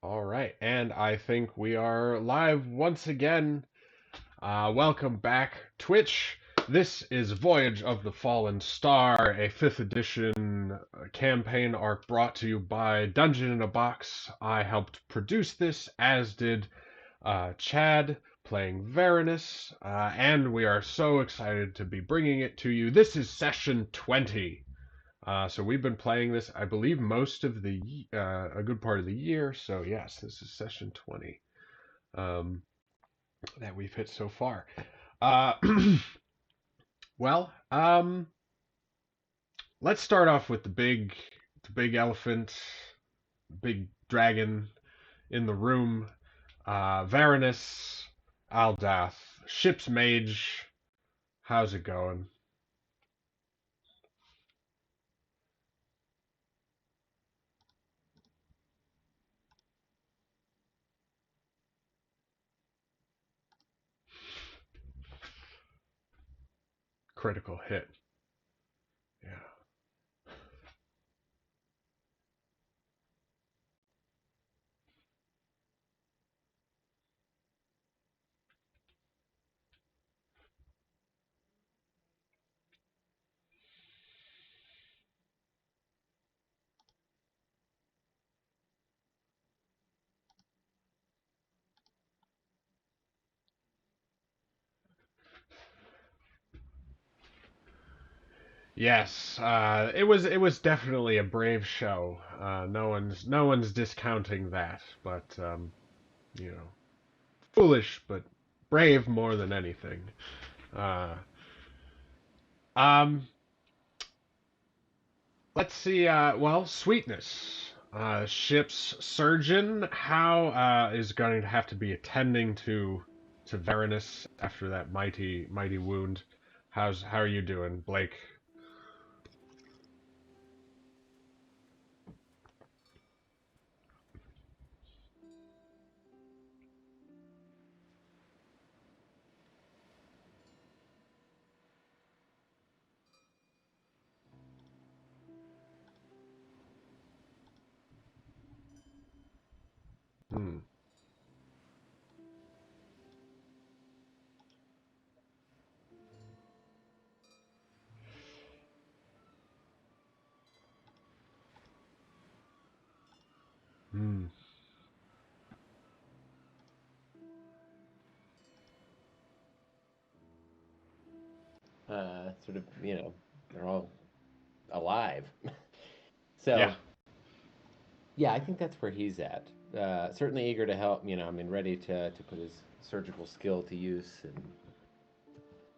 All right, and I think we are live once again. Welcome back, Twitch. This is Voyage of the Fallen Star, a 5th edition campaign arc brought to you by Dungeon in a Box. I helped produce this, as did Chad, playing Varanus, and we are so excited to be bringing it to you. This is session 20. So we've been playing this, I believe, most of a good part of the year. So yes, this is session 20 um, that we've hit so far. Uh, well, let's start off with the big elephant, big dragon in the room. Varanus, Aldath, ship's mage. How's it going? Critical hit. Yeah. Yes, it was definitely a brave show. No one's discounting that, but you know, foolish but brave more than anything. Uh, um, let's see. Well, sweetness. Ship's surgeon. How is going to have to be attending to Varanus after that mighty wound. How are you doing, Blake? Hmm. Hmm. Sort of, they're all alive. Yeah. So, yeah, I think that's where he's at. Certainly eager to help, ready to put his surgical skill to use and,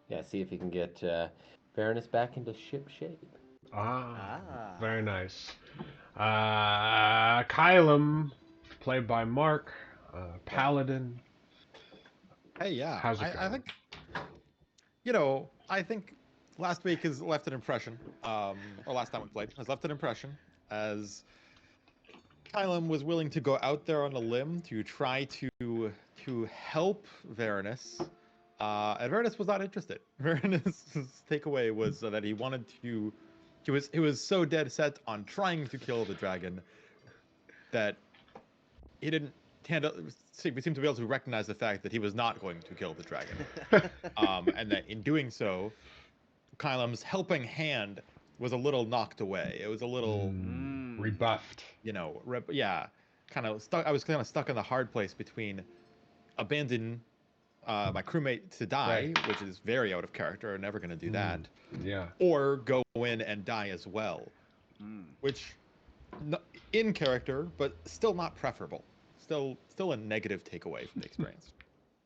yeah, see if he can get Baroness back into ship shape. Ah, Ah. very nice. Kylum, played by Mark, Paladin. Hey, yeah. How's it I going? think I think last week has left an impression. Or last time we played has left an impression as Kylam was willing to go out there on a limb to try to help Varanus. And Varanus was not interested. Varanus's takeaway was that he wanted to. He was so dead set on trying to kill the dragon that he didn't we seem to be able to recognize the fact that he was not going to kill the dragon. And that in doing so, Kylam's helping hand was a little knocked away. It was a little, Mm. Rebuffed. yeah, kind of stuck. I was kind of stuck in the hard place between abandon my crewmate to die, Right. which is very out of character, never going to do Mm, that, yeah. or go in and die as well, Mm. which in character, but still not preferable. Still a negative takeaway from the experience.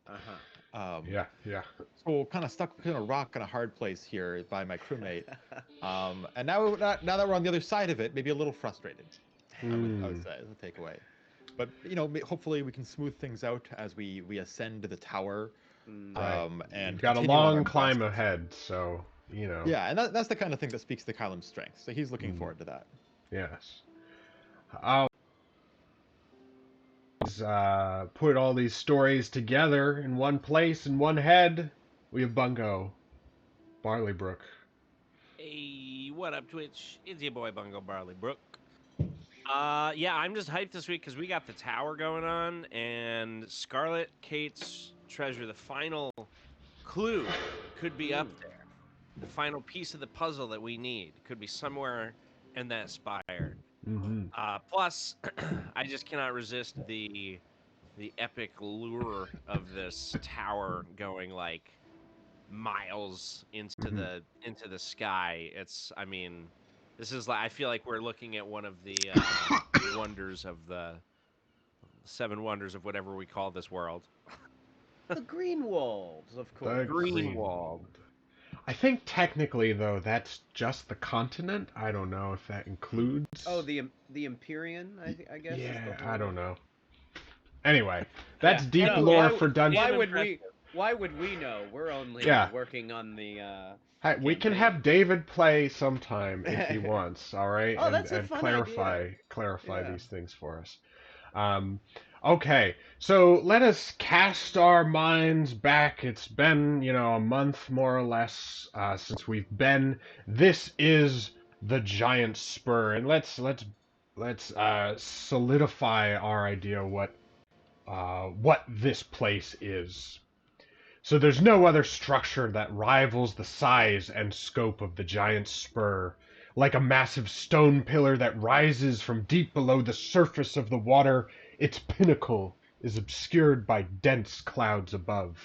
Uh-huh. Um, Yeah. Yeah. so kind of stuck in a rock and a hard place here by my crewmate. And now that we're on the other side of it, maybe a little frustrated. I would Mm, say is the takeaway. But hopefully we can smooth things out as we ascend to the tower, Mm. right. You've and got a continue on our long quest. climb ahead, so you know. Yeah, and that's the kind of thing that speaks to Kylem's strengths. So he's looking Mm, forward to that. yes. I'll put all these stories together in one place, in one head. We have Bungo, Barleybrook. Hey, what up, Twitch? It's your boy Bungo Barley Brook. Yeah, I'm just hyped this week because we got the tower going on, and Scarlet Kate's treasure, the final clue, could be up there. The final piece of the puzzle that we need could be somewhere in that spire. Mm-hmm. Plus, I just cannot resist the epic lure of this tower going like miles into the sky. I mean, this is like I feel like we're looking at one of the wonders of the 7 wonders of whatever we call this world. The green walls, of course. The Greenwald. I think technically, though, that's just the continent. I don't know if that includes. Oh, the Empyrean, I guess. Yeah, I don't know. Anyway, that's deep No, lore why- for dungeon. Why would we know? We're only Yeah. working on the. Hey, we can campaign. have David play sometime if he wants. All right, Oh, that's a and fun clarify Yeah. these things for us. Okay, so let us cast our minds back. It's been, a month more or less since we've been. This is the Giant Spur, and let's solidify our idea what this place is. So there's no other structure that rivals the size and scope of the Giant Spur. Like a massive stone pillar that rises from deep below the surface of the water, its pinnacle is obscured by dense clouds above.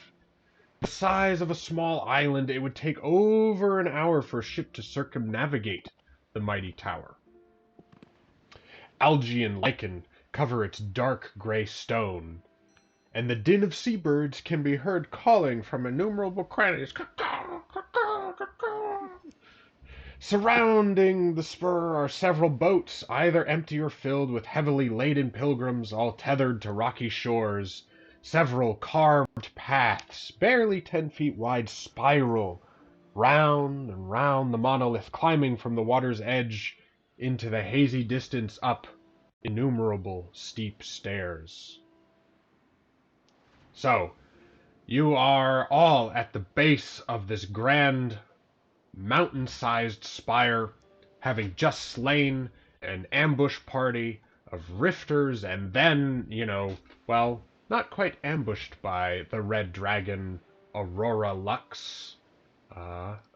The size of a small island, it would take over an hour for a ship to circumnavigate the mighty tower. Algae and lichen cover its dark gray stone, and the din of seabirds can be heard calling from innumerable crannies. Surrounding the spur are several boats, either empty or filled with heavily laden pilgrims, all tethered to rocky shores. Several carved paths, barely 10 feet wide, spiral round and round the monolith, climbing from the water's edge into the hazy distance up innumerable steep stairs. So, you are all at the base of this grand mountain-sized spire, having just slain an ambush party of rifters, and then, not quite ambushed by the red dragon Aurora Lux.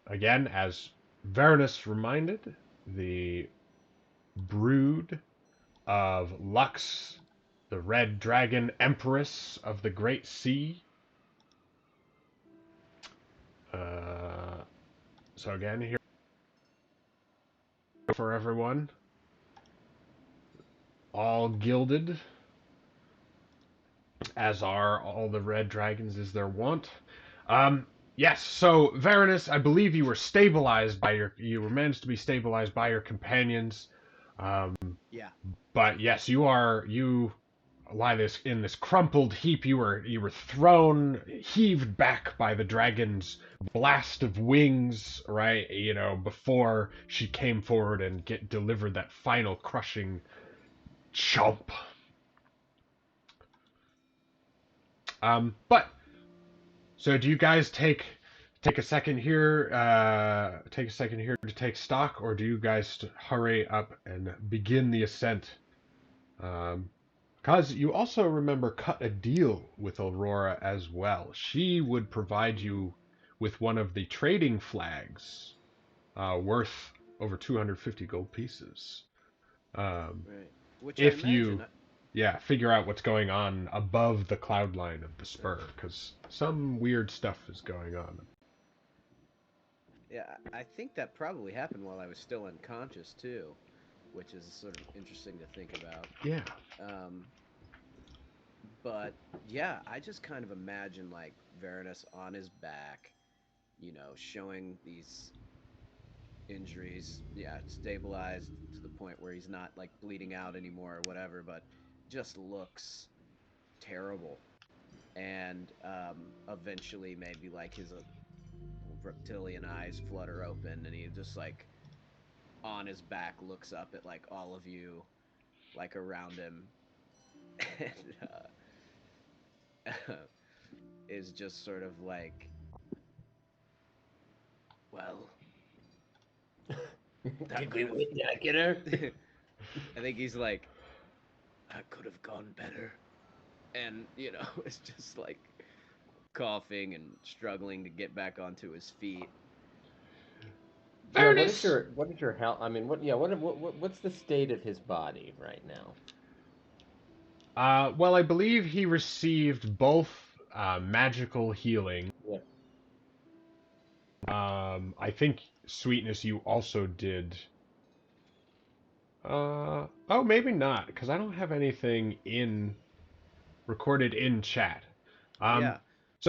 Again, as Varanus reminded, the brood of Lux, the red dragon empress of the Great Sea. So again, here for everyone, all gilded, as are all the red dragons is their wont. Yes, so Varanus, I believe you were managed to be stabilized by your companions. Yeah. But yes, you lie in this crumpled heap. You were thrown, heaved back by the dragon's blast of wings, right? Before she came forward and delivered that final crushing chomp. So do you guys take a second here? Take a second here to take stock, or do you guys hurry up and begin the ascent? Because you also remember cut a deal with Aurora as well. She would provide you with one of the trading flags, worth over 250 gold pieces. Right. Which If I imagine, figure out what's going on above the cloud line of the spur, because some weird stuff is going on. Yeah, I think that probably happened while I was still unconscious too, which is sort of interesting to think about. Yeah. But yeah, I just kind of imagine like Varanus on his back, showing these injuries, stabilized to the point where he's not like bleeding out anymore or whatever, but just looks terrible. And eventually maybe like his reptilian eyes flutter open and he just like on his back looks up at like all of you like around him and is just sort of like, well, Did we win, Jacketer? I think he's like, I could have gone better, and it's just like coughing and struggling to get back onto his feet. Yeah, Fairness. what is your health? I mean, what's the state of his body right now? Well, I believe he received both magical healing. Yeah. I think Sweetness, you also did. Oh, maybe not, because I don't have anything recorded in chat. Um, Yeah,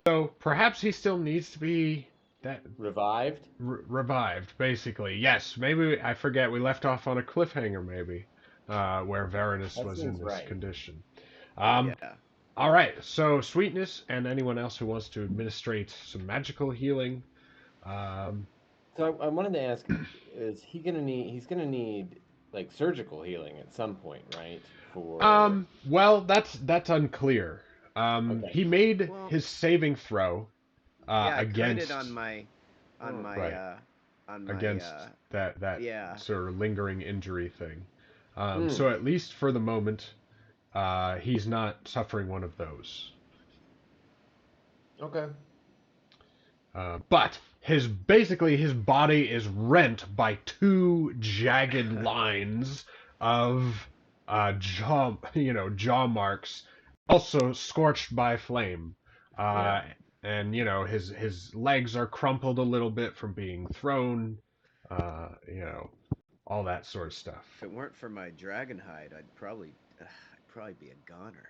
so perhaps he still needs to be that Revived? revived, basically. Yes, maybe I forget we left off on a cliffhanger, maybe, where Varanus That was in seems this right. condition. Um, yeah. all right, so Sweetness and anyone else who wants to administrate some magical healing. Um, So I wanted to ask, he's gonna need like surgical healing at some point, right? For well, that's unclear. okay. He made Well, his saving throw yeah, I critted against on Hmm. my right uh on my against that yeah. sort of lingering injury thing. Hmm. So at least for the moment, he's not suffering one of those. Okay. But basically his body is rent by two jagged lines of jaw marks, also scorched by flame. Yeah. And his legs are crumpled a little bit from being thrown. All that sort of stuff. If it weren't for my dragon hide, I'd probably be a goner.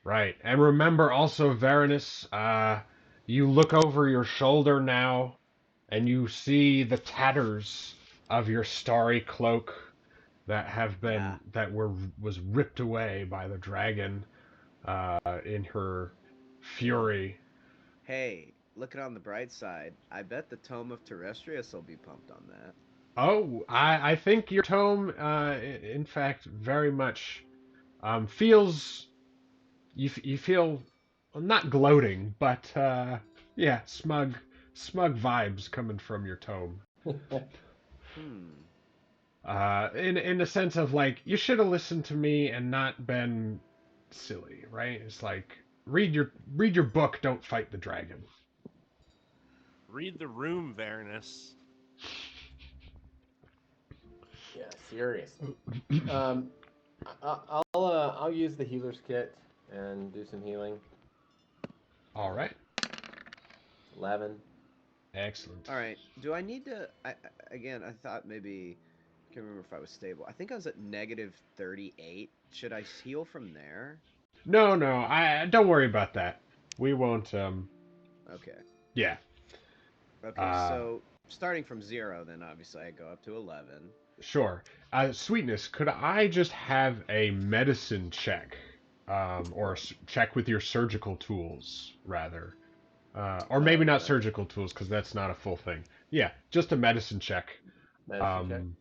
Right. And remember also, Varanus, you look over your shoulder now, and you see the tatters of your starry cloak Yeah. that was ripped away by the dragon in her fury. Hey, look it on the bright side. I bet the Tome of Terrestrius will be pumped on that. Oh, I think your tome, in fact, very much feels you feel well, not gloating, but yeah, smug vibes coming from your tome. Hmm. In the sense of like you should have listened to me and not been silly, right? It's like read your book, don't fight the dragon. Read the room, Varanus. Yeah. Serious. Um, I'll use the healer's kit and do some healing. All right, 11. excellent. All right. Do I need to? Again, I thought maybe I can't remember if I was stable. I think I was at -38. Should I heal from there? No, I don't worry about that. We won't. Okay. Yeah. Okay. Uh, So starting from 0, then obviously I go up to 11. sure. Sweetness, could I just have a medicine check, or check with your surgical tools, rather? Or maybe not Right. surgical tools, because that's not a full thing. Yeah, just a medicine check, Medicine check. um,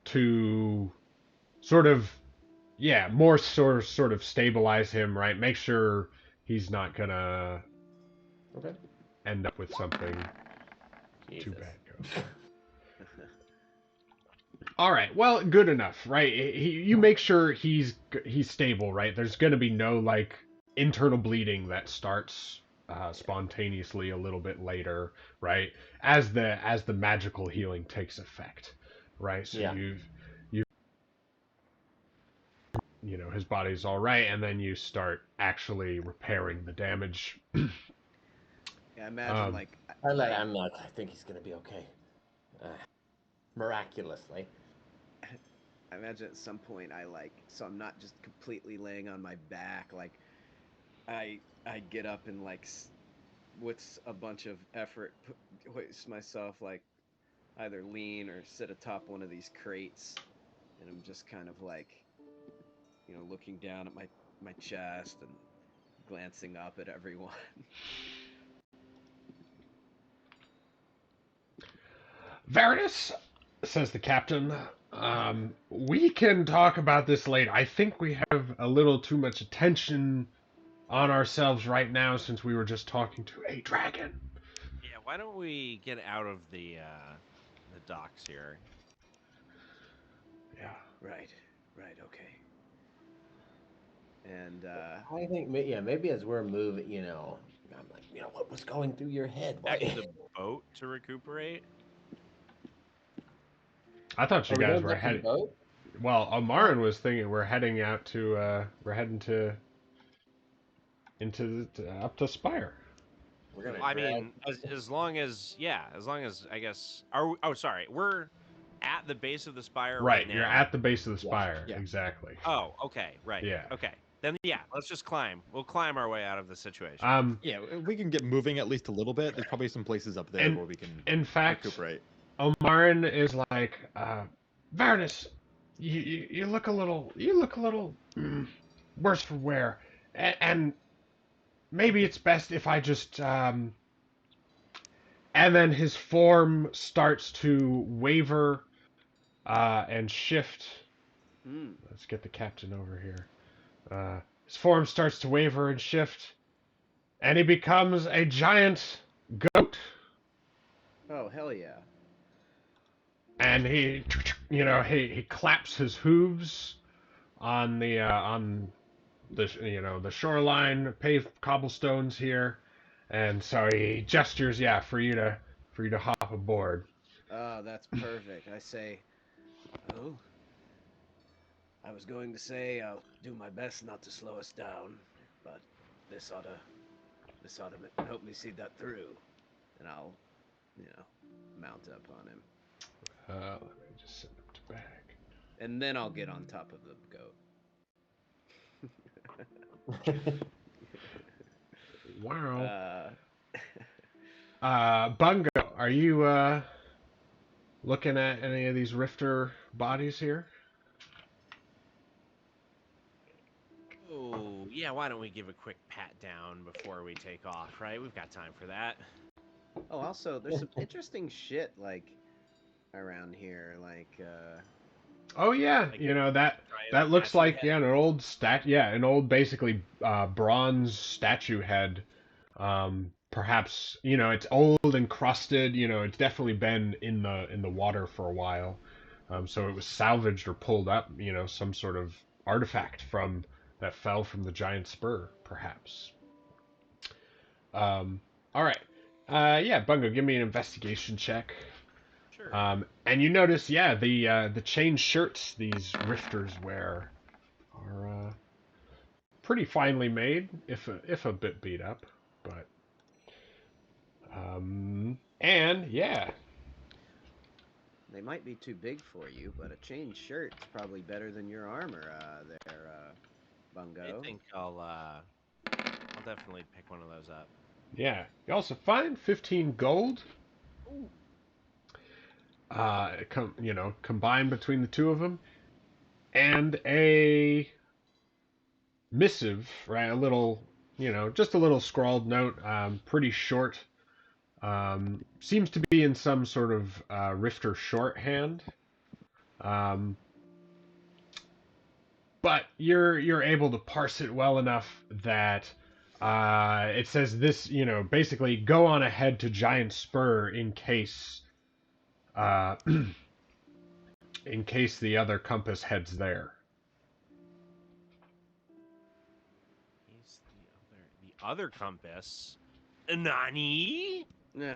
to sort of, yeah, more sort of stabilize him, right? Make sure he's not gonna Okay. end up with something too Jesus. bad. All right, well, good enough, right? You make sure he's stable, right? There's gonna be no like internal bleeding that starts spontaneously a little bit later, right? As the magical healing takes effect, right? So Yeah. his body's all right, and then you start actually repairing the damage. Yeah, I imagine Um, like I'm not. I think he's gonna be okay. Uh, miraculously. I imagine at some point so I'm not just completely laying on my back. Like I get up and with a bunch of effort hoist myself, like either lean or sit atop one of these crates, and I'm just kind of like looking down at my chest and glancing up at everyone. Varanus, says the captain. We can talk about this later. I think we have a little too much attention on ourselves right now since we were just talking to a dragon. Yeah, why don't we get out of the docks here? Yeah. Right. Right. Okay. And I think, maybe as we're moving, I'm like, what was going through your head? Back Why? to the boat to recuperate. I thought you Are we guys going were back to the heading. boat? Well, Amarin was thinking we're heading out to. We're heading to up to Spire. We're gonna I drag. mean, as long as I guess oh sorry, we're at the base of the spire Right, right you're now. at the base of the Yeah, spire. yeah. Exactly. Oh, okay, right. Yeah. Okay. Then yeah, let's just climb. We'll climb our way out of the situation. Yeah, we can get moving at least a little bit. There's probably some places up there And where we can in fact, recuperate. Omarin is like, Vernus, you look a little, worse for wear, and maybe it's best if I just, and then his form starts to waver, and shift. hmm. Let's get the captain over here. His form starts to waver and shift, and he becomes a giant goat. Oh hell yeah. And he claps his hooves on the shoreline, paved cobblestones here, and so he gestures, for you to hop aboard. Oh, that's perfect. I say, oh, I was going to say I'll do my best not to slow us down, but this ought to help me see that through, and I'll, mount up on him, Let me just send him to back. and then I'll get on top of the goat. Wow. Uh, Bungo, are you looking at any of these rifter bodies here? Oh, yeah, why don't we give a quick pat down before we take off, right? We've got time for that. oh, also, there's some interesting shit like around here, like Oh yeah, Like that looks statue like head. an old basically bronze statue head. Perhaps it's old and crusted. It's definitely been in the water for a while. So it was salvaged or pulled up. Some sort of artifact from that fell from the giant spur, perhaps. All right. Yeah, Bungo, give me an investigation check. Sure. And you notice, the chain shirts these rifters wear are pretty finely made, if a bit beat up, but and yeah, they might be too big for you, but a chain shirt's probably better than your armor, there, Bungo. I think I'll definitely pick one of those up. yeah. You also find 15 gold. Ooh. Combined between the two of them, and a missive, right? A little, just a little scrawled note, pretty short. Seems to be in some sort of Rifter shorthand. But you're able to parse it well enough that it says this, basically go on ahead to Giant Spur in case uh, in case the other compass heads there. He's the other compass. Nani? What?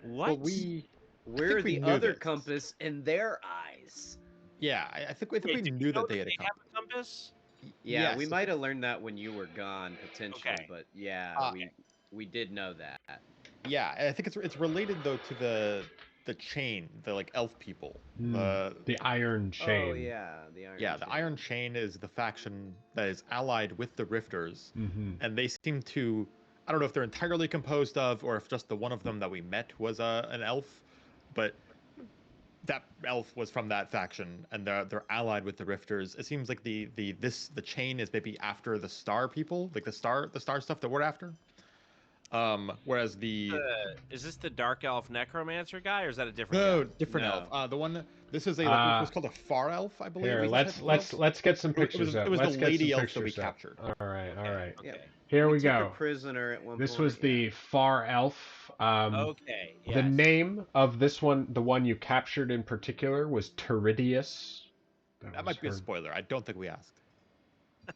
Well, we We're think we the knew other this. compass in their eyes. Yeah, I think Wait, we did knew you know that they had a have compass. a compass? Yeah, we Yes. might have learned that when you were gone, potentially, Okay. but yeah, we did know that. Yeah, I think it's related though to the chain, the like elf people. The Iron Chain. Oh yeah, the Iron Yeah, the Chain. Iron Chain is the faction that is allied with the Rifters, Mm-hmm. and they seem to. I don't know if they're entirely composed of, or if just the one of them that we met was an elf, but that elf was from that faction, and they're allied with the Rifters. It seems like the chain is maybe after the Star people, like the star stuff that we're after. Whereas Is this the dark elf necromancer guy, or is that a different no, guy? different No. elf. The one this is a like what's called a far elf, I believe. Here, is a type let's of elf. let's get some It was- pictures up. it was Let's the get lady some elf that we pictures up. captured. All right, all right. Yeah. Here we took go. her prisoner at one This point. was the far elf. Okay. Yes. The name of this one, the one you captured in particular, was Teridius. That was might be a her- spoiler. I don't think we asked. Well,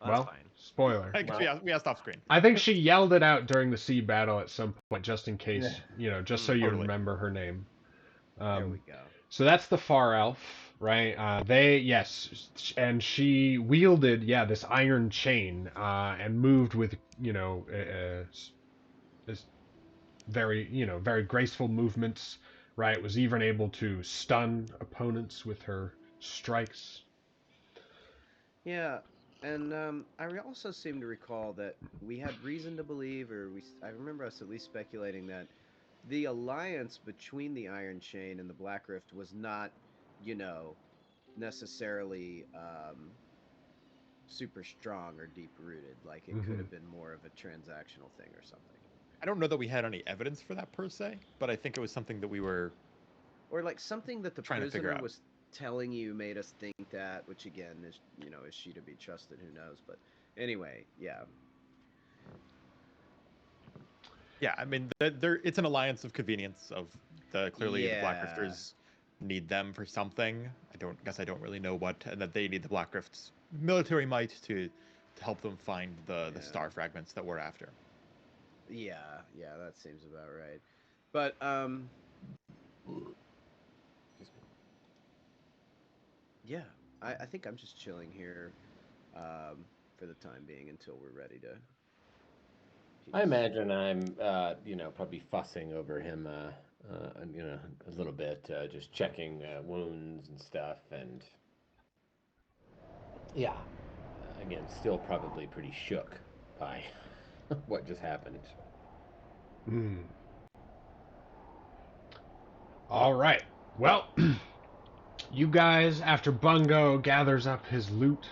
Well, that's fine. spoiler. I guess we asked off screen. I think she yelled it out during the sea battle at some point, just in case, just so you Totally. remember her name. There we go. So that's the far elf, right? And she wielded, this iron chain, and moved with, this very, very graceful movements, right? Was even able to stun opponents with her strikes. Yeah, and I also seem to recall that we had reason to believe, I remember us at least speculating that the alliance between the Iron Chain and the Black Rift was not, you know, necessarily super strong or deep rooted. Like it could have been more of a transactional thing or something. I don't know that we had any evidence for that per se, but I think it was something that we were Or like something that the trying to figure prisoner out. was telling you made us think that, which again is, is she to be trusted? Who knows? But anyway, yeah. Yeah, I mean, it's an alliance of convenience. Clearly the Black Yeah. Rifters need them for something. I don't really know what, and that they need the Black Rift's military might to help them find the star fragments that we're after. Yeah, that seems about right. But yeah, I think I'm just chilling here for the time being until we're ready to. I imagine I'm, probably fussing over him, a little bit, just checking wounds and stuff, and yeah, again, still probably pretty shook by what just happened. Hmm. All right. Well, you guys, after Bungo gathers up his loot,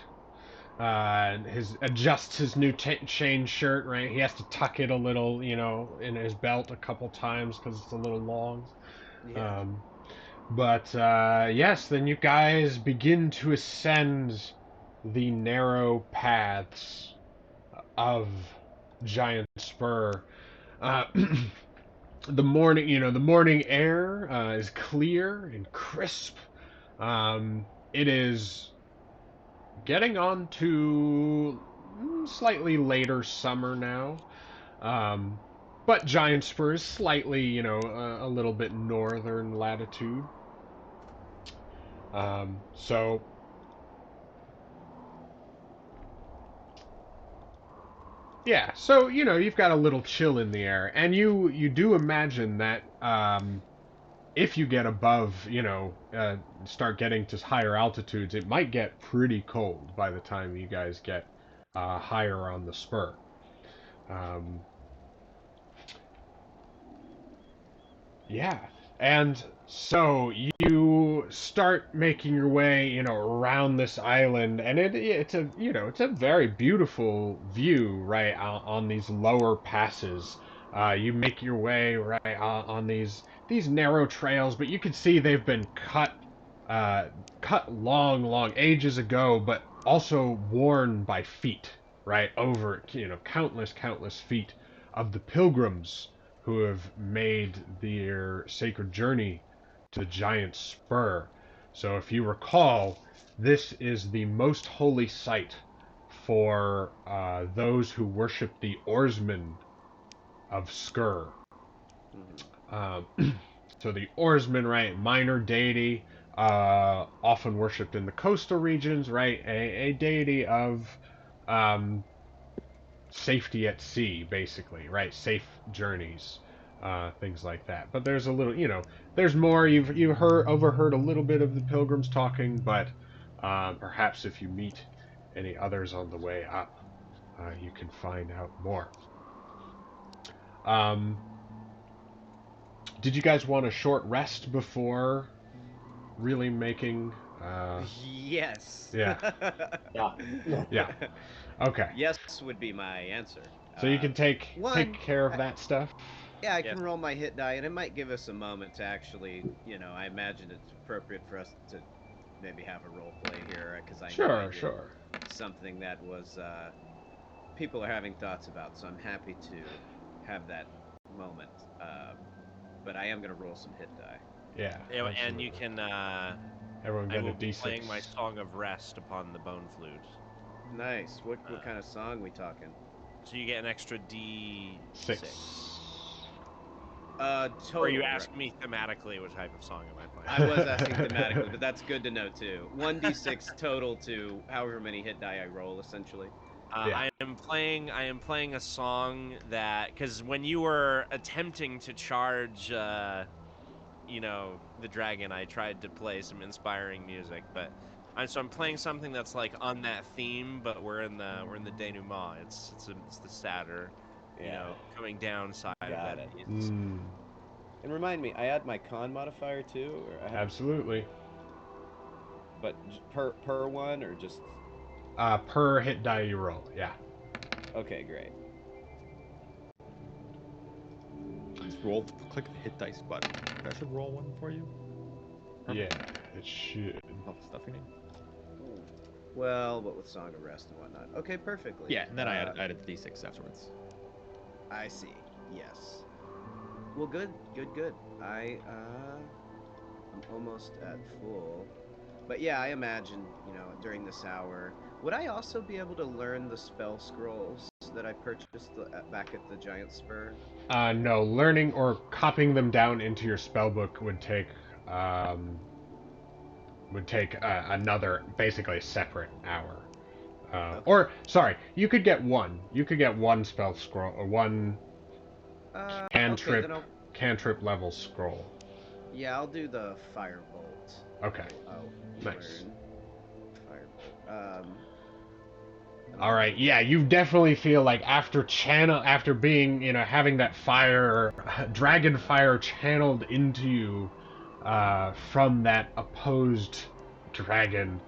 adjusts his new chain shirt, right? He has to tuck it a little, in his belt a couple times because it's a little long. Yeah. Yes, then you guys begin to ascend the narrow paths of Giant Spur. Uh, the morning air is clear and crisp. It is getting on to slightly later summer now. But Giant Spur is slightly, a little bit northern latitude. So yeah, so you've got a little chill in the air, and you do imagine that if you get above, start getting to higher altitudes, it might get pretty cold by the time you guys get higher on the spur. Yeah, and so you start making your way, around this island, and it's a very beautiful view, right, on these lower passes. You make your way right on these narrow trails, but you can see they've been cut long ages ago, but also worn by feet, right, over countless feet of the pilgrims who have made their sacred journey to the giant spur. So if you recall, this is the most holy site for those who worship the oarsmen of Skur. So the oarsmen, right, minor deity, often worshipped in the coastal regions, right, a deity of safety at sea, basically, right? Safe journeys, things like that. But there's a little, there's more. You've overheard a little bit of the pilgrims talking, but perhaps if you meet any others on the way up, you can find out more. Um, did you guys want a short rest before really making? Yes. Yeah. Yeah. Yeah. Okay. Yes would be my answer. So you can take One, care of that stuff. yeah, I Yeah. can roll my hit die, and it might give us a moment to actually, I imagine it's appropriate for us to maybe have a role play here, because I know I did Sure. something that was people are having thoughts about, so I'm happy to have that moment. But I am going to roll some hit die. Yeah. And Absolutely. you can Everyone I get a will be D6. playing my Song of Rest upon the bone flute. Nice. What kind of song we talking? So you get an extra D6. 6. Total. Or you asked me thematically what type of song am I playing? I was asking thematically, but that's good to know too. 1d6 total to however many hit die I roll, essentially. Yeah. I am playing a song that, because when you were attempting to charge, the dragon, I tried to play some inspiring music, but I'm playing something that's like on that theme, but we're in the denouement. It's the sadder, coming down side of Got that it. piece. Mm, And remind me, I add my con modifier too, or I have, absolutely. but per one or just? Per hit die you roll. Yeah. Okay, great. Just roll. Click the hit dice button. That should roll one for you. Yeah. It should. All the stuff you need. Well, but with Song of Rest and whatnot. Okay, perfectly. Yeah, and then I added the d6 afterwards. I see. Yes. Well, good. I'm almost at full. But yeah, I imagine, during this hour, would I also be able to learn the spell scrolls that I purchased back at the Giant Spur? No, learning or copying them down into your spellbook would take another, basically a separate hour. Okay. Or sorry, you could get one. You could get one spell scroll or one cantrip Okay, then cantrip level scroll. yeah, I'll do the Firebolt. Okay. I'll Nice. learn Firebolt. All right. Yeah, you definitely feel like after being, having that dragon fire channeled into you from that opposed dragon,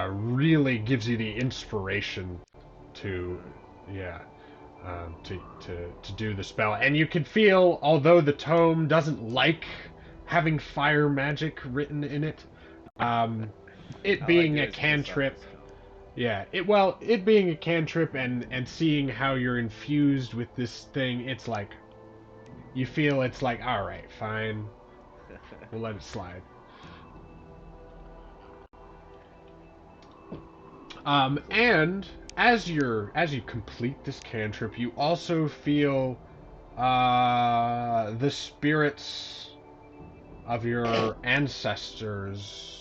really gives you the inspiration to, yeah, to do the spell. And you can feel, although the tome doesn't like having fire magic written in it, it All I being do a is piss off cantrip. this tone. Yeah, it being a cantrip and seeing how you're infused with this thing, it's like you feel it's like, all right, fine, we'll let it slide. And as you complete this cantrip, you also feel the spirits of your ancestors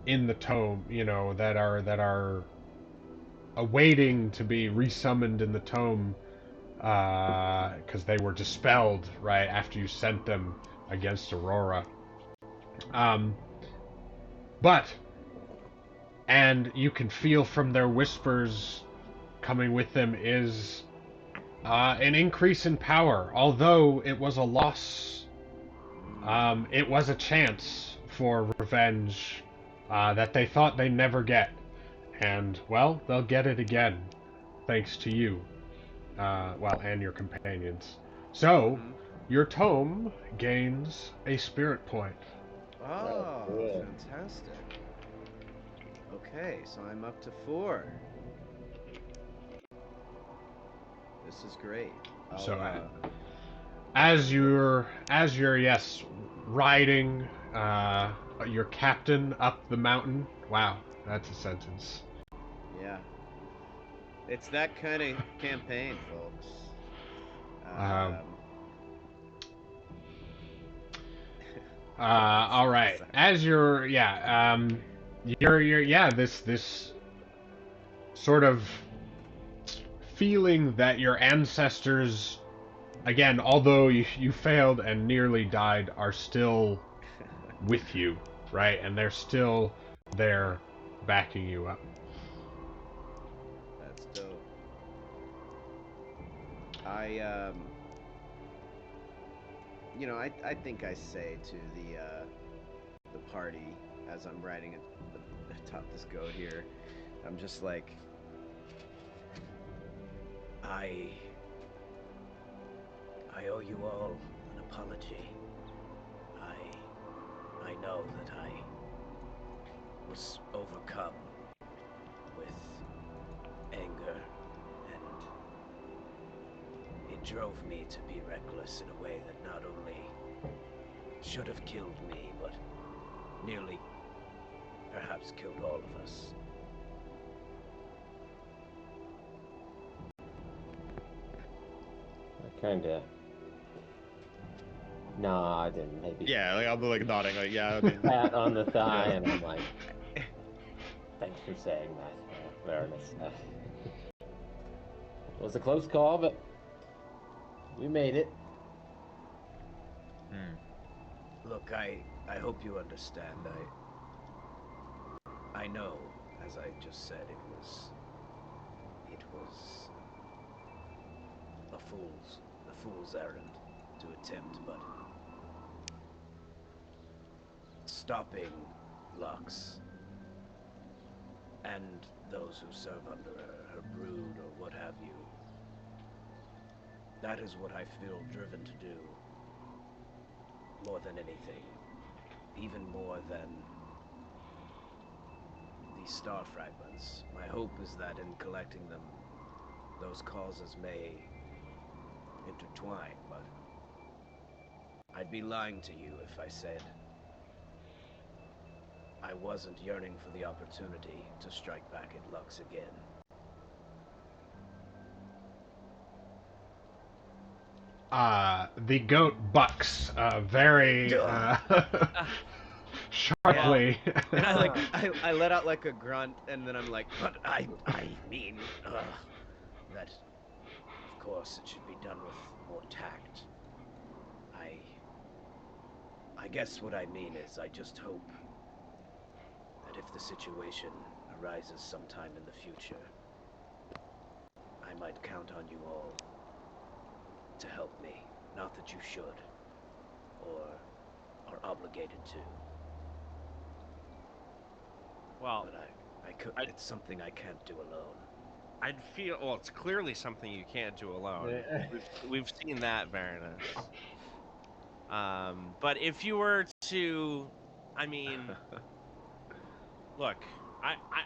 in the tome, that are awaiting to be resummoned in the tome, because they were dispelled right after you sent them against Aurora. But and you can feel from their whispers coming with them is an increase in power. Although it was a loss, it was a chance for revenge that they thought they'd never get. And, well, they'll get it again, thanks to you. And your companions. So, your tome gains a spirit point. Oh, cool. fantastic. Okay, so I'm up to 4. This is great. As you're yes riding your captain up the mountain. Wow, that's a sentence. Yeah. It's that kind of campaign, folks. All right. As you're this sort of feeling that your ancestors, again, although you failed and nearly died, are still with you, right? And they're still there backing you up. That's dope. I think I say to the party as I'm riding atop this goat here, I'm just like, I owe you all an apology. I know that I was overcome with anger, and it drove me to be reckless in a way that not only should have killed me, but nearly, perhaps killed all of us. I kinda... No, I didn't. Maybe Yeah, like I'll be like nodding, like yeah. I mean, pat on the thigh, Yeah. and I'm like, thanks for saying that, Baroness. It was a close call, but we made it. Look, I hope you understand. I know, as I just said, it was a fool's errand to attempt, but stopping Lux and those who serve under her brood or what have you, that is what I feel driven to do more than anything, even more than these star fragments. My hope is that in collecting them, those causes may intertwine, but I'd be lying to you if I said I wasn't yearning for the opportunity to strike back at Lux again. The goat bucks very sharply. And I let out like a grunt, and then I'm like, but I mean, that of course it should be done with more tact. I guess what I mean is I just hope that if the situation arises sometime in the future, I might count on you all to help me. Not that you should, or are obligated to. Well, but it's something I can't do alone. I'd feel, well, it's clearly something you can't do alone. We've seen that, Baroness. But if you were to, I mean, look,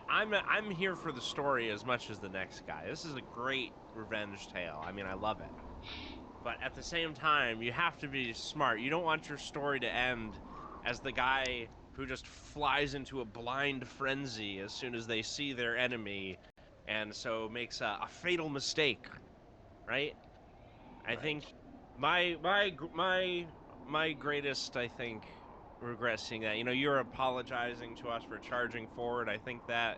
I'm here for the story as much as the next guy. This is a great revenge tale. I mean, I love it. But at the same time, you have to be smart. You don't want your story to end as the guy who just flies into a blind frenzy as soon as they see their enemy, and so makes a fatal mistake, right? I think my greatest, I think, regret seeing that. You know, you're apologizing to us for charging forward. I think that,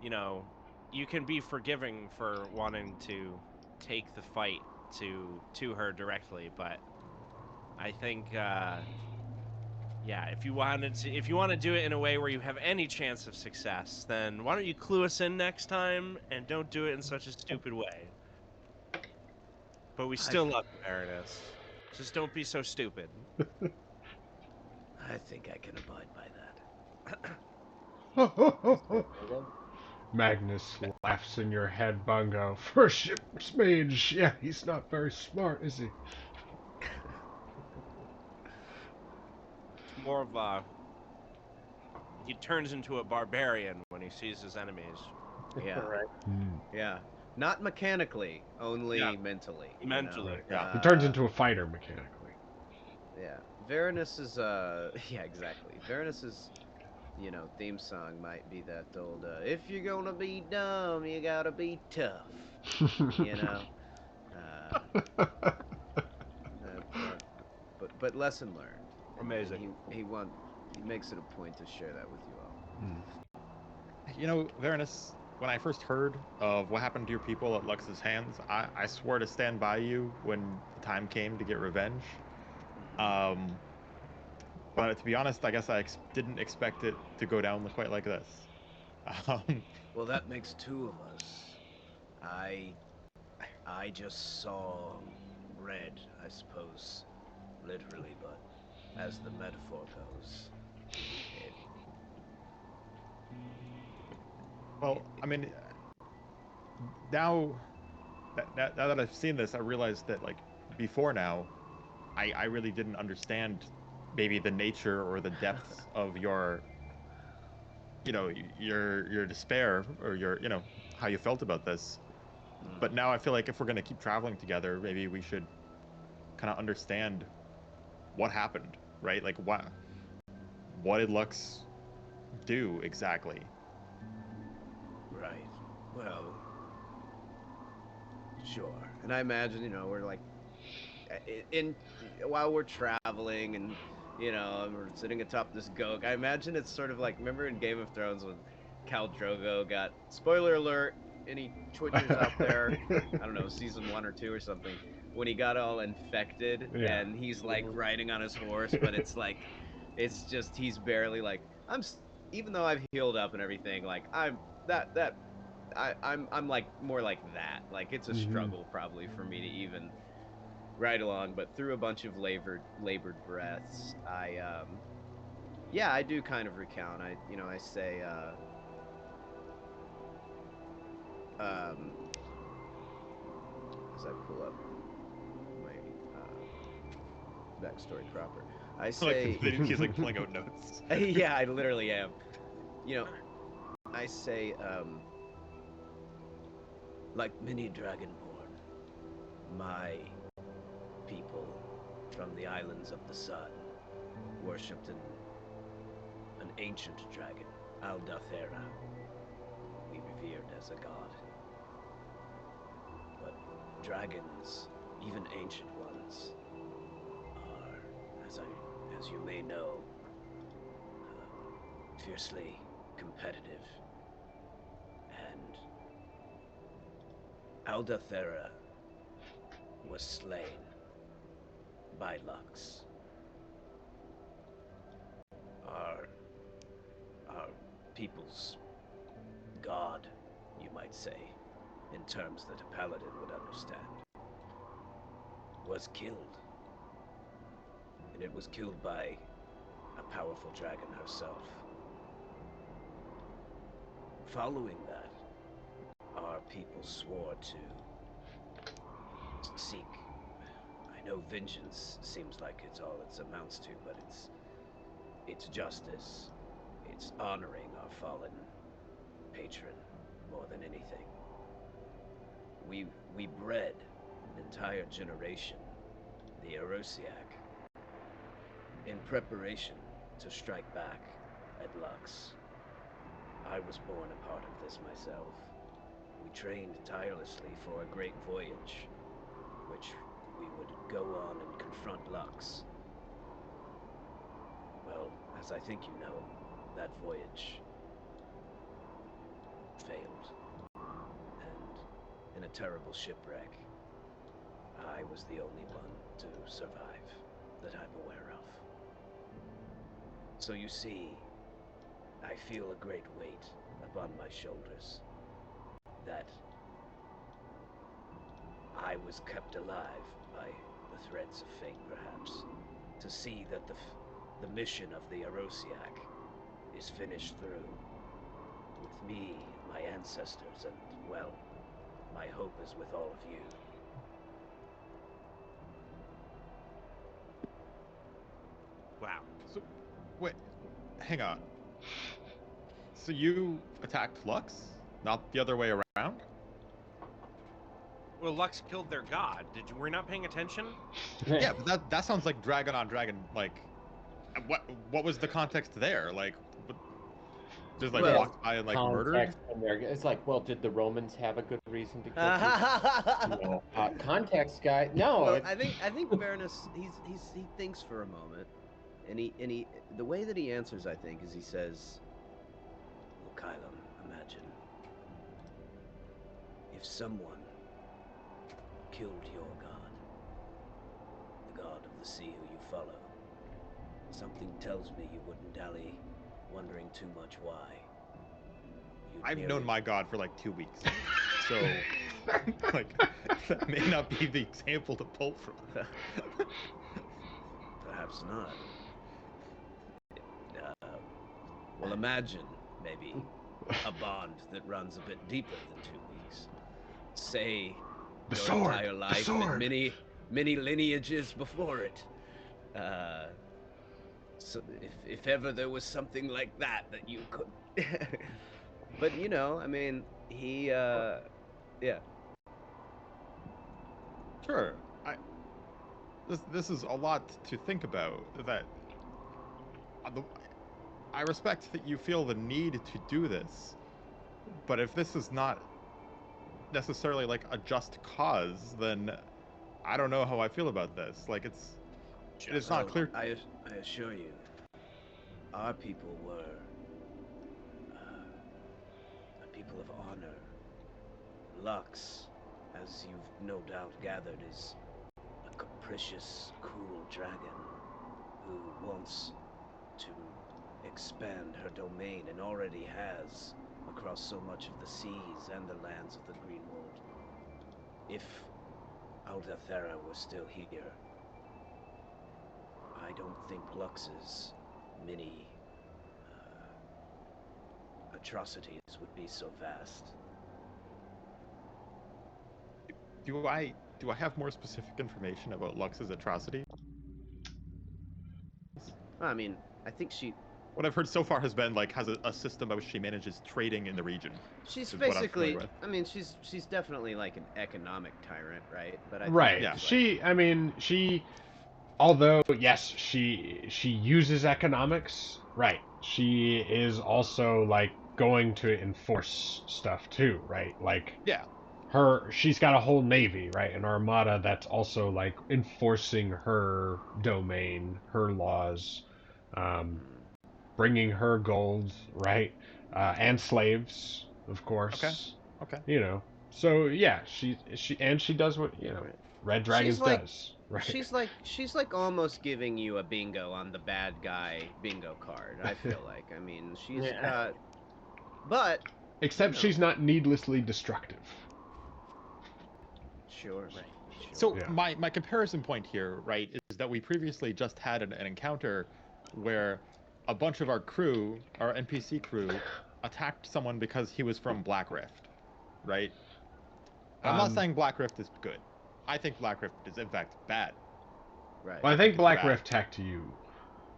you know, you can be forgiving for wanting to take the fight to her directly, but I think yeah, if you want to do it in a way where you have any chance of success, then why don't you clue us in next time and don't do it in such a stupid way. But we still love you, Baroness. Just don't be so stupid. I think I can abide by that. Magnus laughs in your head, Bungo. For a ship's mage, yeah, he's not very smart, is he? It's more of a... He turns into a barbarian when he sees his enemies. Yeah. Right. Yeah. Not mechanically, only Yeah. mentally. Mentally. You know? Yeah. He turns into a fighter mechanically. Yeah. Varanus is yeah, exactly. Varanus's, you know, theme song might be that old if you're gonna be dumb, you gotta be tough. You know? But lesson learned. Amazing. He makes it a point to share that with you all. You know, Varanus, when I first heard of what happened to your people at Lux's hands, I swore to stand by you when the time came to get revenge. But to be honest, I guess I didn't expect it to go down quite like this. Well, that makes two of us. I just saw red, I suppose, literally, but as the metaphor goes, Well, I mean, now that I've seen this, I realized that, like, before now, I really didn't understand maybe the nature or the depths of your, you know, your despair or your, you know, how you felt about this. But now I feel like if we're going to keep traveling together, maybe we should kind of understand what happened, right? Like, what did Lux do exactly? Right. Well, sure. And I imagine, we're like in while we're traveling and and we're sitting atop this goat. I imagine it's sort of like, remember in Game of Thrones when Khal Drogo got, spoiler alert, any twitchers out there, I don't know, season 1 or 2 or something, when he got all infected Yeah. and he's like riding on his horse, but it's like it's just he's barely like even though I've healed up and everything, like I'm like more like that. Like it's a struggle probably for me to even ride along, but through a bunch of labored breaths, I do kind of recount. I say as I pull up my backstory proper. I say He's like pulling out notes. yeah, I literally am. I say like many Dragonborn, my people from the islands of the sun worshipped an ancient dragon, Aldathera, we revered as a god. But dragons, even ancient ones, are, as you may know, fiercely competitive. And Aldathera was slain by Lux. Our people's god, you might say, in terms that a paladin would understand, was killed. And it was killed by a powerful dragon herself. Following that, our people swore to seek. I know vengeance seems like it's all it amounts to, but it's justice. It's honoring our fallen patron more than anything. We bred an entire generation, the Erosiak, in preparation to strike back at Lux. I was born a part of this myself. We trained tirelessly for a great voyage, which we would go on and confront Lux. Well, as I think you know, that voyage failed. And in a terrible shipwreck, I was the only one to survive that I'm aware of. So you see, I feel a great weight upon my shoulders that I was kept alive by the threads of fate, perhaps, to see that the mission of the Erosiak is finished through with me, my ancestors, and, well, my hope is with all of you. Wow. So, wait, hang on. So you attacked Lux, not the other way around? Well, Lux killed their god. Were you not paying attention? Yeah, but that sounds like dragon on dragon. Like, what was the context there? Like, just like Well, walked by and like murdered? Context in there. It's like, well, did the Romans have a good reason to kill people? Context, guy. No. Well, I think Baroness he thinks for a moment, and he the way that he answers, I think, is he says, "Well, Kylam, imagine if someone killed your god, the god of the sea who you follow. Something tells me you wouldn't dally, wondering too much why. I've known my god for like 2 weeks, so like that may not be the example to pull from. Perhaps not. Well, imagine maybe a bond that runs a bit deeper than 2 weeks. Say your entire life and many lineages before it. So if ever there was something like that you could, but I mean, he, yeah. Sure, this is a lot to think about. That I respect that you feel the need to do this, but if this is not necessarily like a just cause, then I don't know how I feel about this. Like it's not Oh, clear. I assure you, our people were a people of honor. Lux, as you've no doubt gathered, is a capricious, cruel dragon who wants to expand her domain and already has across so much of the seas and the lands of the Greenwold. If Aldathera were still here, I don't think Lux's many atrocities would be so vast. Do I have more specific information about Lux's atrocity? I mean, I think What I've heard so far has been like has a system by which she manages trading in the region. she's is what I'm basically. familiar with. I mean, she's definitely like an economic tyrant, right? But I think Right. Yeah. it's like, I mean, although yes, she uses economics, right? She is also like going to enforce stuff too, right? Like Yeah. she's got a whole navy, right? An armada that's also like enforcing her domain, her laws, um, bringing her gold, right? And slaves, of course. Okay. You know. So yeah, she does what right. Red Dragons She's like does, right? she's like almost giving you a bingo on the bad guy bingo card. I feel like. I mean, she's Yeah. but Except know. she's not needlessly destructive. sure. Right. Sure. So Yeah. my comparison point here, right, is that we previously just had an encounter where a bunch of our crew, our NPC crew, attacked someone because he was from Black Rift, right? And I'm not saying Black Rift is good. I think Black Rift is in fact bad. Right. Well, I I think think it's Black bad. Rift attacked you.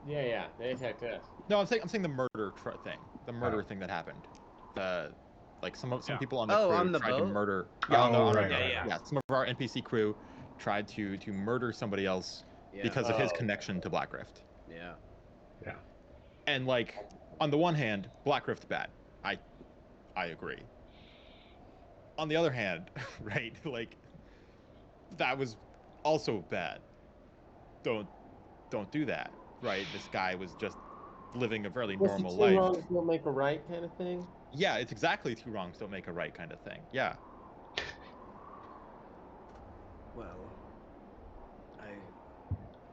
Yeah. They attacked us. No, I'm saying the murder thing, the murder Oh. thing that happened. The like some Yeah. people on the Oh, crew on the tried to boat? murder. Oh, on the right, boat. right, right. Yeah, some of our NPC crew tried to murder somebody else Yeah. because of his Oh. connection to Black Rift. Yeah. And like on the one hand, Black Rift bad. I agree. On the other hand, right, like that was also bad. Don't do that, right? This guy was just living a fairly Was it normal two life. wrongs don't make a right kind of thing? Yeah, it's exactly two wrongs don't make a right kind of thing. Yeah. Well, I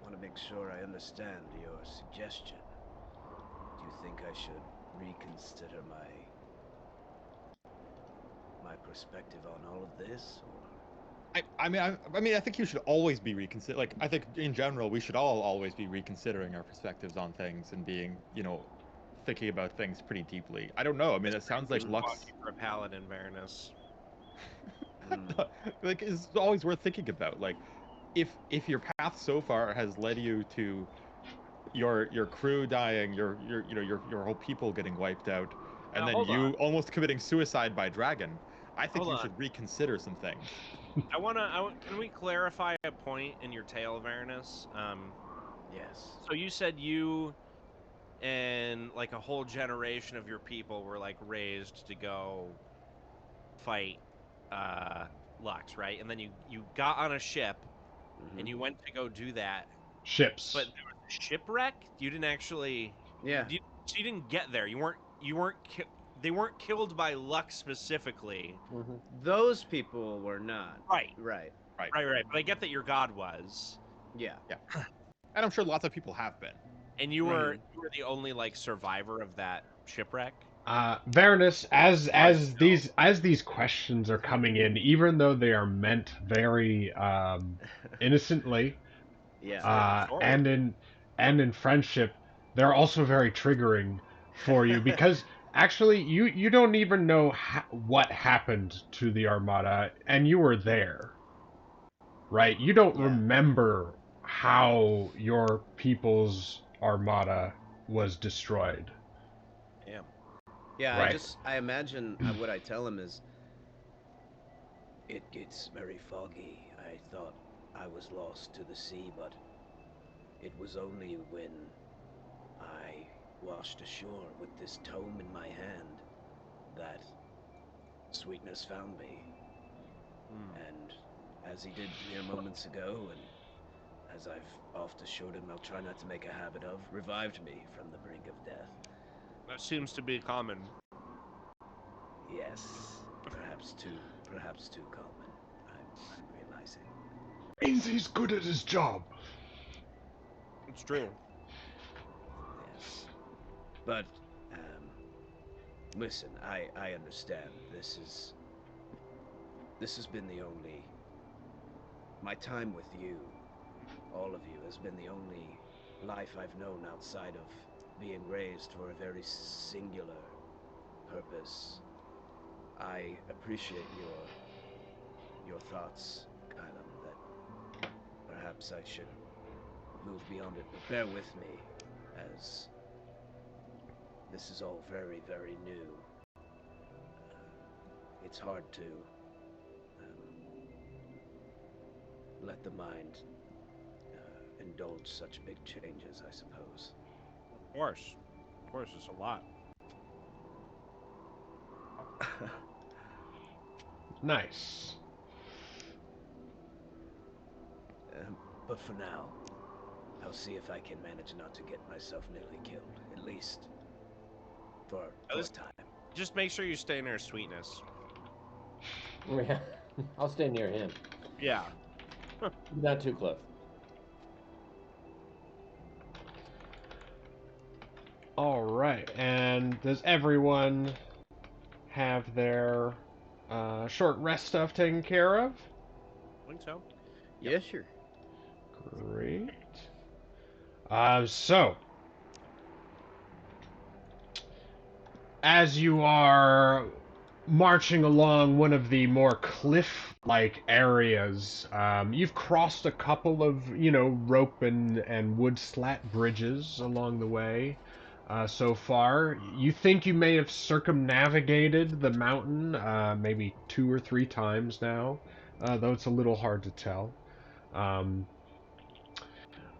want to make sure I understand your suggestion. Do you think I should reconsider my perspective on all of this, or? I mean, I think you should always be reconsider. Like, I think in general, we should all always be reconsidering our perspectives on things and being, thinking about things pretty deeply. I don't know. I mean, it sounds like Just Lux, walking for a paladin, Varanus. like, is always worth thinking about. Like, if your path so far has led you to your crew dying, your whole people getting wiped out, and Now, then hold you on. almost committing suicide by dragon, I think Hold you on. should reconsider some things. Can we clarify a point in your tale, Varanus? Yes. So you said you and like a whole generation of your people were like raised to go fight Lux, right? And then you got on a ship and you went to go do that, Ships. but there was a shipwreck. You didn't actually. Yeah. So you didn't get there. You weren't. They weren't killed by Lux specifically. Those people were not. Right. Right. Right. But I get that your god was. Yeah. And I'm sure lots of people have been. And you were the only like survivor of that shipwreck. Varanus, as Right. these questions are coming in, even though they are meant very innocently, Yeah. Sure. and in friendship, they're also very triggering for you because actually you don't even know what happened to the Armada, and you were there, right? You don't Yeah. remember how your people's Armada was destroyed. Damn. Yeah. Right. I imagine what I tell him is, it gets very foggy. I thought I was lost to the sea, but it was only when I washed ashore with this tome in my hand, that Sweetness found me. And as he did mere moments ago, and as I've oft assured him I'll try not to make a habit of, revived me from the brink of death. That seems to be common. Yes, perhaps too common. I'm realizing. Means he's good at his job. It's true. Yes, but listen, I understand. This has been the only. My time with you, all of you, has been the only life I've known outside of being raised for a very singular purpose. I appreciate your thoughts, Kylam, that perhaps I should move beyond it, but bear with me, as this is all very, very new. It's hard to let the mind indulge such big changes, I suppose. Of course, it's a lot. Nice. But for now, I'll see if I can manage not to get myself nearly killed, at least for a time. Just make sure you stay near Sweetness. Yeah, I'll stay near him. Yeah. Not too close. All right, and does everyone have their short rest stuff taken care of? I think so. Yeah, sure. Great. So, as you are marching along one of the more cliff-like areas, you've crossed a couple of, rope and wood slat bridges along the way. So far, you think you may have circumnavigated the mountain maybe 2 or 3 times now, though it's a little hard to tell.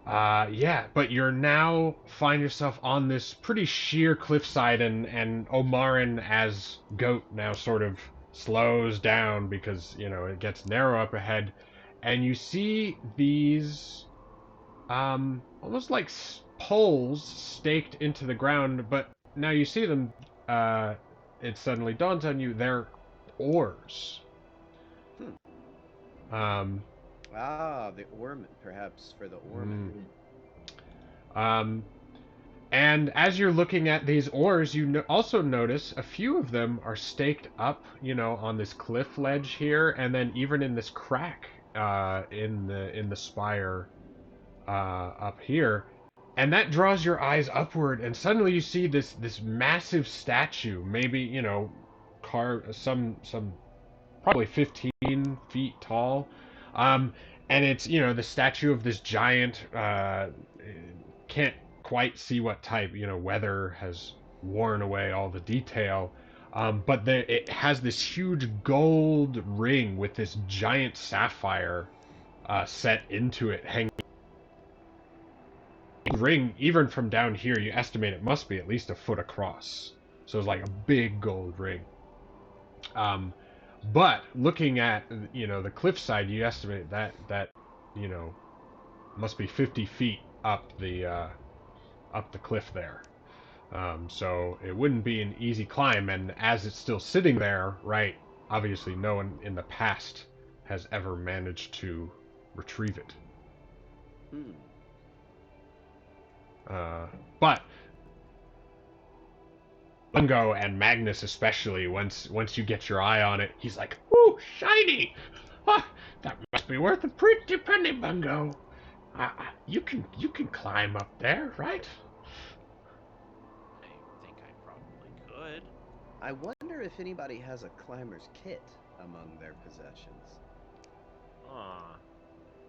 Yeah, but you're now find yourself on this pretty sheer cliffside, and Omarin as Goat now sort of slows down because, it gets narrow up ahead, and you see these, almost like poles staked into the ground, but now you see them, it suddenly dawns on you, they're oars. The oarmen, perhaps for the oarmen. And as you're looking at these oars, you also notice a few of them are staked up, on this cliff ledge here, and then even in this crack in the spire up here, and that draws your eyes upward, and suddenly you see this massive statue, maybe carved some probably 15 feet tall, and it's the statue of this giant. Can't quite see what type. Weather has worn away all the detail, but it has this huge gold ring with this giant sapphire set into it, hanging. Ring, even from down here, you estimate it must be at least a foot across. So it's like a big gold ring. But looking at the cliffside, you estimate that must be 50 feet up the cliff there. So it wouldn't be an easy climb, and as it's still sitting there, right? Obviously, no one in the past has ever managed to retrieve it. But Bungo and Magnus especially, once you get your eye on it, he's like, "Ooh, shiny! That must be worth a pretty penny, Bungo. You can climb up there, right?" I think I probably could. I wonder if anybody has a climber's kit among their possessions.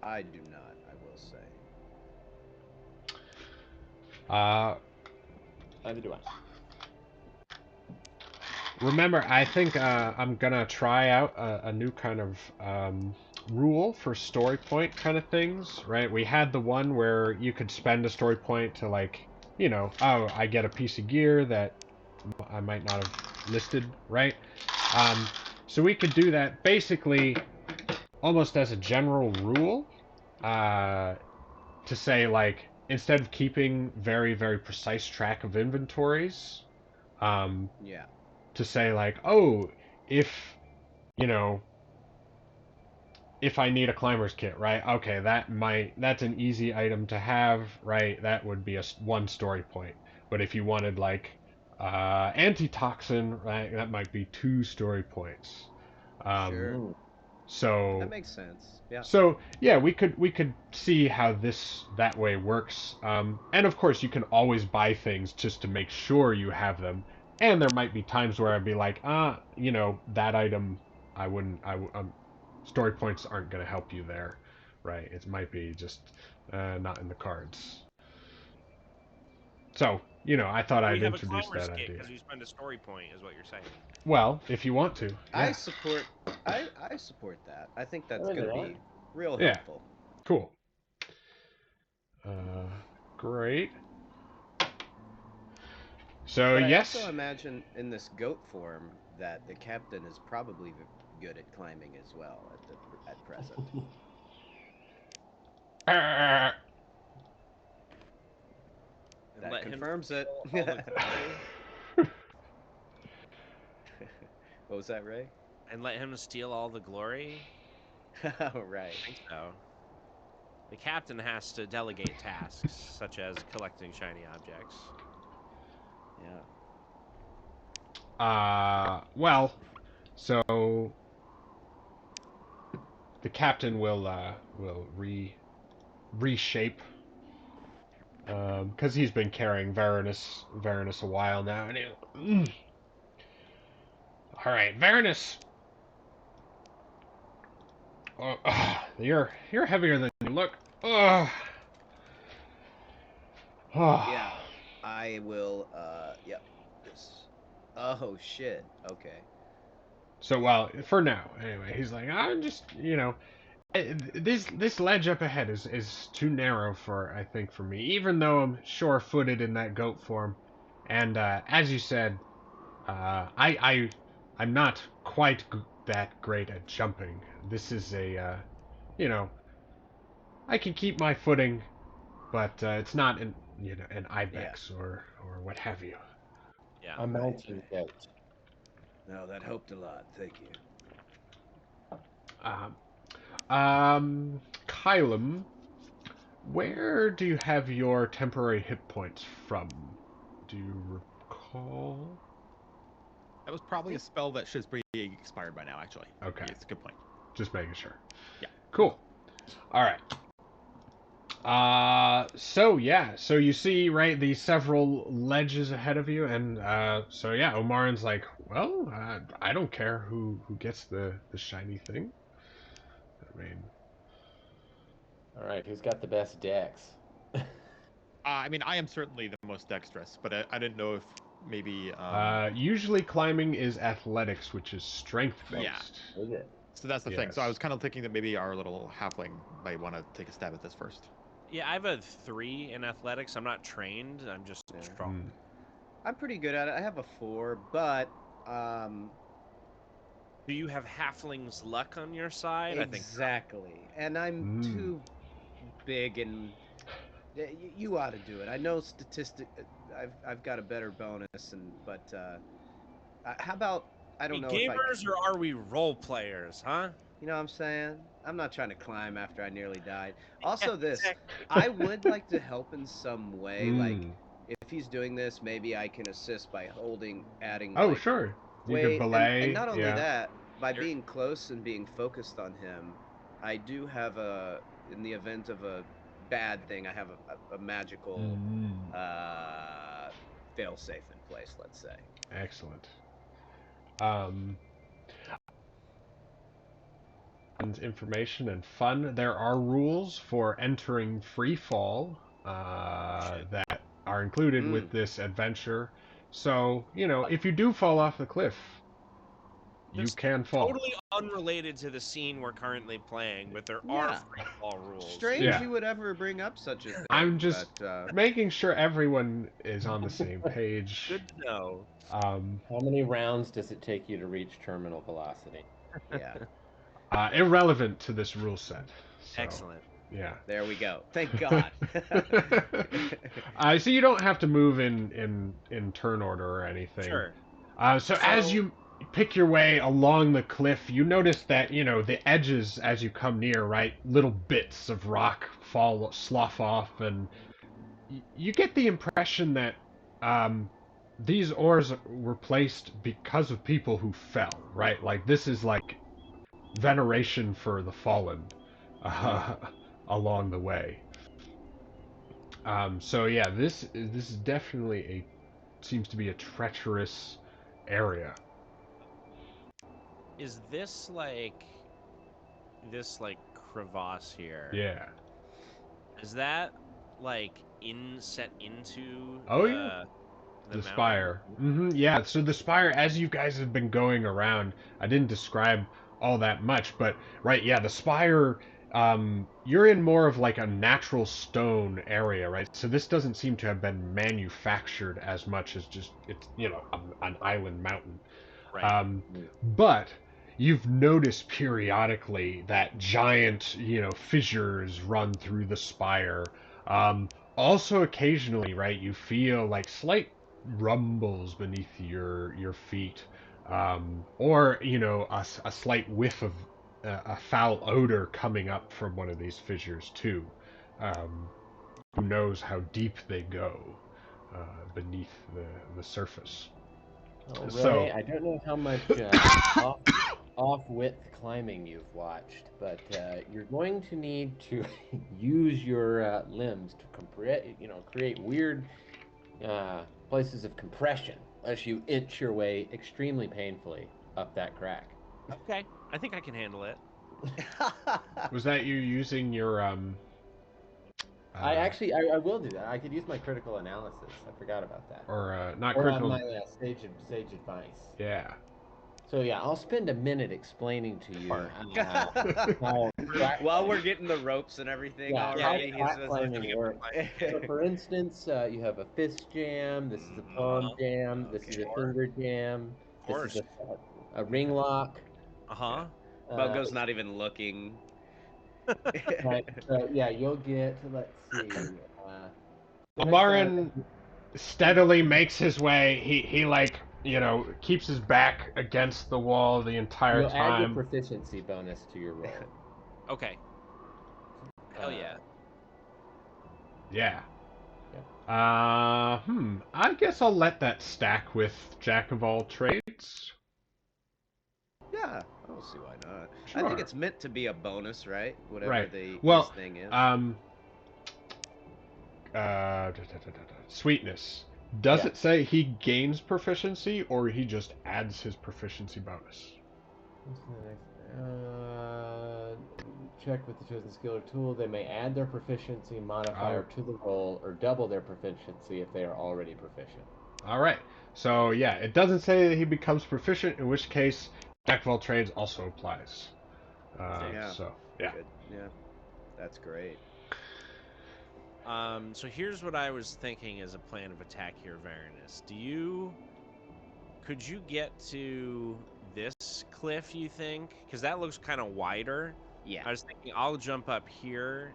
I do not, I will say. Neither do I. Remember, I think I'm gonna try out a new kind of rule for story point kind of things, right? We had the one where you could spend a story point to you know, oh, I get a piece of gear that I might not have listed, right? So we could do that basically almost as a general rule, to say, like, instead of keeping very, very precise track of inventories, Yeah. to say, like, oh, if, you know, if I need a climber's kit, right? Okay, that's an easy item to have, right? That would be one story point. But if you wanted, like, antitoxin, right, that might be 2 story points. Sure. Mm. So That makes sense. Yeah. So yeah, we could see how that way works. And of course, you can always buy things just to make sure you have them. And there might be times where I'd be like, you know, that item, I wouldn't. Story points aren't going to help you there, right? It might be just not in the cards. So you know, I thought We I'd have a introduce climber's that kit idea. because we spend a story point, is what you're saying. Well, if you want to, I yeah, support. I support that. I think that's I'm into gonna that. be real Yeah. helpful. cool. Uh, great. So But I yes. also imagine in this goat form that the captain is probably good at climbing as well at present. Uh, And That let him confirms it. steal all the glory. What was that, Ray? And let him steal all the glory. Oh, right. I think so. The captain has to delegate tasks, such as collecting shiny objects. Yeah. Well, so the captain will reshape, because he's been carrying Varanus a while now, and all right, Varanus. Oh, you're heavier than you look. Oh. Yeah. I will. Yep. This. Oh shit. Okay. So, well, for now, anyway, he's like, I'm just, you know, this ledge up ahead is too narrow for, I think, for me, even though I'm sure-footed in that goat form. And as you said, I'm not quite that great at jumping. This is you know, I can keep my footing, but it's not an Yeah. ibex or what have you. Yeah. A mountain goat. No, that helped a lot. Thank you. Kylum, where do you have your temporary hit points from? Do you recall? That was probably a spell that should be expired by now, actually. Okay. It's a good point. Just making sure. Yeah. Cool. All right. So you see, right, the several ledges ahead of you, and so yeah, Omarin's like, well, I don't care who gets the shiny thing. I mean, All right, who's got the best dex? I mean, I am certainly the most dexterous, but I didn't know if maybe. usually climbing is athletics, which is strength based. Yeah. Is it? So that's the thing. So I Yes. was kind of thinking that maybe our little halfling might want to take a stab at this first. Yeah, I have a 3 in athletics. I'm not trained. I'm just Yeah. strong. I'm pretty good at it. I have a 4, but Do you have halfling's luck on your side? I think exactly. And I'm too big, and you ought to do it. I know I've got a better bonus, but how about I don't know if I. gamers or are we role players, huh? You know what I'm saying? I'm not trying to climb after I nearly died. Also, Yeah, this, exactly. I would like to help in some way. Like, Mm. if he's doing this, maybe I can assist by adding, Oh, like, sure. You could weight. belay. And not only yeah. that, by You're- being close and being focused on him, I do have in the event of a bad thing, I have a magical fail-safe in place, let's say. Excellent. And information and fun. There are rules for entering free fall that are included with this adventure. So, you know, if you do fall off the cliff, you Just can fall. Totally unrelated to the scene we're currently playing, but there are Yeah. free fall rules. Strange Yeah. you would ever bring up such a thing. I'm just but, making sure everyone is on the same page. Good to know. How many rounds does it take you to reach terminal velocity? yeah. Irrelevant to this rule set. So, Excellent. Yeah. There we go. Thank God. So you don't have to move in turn order or anything. Sure. So as you pick your way along the cliff, you notice that, the edges as you come near, right? Little bits of rock slough off, and you get the impression that these ores were placed because of people who fell, right? Like, this is like veneration for the fallen along the way. So yeah, this is definitely seems to be a treacherous area. Is this like crevasse here? Yeah. Is that like set into Oh, the, yeah. The mountain? spire. Yeah, so the spire, as you guys have been going around, I didn't describe all that much, but right, yeah, the spire, you're in more of like a natural stone area, right? So this doesn't seem to have been manufactured as much as just, it's, an island mountain. Right. But you've noticed periodically that giant, fissures run through the spire. Also, occasionally, right, you feel like slight rumbles beneath your feet, or a slight whiff of a foul odor coming up from one of these fissures too. Who knows how deep they go beneath the surface? Oh, So- Ray, I don't know how much off-width climbing you've watched, but you're going to need to use your limbs to create weird places of compression as you inch your way extremely painfully up that crack. Okay. I think I can handle it. Was that you using your I will do that. I could use my critical analysis. I forgot about that. or not Or critical? my sage advice. Yeah. So yeah, I'll spend a minute explaining to you Sure. how While we're getting the ropes and everything Yeah, already, how he's crack climbing works. So for instance, you have a fist jam. This is a palm jam. This is a finger jam. This is a ring lock. Uh-huh. Bungo's not even looking. Right. So yeah, you'll get. Let's see. Amarin steadily makes his way. He like keeps his back against the wall the entire You'll add your time. proficiency bonus to your roll. Okay. Hell yeah. Yeah. I guess I'll let that stack with Jack of all trades. Yeah, I don't see why not. Sure. I think it's meant to be a bonus, right? Whatever Right. this thing is. Sweetness. Does Yeah. it say he gains proficiency or he just adds his proficiency bonus? Check with the chosen skill or tool. They may add their proficiency modifier to the roll or double their proficiency if they are already proficient. All right. So yeah, it doesn't say that he becomes proficient, in which case Jack of all trades also applies. Yeah. So yeah. Good. Yeah, that's great. So here's what I was thinking as a plan of attack here, Varanus. Could you get to this cliff, you think? Because that looks kind of wider. Yeah. I was thinking I'll jump up here,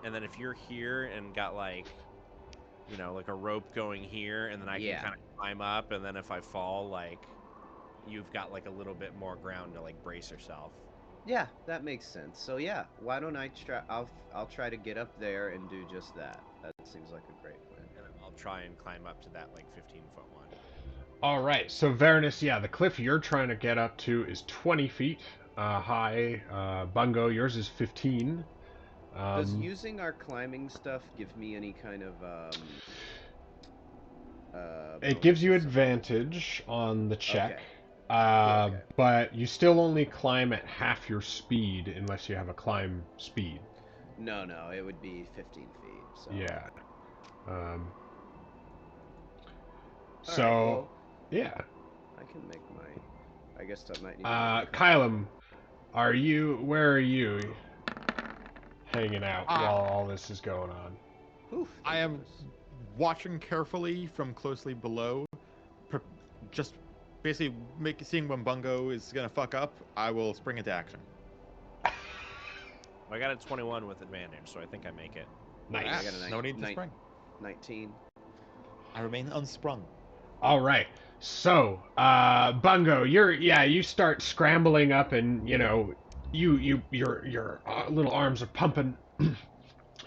and then if you're here and got like a rope going here, and then I can kind of climb up, and then if I fall, like, you've got like a little bit more ground to like brace yourself. Yeah, that makes sense. So yeah, why don't I try? I'll try to get up there and do just that. That seems like a great plan. And then I'll try and climb up to that like 15-foot one. All right. So Varanus, yeah, the cliff you're trying to get up to is 20 feet high. Bungo, yours is 15. Does using our climbing stuff give me any kind of it gives you advantage on the check. Okay. But you still only climb at half your speed unless you have a climb speed. No, it would be 15 feet. So. Yeah. All right, well, yeah. I can make my. I guess that might need to be Kylum, where are you hanging out while all this is going on? Oof, I thank am goodness. watching carefully from closely below, just basically seeing when Bungo is gonna fuck up. I will spring into action. I got a 21 with advantage, so I think I make it. Nice. I got a No need to spring. 19. I remain unsprung. All right. So, Bungo, you start scrambling up, and your little arms are pumping,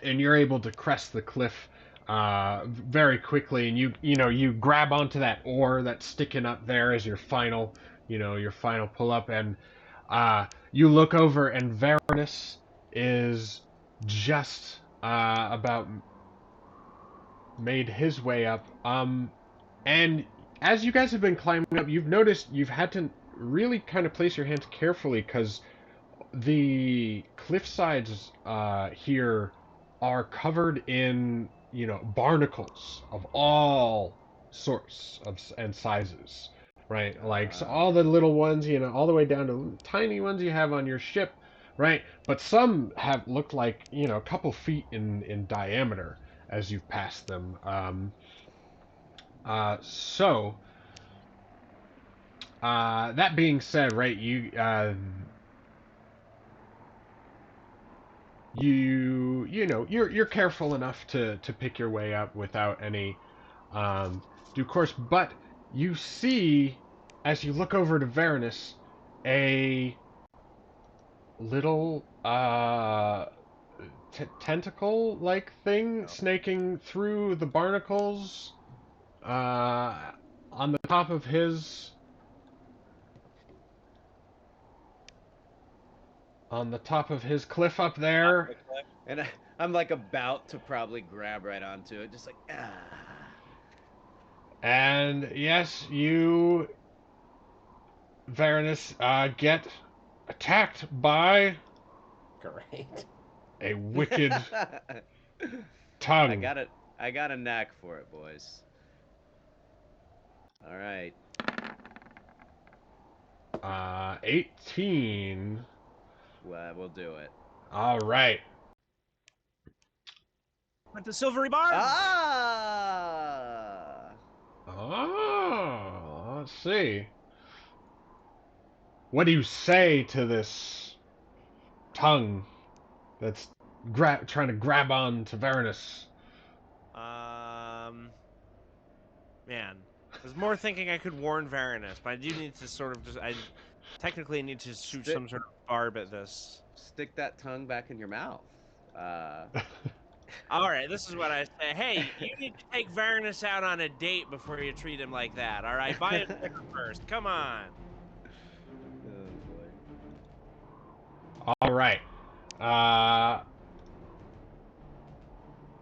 and you're able to crest the cliff very quickly, and you grab onto that oar that's sticking up there as your final pull up, and you look over, and Varanus is just about made his way up. And as you guys have been climbing up, you've noticed you've had to really kind of place your hands carefully, because the cliff sides here are covered in, barnacles of all sorts and sizes, right? Like, so all the little ones, all the way down to tiny ones you have on your ship, right? But some have looked like, a couple feet in diameter as you've passed them. So, that being said, right, you're careful enough to pick your way up without any due course, but you see, as you look over to Varanus, a little tentacle-like thing snaking through the barnacles on the top of his cliff up there. And I'm like about to probably grab right onto it, just like And yes, you, Varanus, get attacked by Great. a wicked tongue. I got a knack for it, boys. All right. 18. Well, we'll do it. All right. With the silvery barbs! Ah! Oh, let's see. What do you say to this tongue that's trying to grab on to Varanus? Man, I was more thinking I could warn Varanus, but I do need to sort of I technically need to shoot some sort of barb at this. Stick that tongue back in your mouth. All right, this is what I say. Hey, you need to take Varanus out on a date before you treat him like that. All right, buy him dinner first. Come on. Oh boy. All right.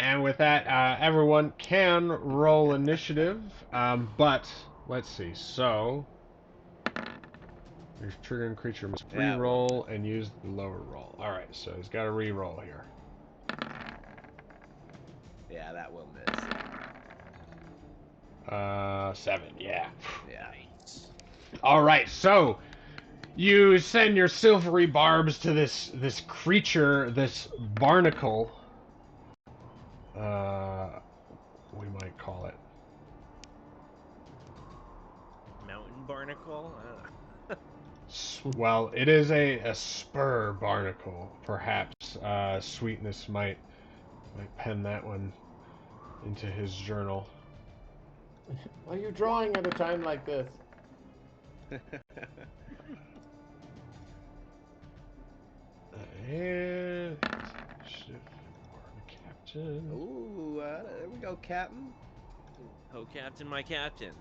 And with that, everyone can roll initiative. But let's see. So, your triggering creature must re-roll and use the lower roll. All right. So he's got to re-roll here. Yeah, that will miss. 7. Yeah. Yeah. All right. So you send your silvery barbs to this creature, this barnacle. We might call it Mountain barnacle? well, it is a spur barnacle, perhaps. Sweetness might pen that one into his journal. Why are you drawing at a time like this? And shift for the captain. Ooh, there we go, Captain. Oh, Captain, my Captain.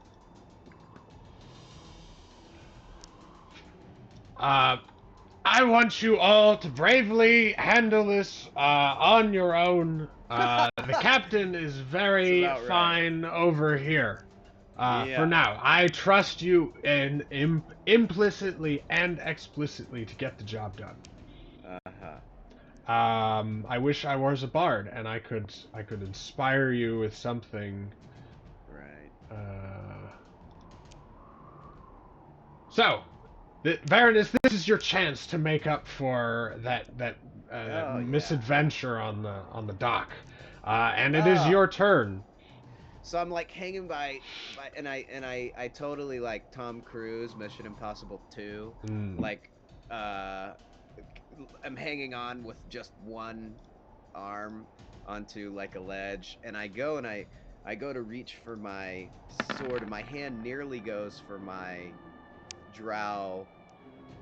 I want you all to bravely handle this on your own. The captain is very fine over here. For now, I trust you implicitly and explicitly to get the job done. I wish I was a bard and I could inspire you with something. Right. So, Varanus, this is your chance to make up for that Oh, yeah. misadventure on the dock, and it is Ah. your turn. So I'm like hanging by and I totally like Tom Cruise, Mission Impossible 2. Mm. Like I'm hanging on with just one arm onto like a ledge, and I go to reach for my sword, and my hand nearly goes for my drow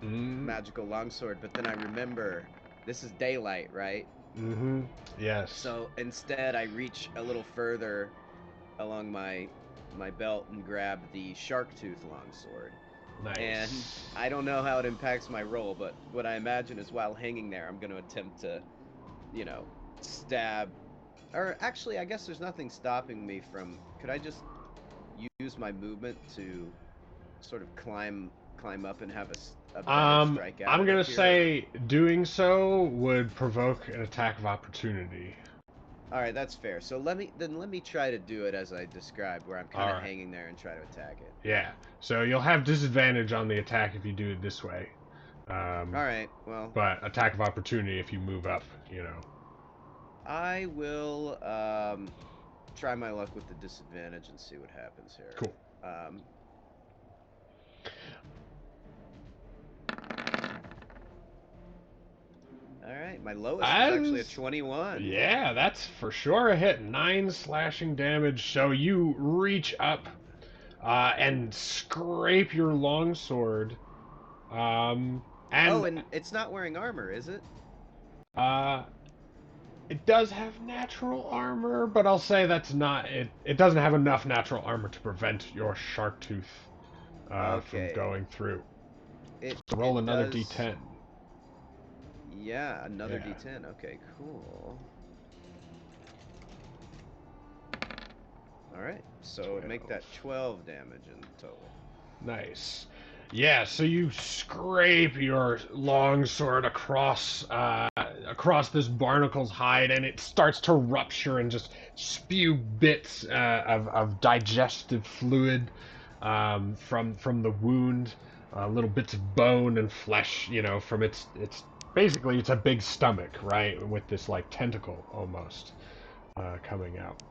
Mm. magical longsword, but then I remember this is daylight, right? Mm-hmm. Yes. So instead I reach a little further along my belt and grab the shark tooth longsword. Nice. And I don't know how it impacts my roll, but what I imagine is while hanging there, I'm going to attempt to, stab. Or actually, I guess there's nothing stopping me from. Could I just use my movement to sort of climb up and have a better strike out? I'm of gonna it here? say doing so would provoke an attack of opportunity. All right, that's fair. So let me try to do it as I described, where I'm kind of Alright. hanging there and try to attack it. Yeah. So you'll have disadvantage on the attack if you do it this way. All right. Well, But attack of opportunity if you move up. I will try my luck with the disadvantage and see what happens here. Cool. All right, my lowest is actually a 21. Yeah, that's for sure a hit. 9 slashing damage. So you reach up and scrape your longsword. And it's not wearing armor, is it? It does have natural armor, but I'll say that's not it. It doesn't have enough natural armor to prevent your shark tooth from going through. So roll another d10. Yeah, another d10. Okay, cool. All right, so 12. make that 12 damage in total. Nice. Yeah, so you scrape your longsword across this barnacle's hide, and it starts to rupture and just spew bits of digestive fluid from the wound, little bits of bone and flesh, from its basically it's a big stomach, right, with this like tentacle almost coming out.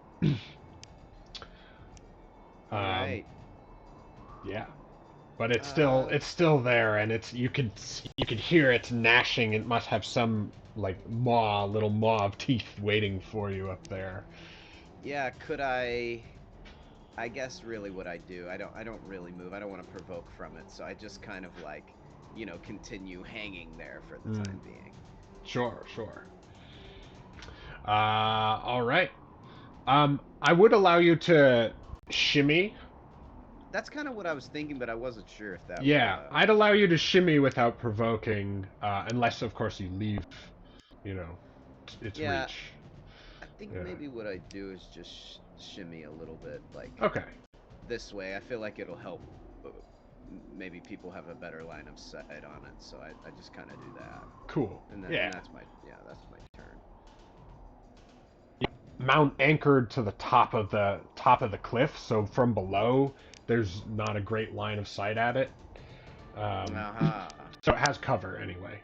All right. Yeah. But it's still there, and you could hear it gnashing. It must have some like little maw of teeth waiting for you up there. Yeah, could I guess really what I do, I don't really move. I don't want to provoke from it, so I just kind of like, continue hanging there for the time being. Sure. All right. I would allow you to shimmy. That's kind of what I was thinking, but I wasn't sure if that Yeah, I'd allow you to shimmy without provoking, unless, of course, you leave, its reach. I think maybe what I do is just shimmy a little bit, like this way. I feel like it'll help. Maybe people have a better line of sight on it, so I just kind of do that. Cool. And then and that's my turn. Mount anchored to the top of the cliff, so from below there's not a great line of sight at it. So it has cover anyway.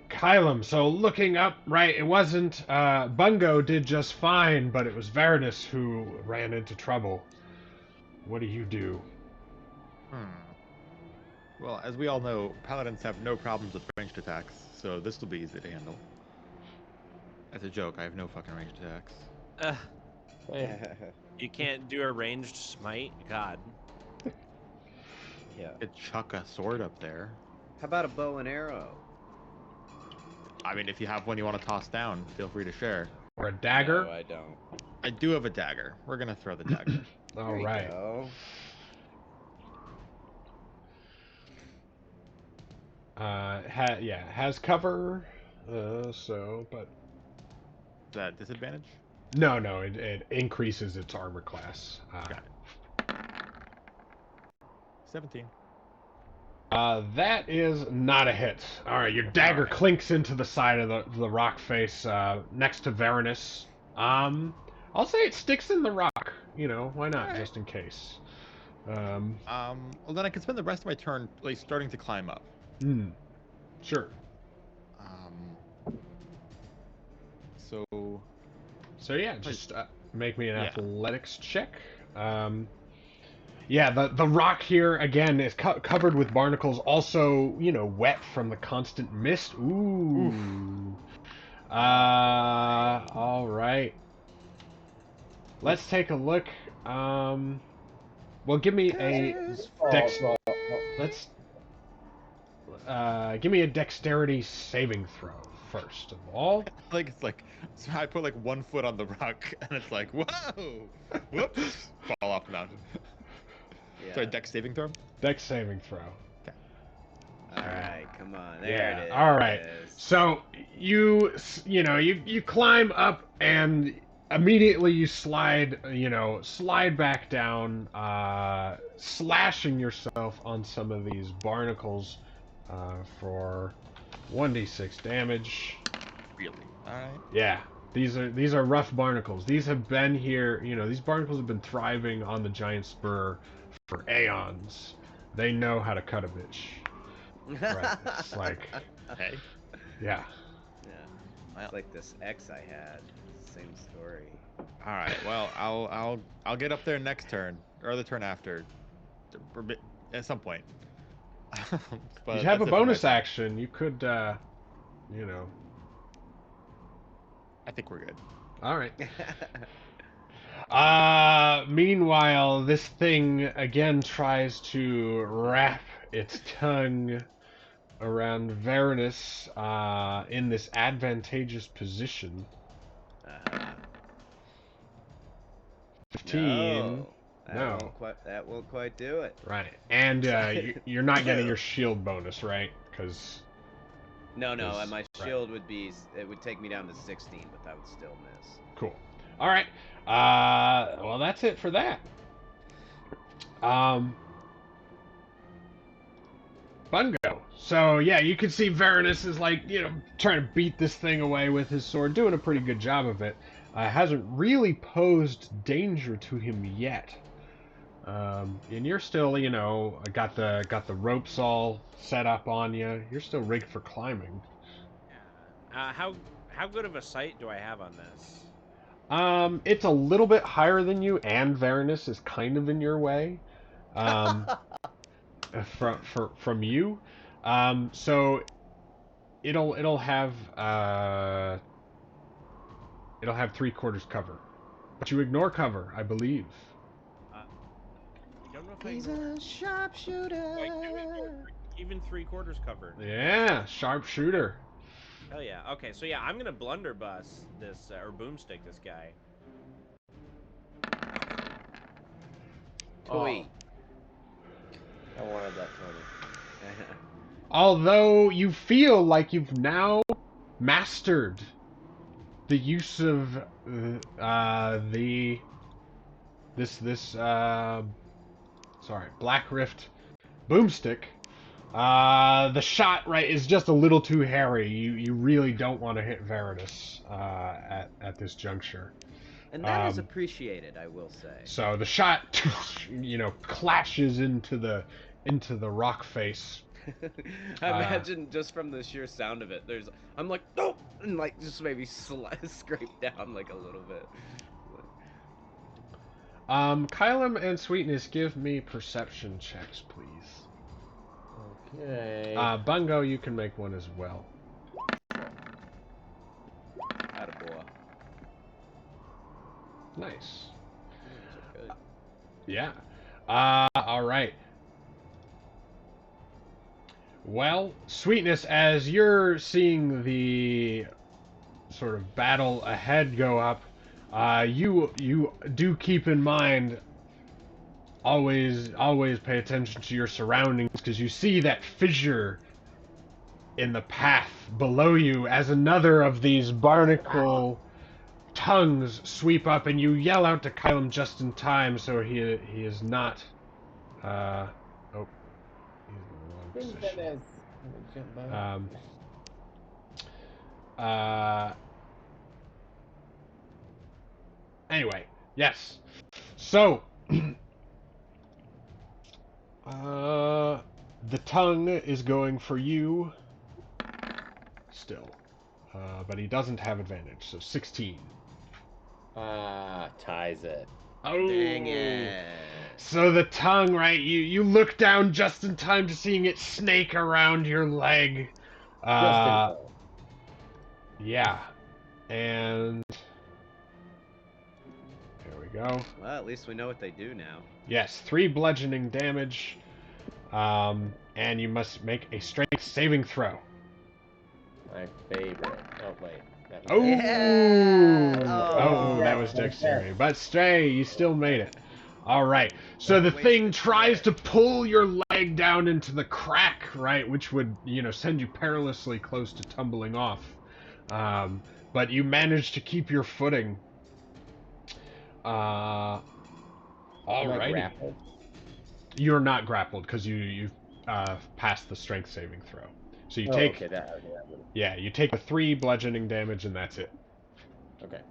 Kylam, so looking up, right, it wasn't Bungo did just fine, but it was Varanus who ran into trouble. What do you do? Well, as we all know, paladins have no problems with ranged attacks, so this will be easy to handle. That's a joke. I have no fucking ranged attacks. You can't do a ranged smite? God. Yeah. Could chuck a sword up there. How about a bow and arrow? I mean, if you have one you want to toss down, feel free to share. Or a dagger? No, I don't. I do have a dagger. We're gonna throw the dagger. All right. Go. Has cover. But Is that disadvantage? no, it increases its armor class. Got it. 17. That is not a hit. All right, your dagger clinks into the side of the rock face next to Varanus. I'll say it sticks in the rock. Why not? Just in case. Well, then I could spend the rest of my turn like starting to climb up. Sure. So yeah, just make me an Yeah. athletics check. Yeah, the rock here again is covered with barnacles, also wet from the constant mist. Ooh. All right. Let's take a look. Well, give me a dex. Let's give me a dexterity saving throw first of all. like it's like so I put like 1 foot on the rock and it's like whoa, whoops, fall off the mountain. Yeah. Sorry, dex saving throw. Dex saving throw. All right, come on. There it is. All right. So you climb up and immediately you slide back down, slashing yourself on some of these barnacles for 1d6 damage. Really? All right. Yeah. These are rough barnacles. These have been here, these barnacles have been thriving on the giant spur for aeons. They know how to cut a bitch. Right. It's like, Hey. yeah. Yeah. It's like this ex I had. Same story. All right. Well, I'll get up there next turn or the turn after, at some point. But You have a that's it for my bonus turn. action. You could, I think we're good. All right. Meanwhile, this thing again tries to wrap its tongue around Varanus in this advantageous position. 15. No, that won't quite do it. Right. And you're not getting your shield bonus, right? Because No, my shield would take me down to 16, but that would still miss. Cool. All right. Well, that's it for that. Bungo. So yeah, you can see Varanus is like trying to beat this thing away with his sword, doing a pretty good job of it. Hasn't really posed danger to him yet. And you're still, got the ropes all set up on you. You're still rigged for climbing. How good of a sight do I have on this? It's a little bit higher than you, and Varanus is kind of in your way. From you. So it'll have 3/4 cover, but you ignore cover, I believe. I don't know if He's I a sharpshooter. even 3/4 covered. Yeah, sharpshooter. Hell yeah. Okay, so yeah, I'm gonna blunderbuss this or boomstick this guy. Toy. I wanted that, Tony. Although you feel like you've now mastered the use of Black Rift boomstick. The shot is just a little too hairy. You really don't want to hit Varanus at this juncture. And that is appreciated, I will say. So the shot, clashes into the rock face. I imagine just from the sheer sound of it, I'm like, nope, and like just maybe scrape down like a little bit. Kylum and Sweetness, give me perception checks, please. Okay. Bungo, you can make one as well. Attaboy. Nice. Good. Yeah. All right. Well, Sweetness, as you're seeing the sort of battle ahead go up, you do keep in mind, always pay attention to your surroundings, because you see that fissure in the path below you as another of these barnacle tongues sweep up, and you yell out to Kylum just in time, so he is not. Oh, he's in the wrong position. Anyway, yes. So The tongue is going for you still. But he doesn't have advantage, so 16. Ties it. Oh, Dang it. So the tongue, right? You look down just in time to seeing it snake around your leg. Just in time. Yeah, and there we go. Well, at least we know what they do now. Yes, 3 bludgeoning damage, and you must make a strength saving throw. My favorite. Oh, wait. That was Oh, Yeah! oh, that Oh. was dexterity. But Stray, you still made it. All right. So the Wasted thing tries to flair. pull your leg down into the crack, right, which would, send you perilously close to tumbling off. But you manage to keep your footing. Am I Alrighty. grappled? You're not grappled because you passed the strength saving throw. So you Oh, take okay, that would... yeah, you take the 3 bludgeoning damage and that's it. Okay.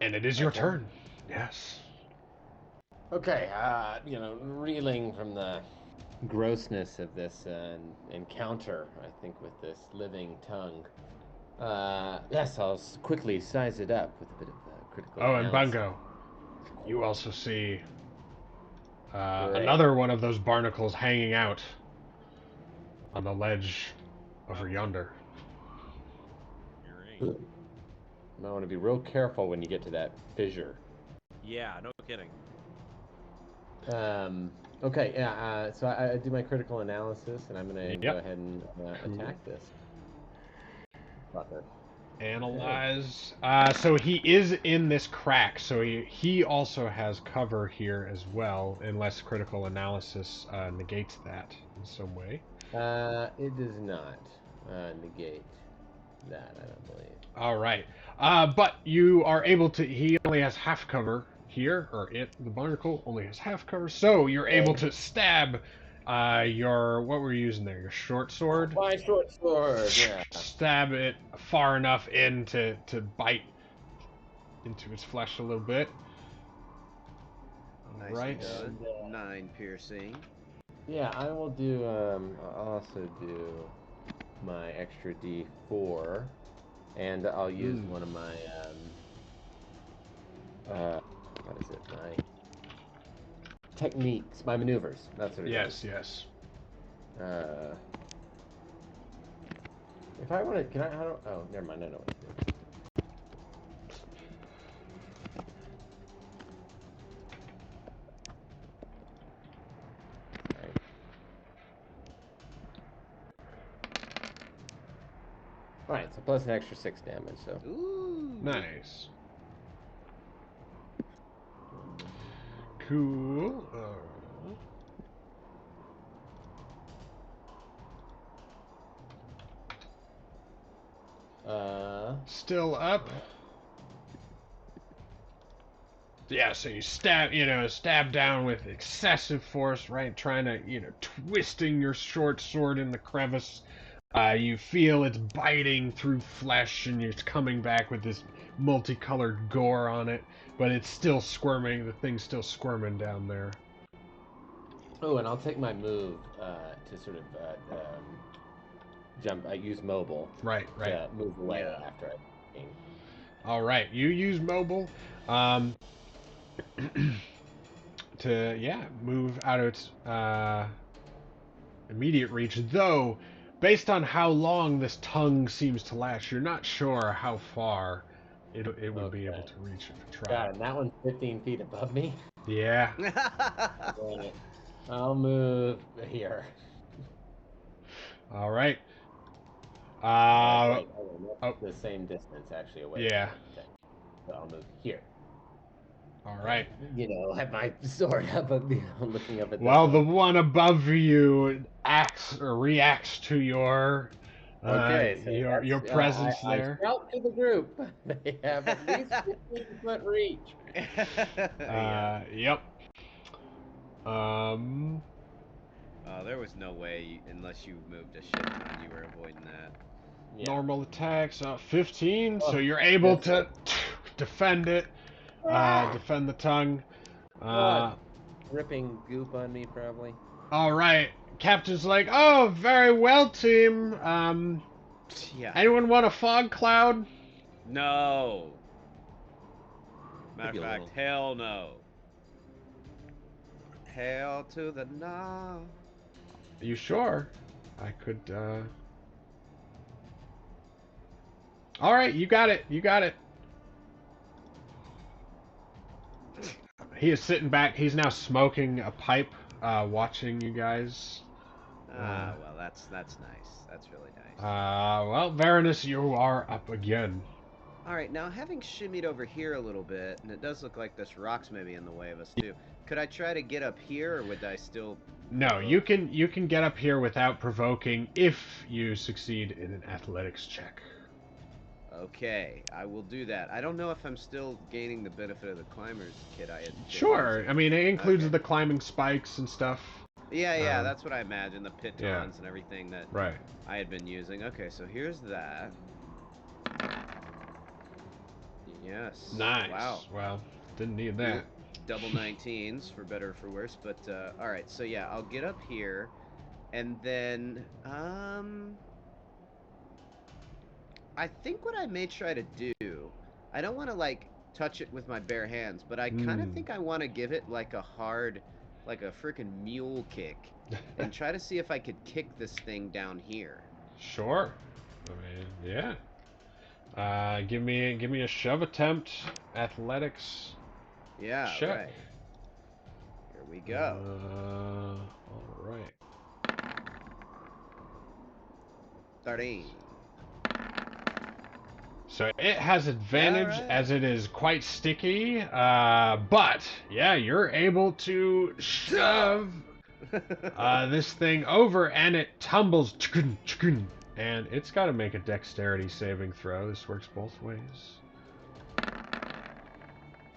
And it is your Okay. turn. Yes. Okay, reeling from the grossness of this encounter, I think, with this living tongue. Yes, I'll quickly size it up with a bit of critical Oh, and analysis. Bungo, you also see Great. another one of those barnacles hanging out on the ledge over yonder. Great. You might want to be real careful when you get to that fissure. Yeah, no kidding. Okay, yeah, so I do my critical analysis, and I'm going to Yep. go ahead and attack this fucker. Analyze. So he is in this crack, so he also has cover here as well, unless critical analysis negates that in some way. It does not negate that, I don't believe. All right. But you are able to. He only has half cover here, or the barnacle only has half cover, so you're able to stab your, what were you using there? Your short sword? My short sword, yeah. Stab it far enough in to bite into its flesh a little bit. Nicely Right. done. 9 piercing. Yeah, I will do, I'll also do my extra D4, and I'll use one of my, what is it, my techniques, my maneuvers, that's what it is. Yes. If I want to, can I, oh, never mind, I know what to do. Alright, so plus an extra 6 damage, so. Ooh. Nice. Cool. Still up. Yeah, so you stab down with excessive force, right? Trying to, twisting your short sword in the crevice. You feel it's biting through flesh, and it's coming back with this multicolored gore on it, but it's still squirming. The thing's still squirming down there. Oh, and I'll take my move to sort of jump. I use mobile. Right. To move away Yeah. after I aim. All right, you use mobile to move out of its immediate reach. Though, based on how long this tongue seems to last, you're not sure how far it would be able to reach if it tried. God, and that one's 15 feet above me. Yeah. Right. I'll move here. All right. The same distance actually away. Yeah. From the thing. So I'll move here. All right. Have my sword up, looking up at. Well, the one above you reacts to your your presence there. I shout to the group. They have at least 15-foot reach. Yep. There was no way, unless you moved a shit ton, you were avoiding that. Yeah. Normal attacks, 15, so you're able to defend it, defend the tongue. Ripping goop on me, probably. All right. Captain's like, oh, very well, team. Yeah. Anyone want a fog cloud? No. Matter Maybe of a fact, little. hell no. Hail to the no. You sure? I could, All right, you got it. You got it. He is sitting back. He's now smoking a pipe, watching you guys. Well, that's nice. That's really nice. Well, Varanus, you are up again. All right, now having shimmied over here a little bit, and it does look like this rock's maybe in the way of us too. Could I try to get up here, or would I still? No, you can get up here without provoking if you succeed in an athletics check. Okay, I will do that. I don't know if I'm still gaining the benefit of the climber's kit I had. been Sure. using. I mean, it includes Okay. the climbing spikes and stuff. Yeah, Um, that's what I imagined. The pitons yeah. and everything that Right. I had been using. Okay, so here's that. Yes. Nice. Wow. Well, didn't need that. Double 19s for better or for worse, but all right. So yeah, I'll get up here, and then I think what I may try to do, I don't want to like touch it with my bare hands, but I kind of think I want to give it like a hard, like a freaking mule kick, and try to see if I could kick this thing down here. Sure. I mean, yeah. Give me a shove attempt, athletics. Yeah, check. right. Here we go. All right. 13. So it has advantage Alright. as it is quite sticky, but yeah, you're able to shove this thing over, and it tumbles, and it's got to make a dexterity saving throw. This works both ways.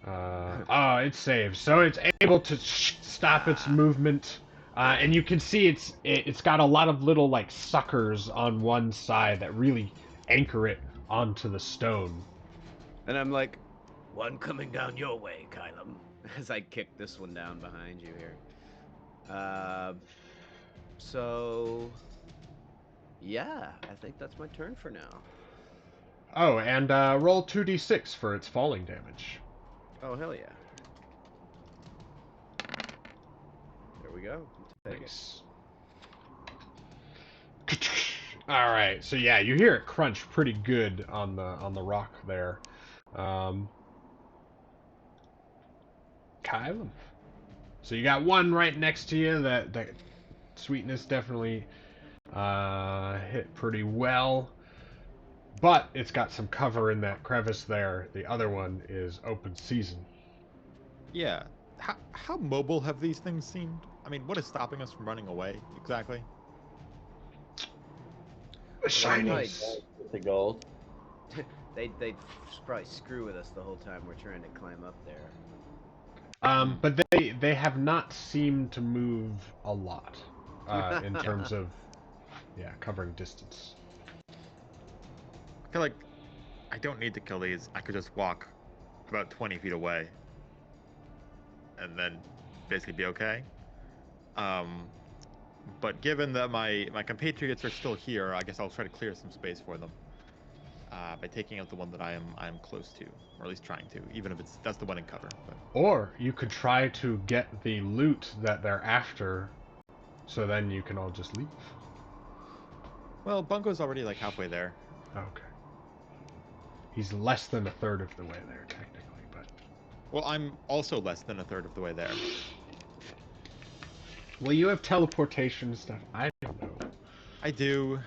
Oh, it saves, so it's able to stop its movement, and you can see it's got a lot of little like suckers on one side that really anchor it onto the stone. And I'm like, one coming down your way, Kylum, as I kick this one down behind you here. So yeah, I think that's my turn for now. Oh, and roll 2d6 for its falling damage. Oh, hell yeah. There we go. Nice. All right, so yeah, you hear it crunch pretty good on the rock there. Kylum. So you got one right next to you. That sweetness definitely hit pretty well, but it's got some cover in that crevice there. The other one is open season. Yeah. How mobile have these things seemed? I mean, what is stopping us from running away exactly? The shinies. With the gold. They'd probably screw with us the whole time we're trying to climb up there. But they have not seemed to move a lot in terms of covering distance. I feel like I don't need to kill these. I could just walk about 20 feet away and then basically be okay. But given that my compatriots are still here, I guess I'll try to clear some space for them by taking out the one that I am close to, or at least trying to, even if that's the one in cover. But... Or you could try to get the loot that they're after, so then you can all just leave. Well, Bungo's already like halfway there. Okay. He's less than a third of the way there, technically, but... Well, I'm also less than a third of the way there. Well, you have teleportation and stuff. I don't know. I do.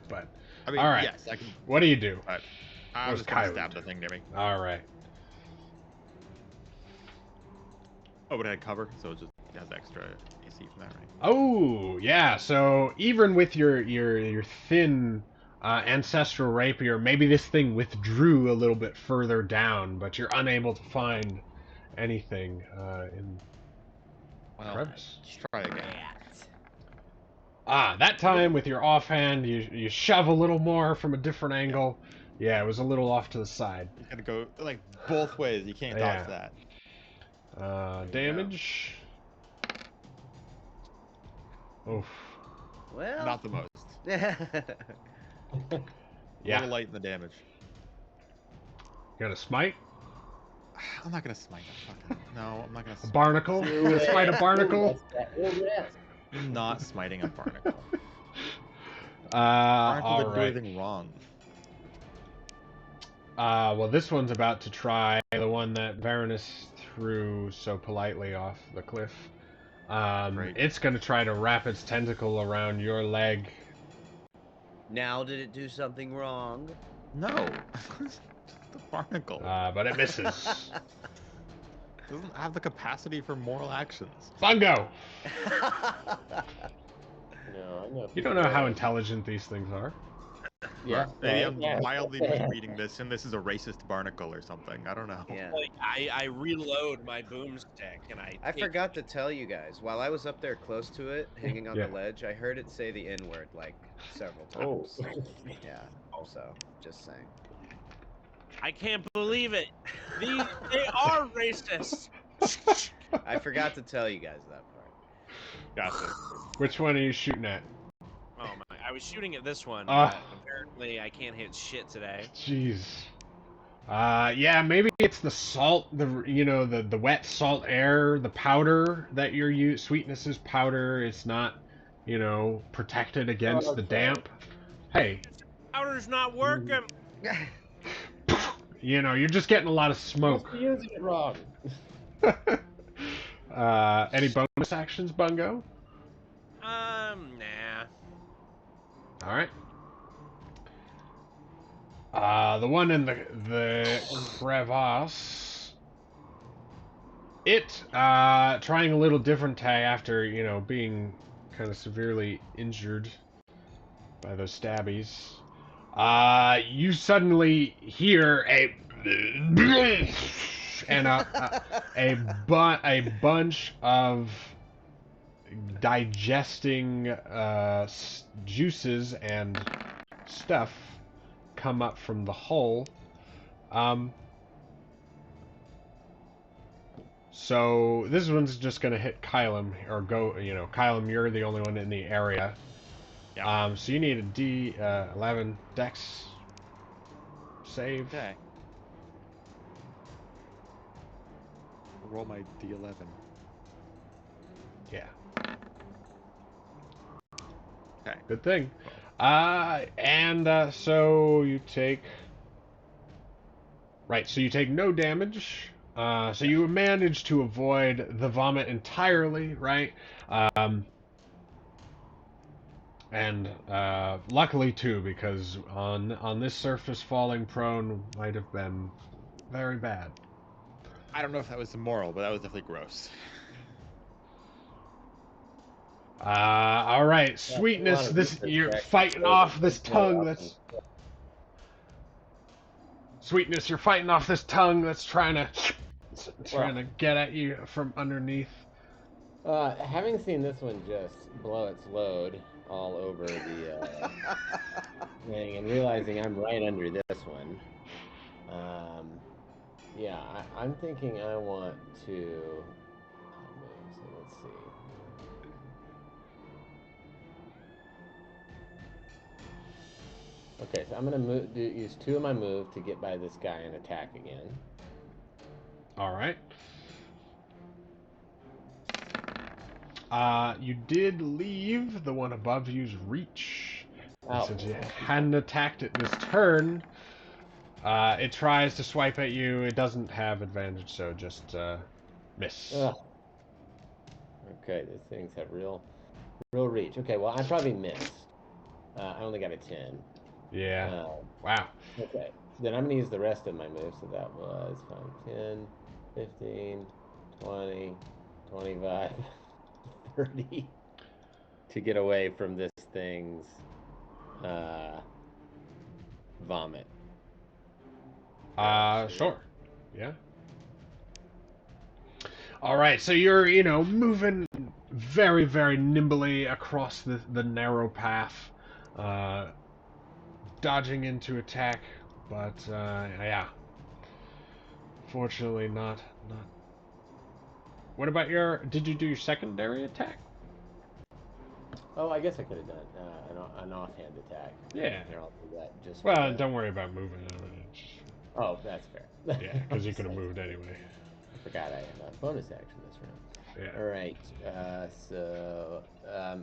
But, I mean, all right. yes, I can. What do you do? But I'm What's just gonna Kylo stab do? the thing near me. All right. Oh, but it had cover, so it has extra AC from that, right? Oh, yeah. So even with your thin ancestral rapier, maybe this thing withdrew a little bit further down, but you're unable to find anything in Well, crevice. let's try again. That time with your offhand, you shove a little more from a different angle. Yeah, it was a little off to the side. You gotta go like both ways. You can't dodge that. Damage. Oof. Well, Not the most. Yeah. Little light in the damage. You gonna smite? I'm not gonna smite that fucking. No, I'm not gonna. A barnacle? Do You gonna it. smite a barnacle? Ooh, that's risk. I'm not smiting a barnacle. All Barnacle didn't do right. anything wrong. Well, this one's about to try the one that Varanus threw so politely off the cliff. Great. It's gonna try to wrap its tentacle around your leg. now did it do something wrong? No. The barnacle But it misses. doesn't have the capacity for moral actions. Bungo! No, I'm not. You don't know how intelligent these things are. Yeah. Maybe right, I'm yeah. mildly misreading this, and this is a racist barnacle or something. I don't know. Yeah. Like I reload my boomstick and I take- forgot to tell you guys, while I was up there close to it, hanging on Yeah. the ledge, I heard it say the N-word like several Oh. times. Yeah. So, just saying. I can't believe it. They are racist. I forgot to tell you guys that part. Gotcha. Which one are you shooting at? Oh my! I was shooting at this one, Ah. but apparently I can't hit shit today. Jeez. Yeah, maybe it's the salt, the wet salt air, the powder that you're sweetness is powder. It's not, protected against the Okay. damp. Hey, Powder's not working. you're just getting a lot of smoke. Must be using it wrong. Any bonus actions, Bungo? Nah. All right. The one in the crevasse. It trying a little different tag after being kind of severely injured by those stabbies. You suddenly hear a and a bunch of digesting juices and stuff come up from the hull. So this one's just gonna hit Kylum, or go. Kylum, you're the only one in the area. Yeah. So you need a D11 Dex save. Okay. Roll my D11. Yeah. Okay. Good thing. So you take. Right, so you take no damage. So you manage to avoid the vomit entirely, right? And luckily too, because on this surface, falling prone might have been very bad. I don't know if that was immoral, but that was definitely gross. All right, sweetness. You're fighting off this tongue. Sweetness. You're fighting off this tongue that's trying to get at you from underneath. Having seen this one just blow its load all over the thing, and realizing I'm right under this one, yeah, I'm thinking I want to. So let's see. Okay, so I'm gonna use 2 of my move to get by this guy and attack again. All right. You did leave the one above you's reach. And Oh. since you hadn't attacked it this turn, it tries to swipe at you. It doesn't have advantage, so just miss. Ugh. Okay, these things have real reach. Okay, well, I probably missed. I only got a 10. Yeah. Wow. Okay, then I'm going to use the rest of my moves. So that was 10, 15, 20, 25, 30 to get away from this thing's vomit. Sure. Yeah. All right, so you're, moving very, very nimbly across the narrow path, dodging into attack, but yeah, fortunately not What about your? Did you do your secondary attack? Oh, I guess I could have done an offhand attack. Yeah. Here, I'll do that just for Well, the... don't worry about moving. It's just- Oh, that's fair. Yeah, because you could have moved anyway. I forgot I had a bonus action this round. Yeah. All right, so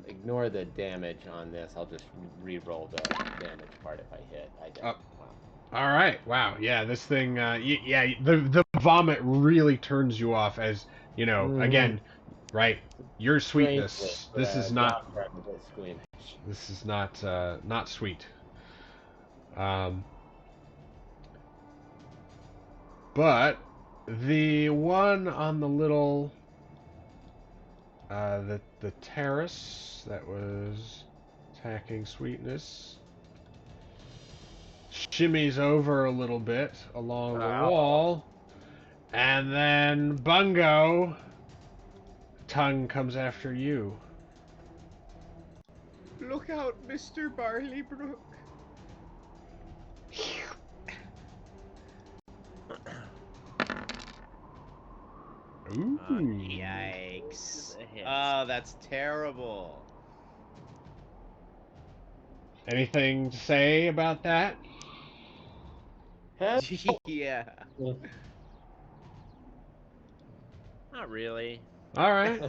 ignore the damage on this. I'll just re-roll the damage part if I hit. I did. Oh. Wow. All right. Wow. Yeah. This thing. Yeah. The vomit really turns you off. As you know. Again. Right. Your sweetness. This is not. I'm a bit squeamish. This is not. Not sweet. But the one on the little. The terrace that was attacking sweetness shimmies over a little bit along the wall, and then Bungo tongue comes after you. Look out, Mr. Barleybrook. Ooh. Yikes. Oh, that's terrible. Anything to say about that? Yeah. Not really. All right.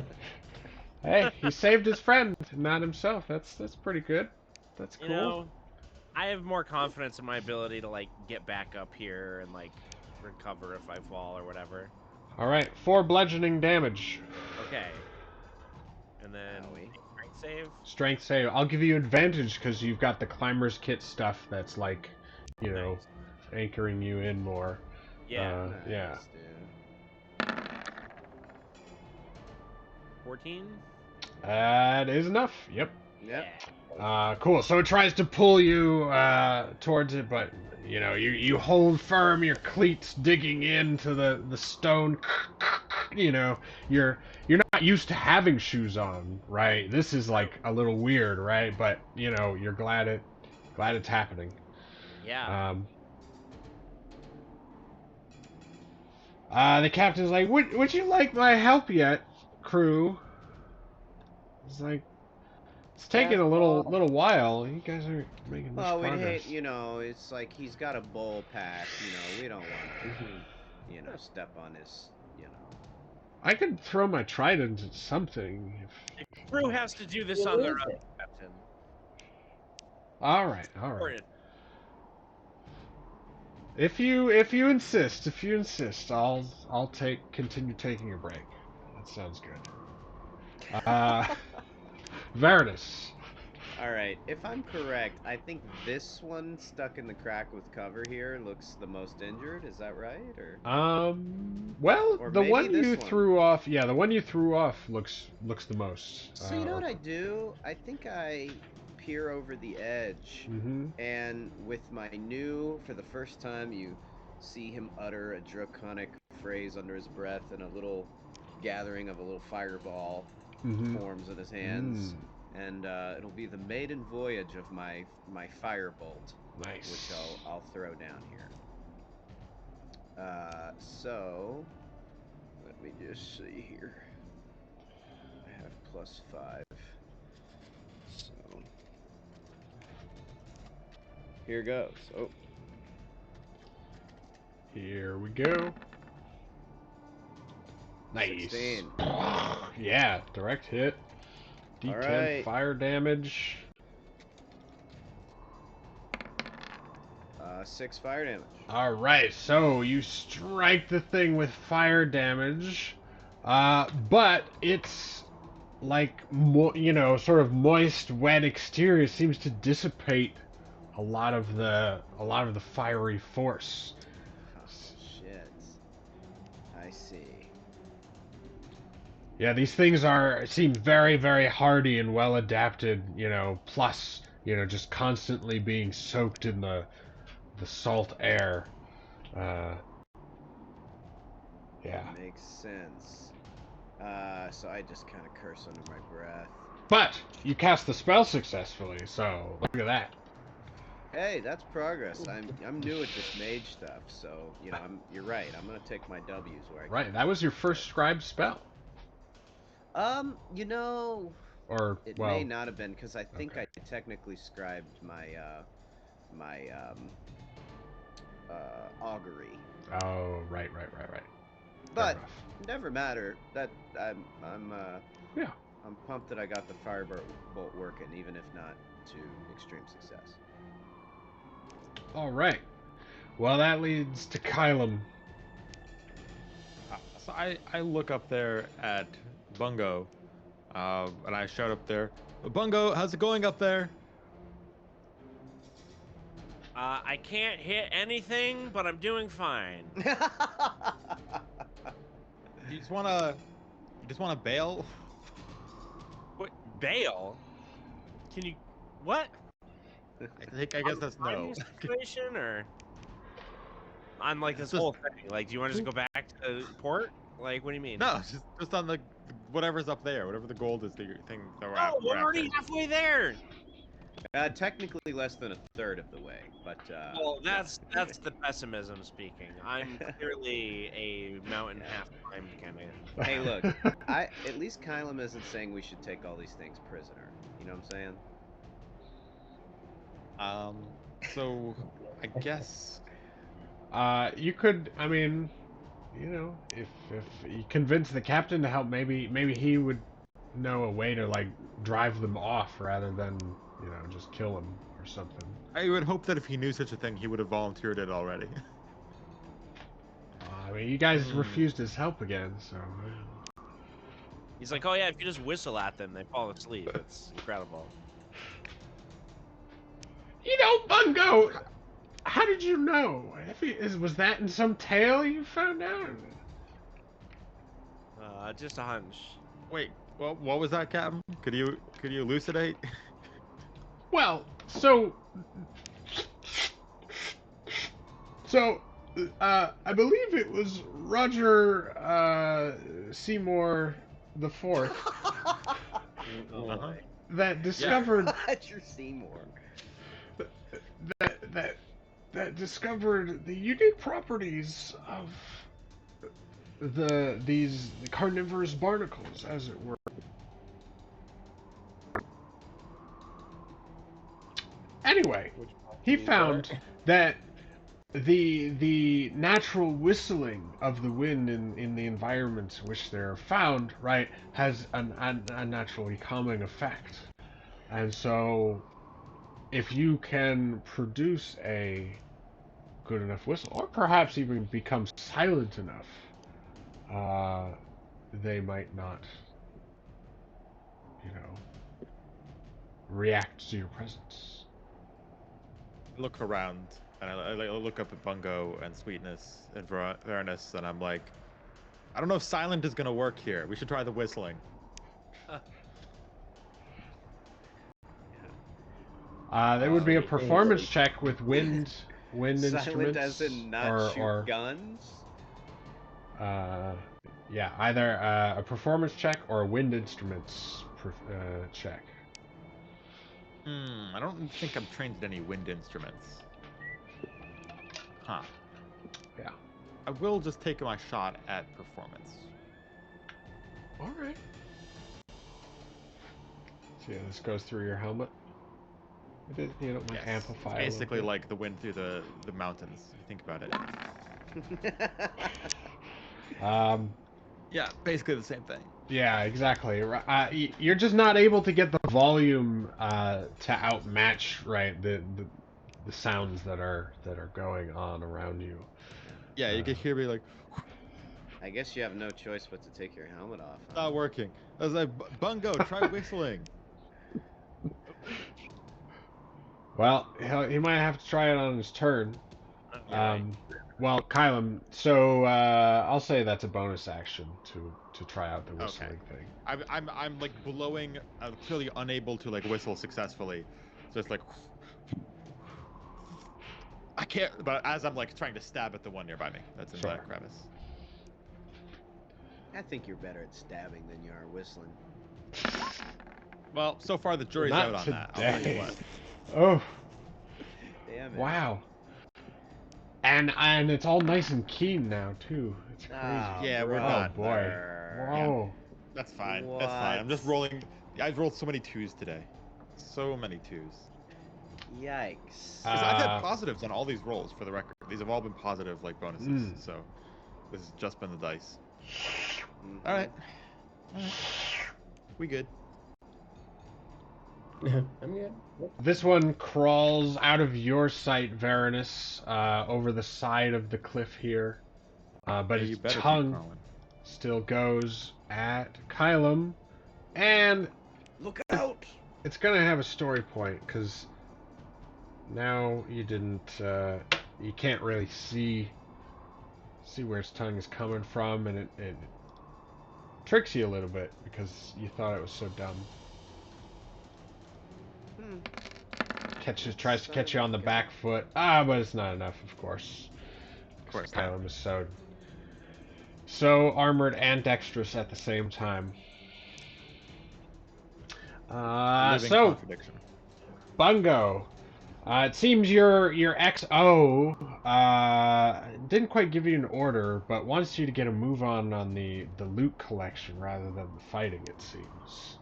Hey, he saved his friend, not himself. That's pretty good. That's cool. You know, I have more confidence in my ability to like get back up here and like recover if I fall or whatever. All right, 4 bludgeoning damage. Okay. And then Owie. strength save. Strength save. I'll give you advantage because you've got the climber's kit stuff that's like, you know, anchoring you in more. Yeah. Yeah. Dude. 14. That is enough. Yep. Yep. Cool. So it tries to pull you towards it, but you know, you hold firm, your cleats digging into the stone. You know, you're not used to having shoes on, right? This is like a little weird, right? But you know, you're glad it's happening. Yeah. The captain's like, would you like my help yet, crew? It's like, it's taking a little while. You guys are making much Well, we'd progress. hate, it's like he's got a bull pack, we don't want to, step on his, I could throw my trident at something. The crew has to do this on their own, Captain. All right. If you insist, I'll continue taking a break. That sounds good. Varanus. All right, if I'm correct, I think this one stuck in the crack with cover here looks the most injured. Is that right? Or Well, or the maybe one this you one. threw off, yeah, the one you threw off looks the most. So you know what I do? I think I peer over the edge, and with my for the first time, you see him utter a draconic phrase under his breath, and a little gathering of a little fireball forms in his hands. And it'll be the maiden voyage of my firebolt, Nice. which I'll throw down here. So let me just see here. I have +5, so here goes. Oh, Here we go. Nice. 16. Yeah, direct hit. D10 All right. fire damage. 6 fire damage. Alright, so you strike the thing with fire damage, but it's like, sort of moist, wet exterior seems to dissipate a lot of the fiery force. Oh, shit. I see. Yeah, these things seem very, very hardy and well adapted, plus, just constantly being soaked in the salt air. Yeah. Makes sense. So I just kind of curse under my breath. But you cast the spell successfully, so look at that. Hey, that's progress. I'm new at this mage stuff, so you're right. I'm gonna take my W's where I can. Right, that was your first scribe spell. You know, Or it well, may not have been because I think okay. I technically scribed my augury. Oh, right. Fair But enough. never matter. That I'm Yeah. I'm pumped that I got the firebolt working, even if not to extreme success. All right. Well, that leads to Kylum. So I look up there at Bungo, and I shout up there, Bungo, how's it going up there? I can't hit anything, but I'm doing fine. You just wanna bail? What? Bail? Can you? What? I guess that's On no. your situation, or on like this Just- whole thing? Like, do you want to just go back to the port? Like, what do you mean? No, just on the whatever's up there, whatever the gold is that you're thing that we're Oh, we're after. already halfway there. Technically less than a third of the way, but Well, yeah. that's the pessimism speaking. I'm clearly a mountain half climbed kind of. Hey, look, at least Kylum isn't saying we should take all these things prisoner. You know what I'm saying? So I guess You could. I mean, you know, if you convince the captain to help, maybe he would know a way to like drive them off rather than just kill them or something. I would hope that if he knew such a thing, he would have volunteered it already. I mean, you guys refused his help again, so. He's like, oh yeah, if you just whistle at them, they fall asleep. It's incredible. Bungo, how did you know? Was that in some tale you found out? Just a hunch. Wait, what was that, Captain? Could you elucidate? Well, I believe it was Roger Seymour the Fourth Oh, that discovered Roger Seymour. that discovered the unique properties of these carnivorous barnacles, as it were. Anyway, he found that the natural whistling of the wind in the environments in which they're found, right, has a naturally calming effect. And so, if you can produce a good enough whistle, or perhaps even become silent enough, they might not, react to your presence. Look around, and I look up at Bungo and Sweetness and Varanus, and I'm like, I don't know if silent is gonna work here. We should try the whistling. There would be a performance check with wind Silent instruments, as in not shoot guns? Yeah, either a performance check or a wind instruments check. I don't think I'm trained in any wind instruments. Huh. Yeah. I will just take my shot at performance. All right. So yeah, this goes through your helmet. It is, might Yes. amplify. It's basically a little like the wind through the mountains. If you think about it. bit. Yeah, basically the same thing. Yeah, exactly. You're just not able to get the volume to outmatch, right, the sounds that are going on around you. Yeah, you can hear me like. I guess you have no choice but to take your helmet off. It's not working. I was like, Bungo, try whistling. Well, he might have to try it on his turn. Right. Well, Kylum, so I'll say that's a bonus action to try out the whistling thing. I'm like blowing. I'm clearly unable to like whistle successfully. So it's like. I can't. But as I'm like trying to stab at the one nearby me, that's in Sure. that crevice. I think you're better at stabbing than you are whistling. Well, so far the jury's Not out on that. I'll tell you today. what. Oh, Damn it. wow. And it's all nice and keen now too. It's crazy. Oh, Yeah, we're Oh done. boy. Whoa. That's fine. That's fine. I'm just What? rolling. I've rolled so many 2s today. So many 2s. Yikes. Because I've had positives on all these rolls, for the record. These have all been positive, like, bonuses. So, this has just been the dice. Mhm. Alright. Alright. We good. I'm good. This one crawls out of your sight, Varanus, over the side of the cliff here. But Hey, you its better keep tongue crawling. still goes at Kylum, and Look out! it's gonna have a story point, because now you can't really see where its tongue is coming from, and it tricks you a little bit, because you thought it was so dumb. Tries to catch you on the back foot. But it's not enough, of course. Of course not. Kylum is so armored and dexterous at the same time. Living So contradiction. Bungo, it seems your XO didn't quite give you an order, but wants you to get a move on the loot collection rather than the fighting. It seems.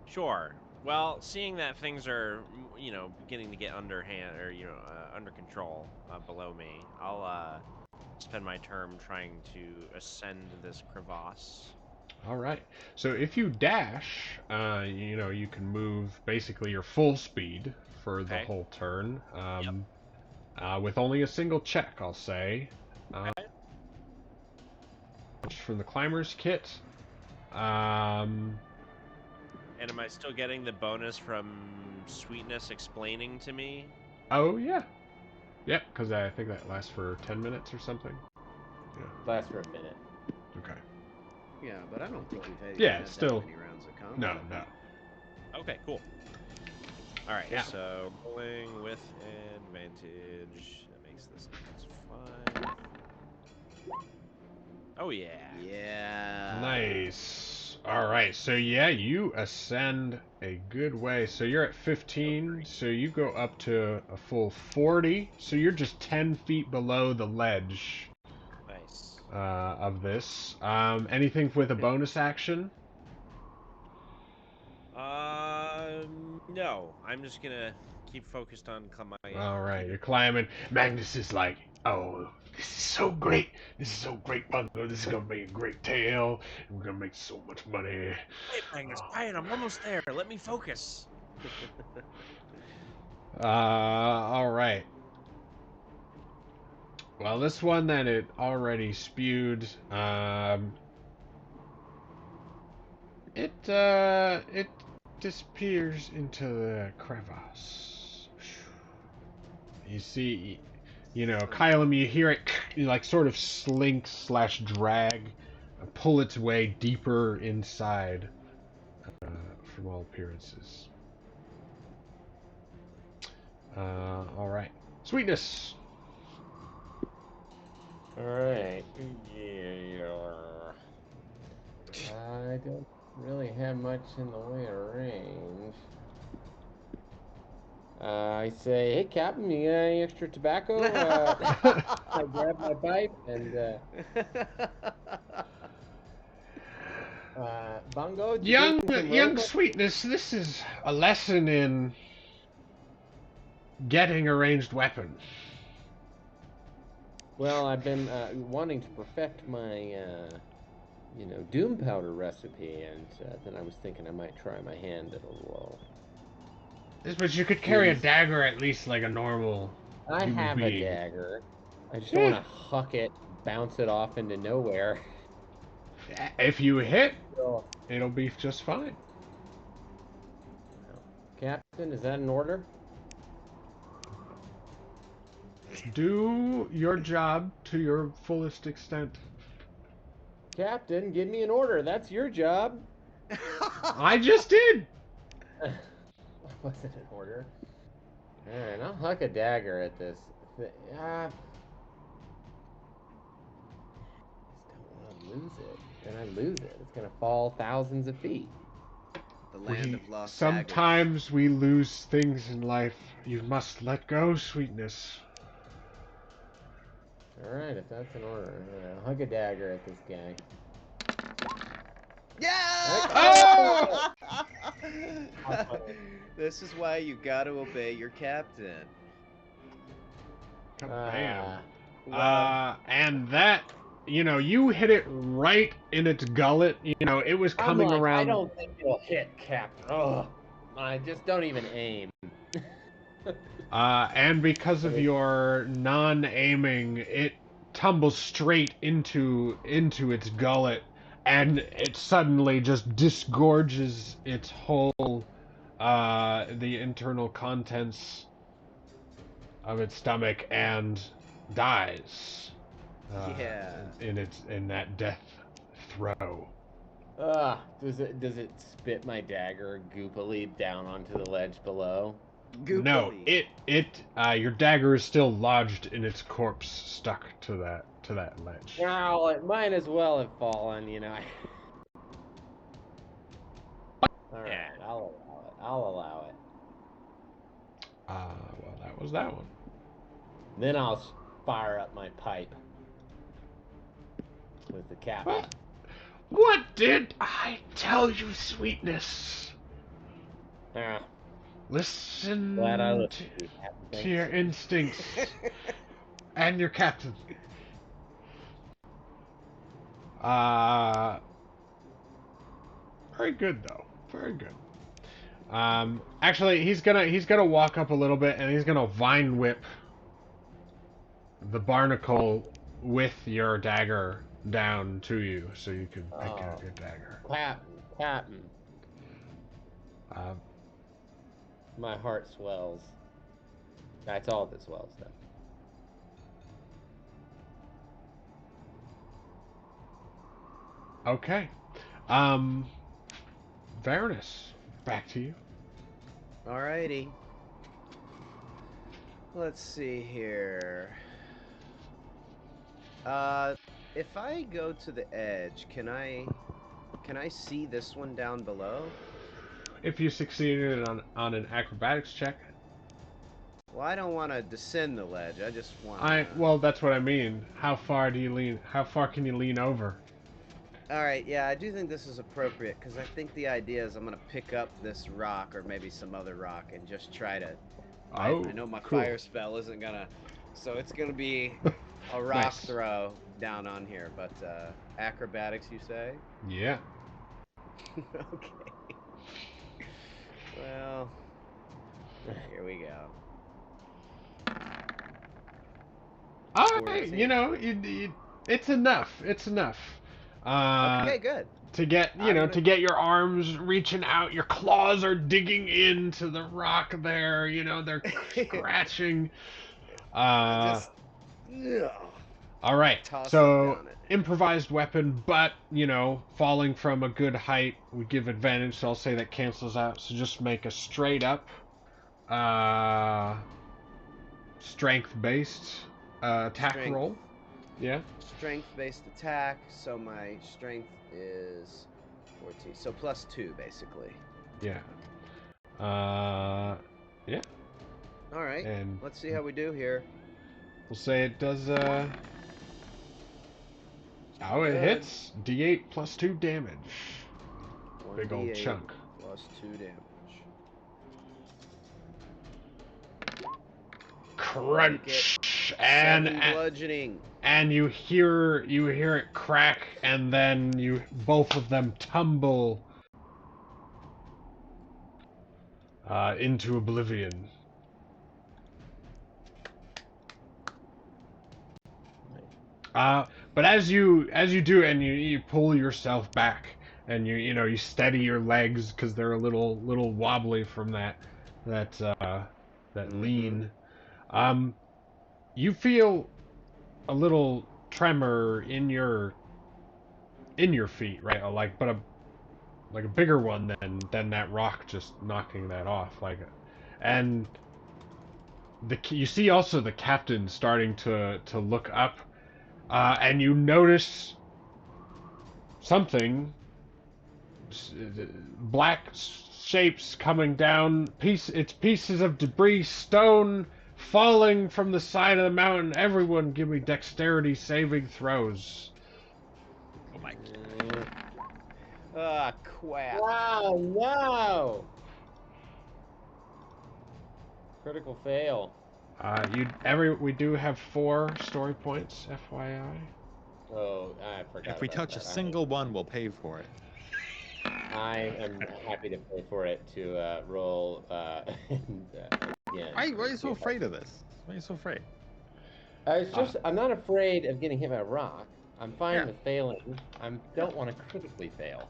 Sure. Well, seeing that things are, beginning to get underhand or under control below me, I'll spend my term trying to ascend this crevasse. All right. So if you dash, you can move basically your full speed for the Okay. whole turn. With only a single check, I'll say. From the climber's kit. And am I still getting the bonus from Sweetness explaining to me? Oh yeah. Yep, because I think that lasts for 10 minutes or something. Yeah. Lasts for a minute. Okay. Yeah, but I don't think we've had, Yeah, had still- that many rounds of combat. No, no. Okay, cool. All right, Yeah. so rolling with advantage. That makes this -5. Oh yeah. Yeah. Nice. All right. So yeah, you ascend a good way. So you're at 15. So you go up to a full 40. So you're just 10 feet below the ledge Nice. of this. Anything with a bonus action? No. I'm just gonna keep focused on climbing. All right. You're climbing. Magnus is like, oh, this is so great. This is so great, Bungo. This is gonna be a great tale. We're gonna make so much money. Quiet, Magnus, quiet. I'm almost there. Let me focus. All right. Well, this one that it already spewed, it disappears into the crevasse. You see, Kylum, you hear it, like sort of slink/drag, pull its way deeper inside, from all appearances. All right, Sweetness. Alright. Yeah. I don't really have much in the way of range. I say, hey, Captain, you got any extra tobacco? I grab my pipe and, Bungo, did you Young, bring some young rope? Sweetness, this is a lesson in getting a ranged weapon. Well, I've been wanting to perfect my, doom powder recipe, and then I was thinking I might try my hand at a little. But you could carry a Please. dagger at least like a normal I human have being. a dagger. I just don't want to huck it, bounce it off into nowhere. If you hit, So, it'll be just fine. Captain, is that an order? Do your job to your fullest extent. Captain, give me an order. That's your job. I just did. Wasn't an order. Alright, I'll huck a dagger at this. I just don't want to lose it. Then I lose it. It's gonna fall thousands of feet. The land of lost Sometimes we lose things in life. You must let go, Sweetness. Alright, if that's an order. Alright, I'll huck a dagger at this guy. Oh! This is why you got to obey your captain. Bam. Well, And that, you hit it right in its gullet. It was coming I'm like, around. I don't think it'll hit, Captain. Oh, I just don't even aim. And because of your non-aiming, it tumbles straight into its gullet, and it suddenly just disgorges its whole, the internal contents of its stomach and dies. Yeah. In that death throw. Does it spit my dagger goopily down onto the ledge below? No, Goopily. your dagger is still lodged in its corpse, stuck to that ledge. Well, it might as well have fallen, All right, Yeah. I'll allow it. Well, that was that one. Then I'll fire up my pipe with the captain. What did I tell you, sweetness? Ah, Listen glad I listened to you, Captain. to your instincts and your captain. Very good though. Very good. Actually, he's gonna walk up a little bit and he's gonna vine whip the barnacle with your dagger down to you, so you can pick out your dagger. Captain, Uh, my heart swells. That's all that swells, though. okay. Varanus, back to you. Alrighty. Let's see here. If I go to the edge, can I see this one down below? If you succeeded on an acrobatics check. Well, I don't want to descend the ledge. I just want. Well, that's what I mean. How far do you lean? How far can you lean over? All right, yeah, I do think this is appropriate because I think the idea is I'm gonna pick up this rock or maybe some other rock and just try to. I know my cool. fire spell isn't gonna, so it's gonna be a rock Nice. throw down on here. But acrobatics, you say? Yeah. Okay. Well, here we go. Alright, it's enough. It's enough. Okay, good. To get to get your arms reaching out, your claws are digging into the rock there. They're scratching. Just. All right. Toss So down it. improvised weapon, but falling from a good height would give advantage. So I'll say that cancels out. So just make a straight up, strength-based attack roll. Yeah. Strength-based attack. So my strength is 14. So +2, basically. Yeah. Yeah. All right. And let's see how we do here. we'll say it does. It Good. hits. D8 +2 damage. Big old 1d8 chunk. +2 damage. Crunch. 7 bludgeoning. And you hear it crack, and then both of them tumble into oblivion. But as you do, and you pull yourself back, and you steady your legs because they're a little wobbly from that lean. You feel a little tremor in your feet, right? But a bigger one than that rock just knocking that off, and you see also the captain starting to look up, and you notice something, black shapes coming down, it's pieces of debris, stone falling from the side of the mountain. Everyone give me dexterity saving throws. Oh my. Ah, crap. Wow, no! Critical fail. We do have 4 story points, FYI. Oh, I forgot If we about touch a that. single one, we'll pay for it. I am happy to pay for it to roll and, again. Why are you so afraid of this? Why are you so afraid? I'm not afraid of getting hit by a rock. I'm fine Yeah. with failing. I don't want to critically fail.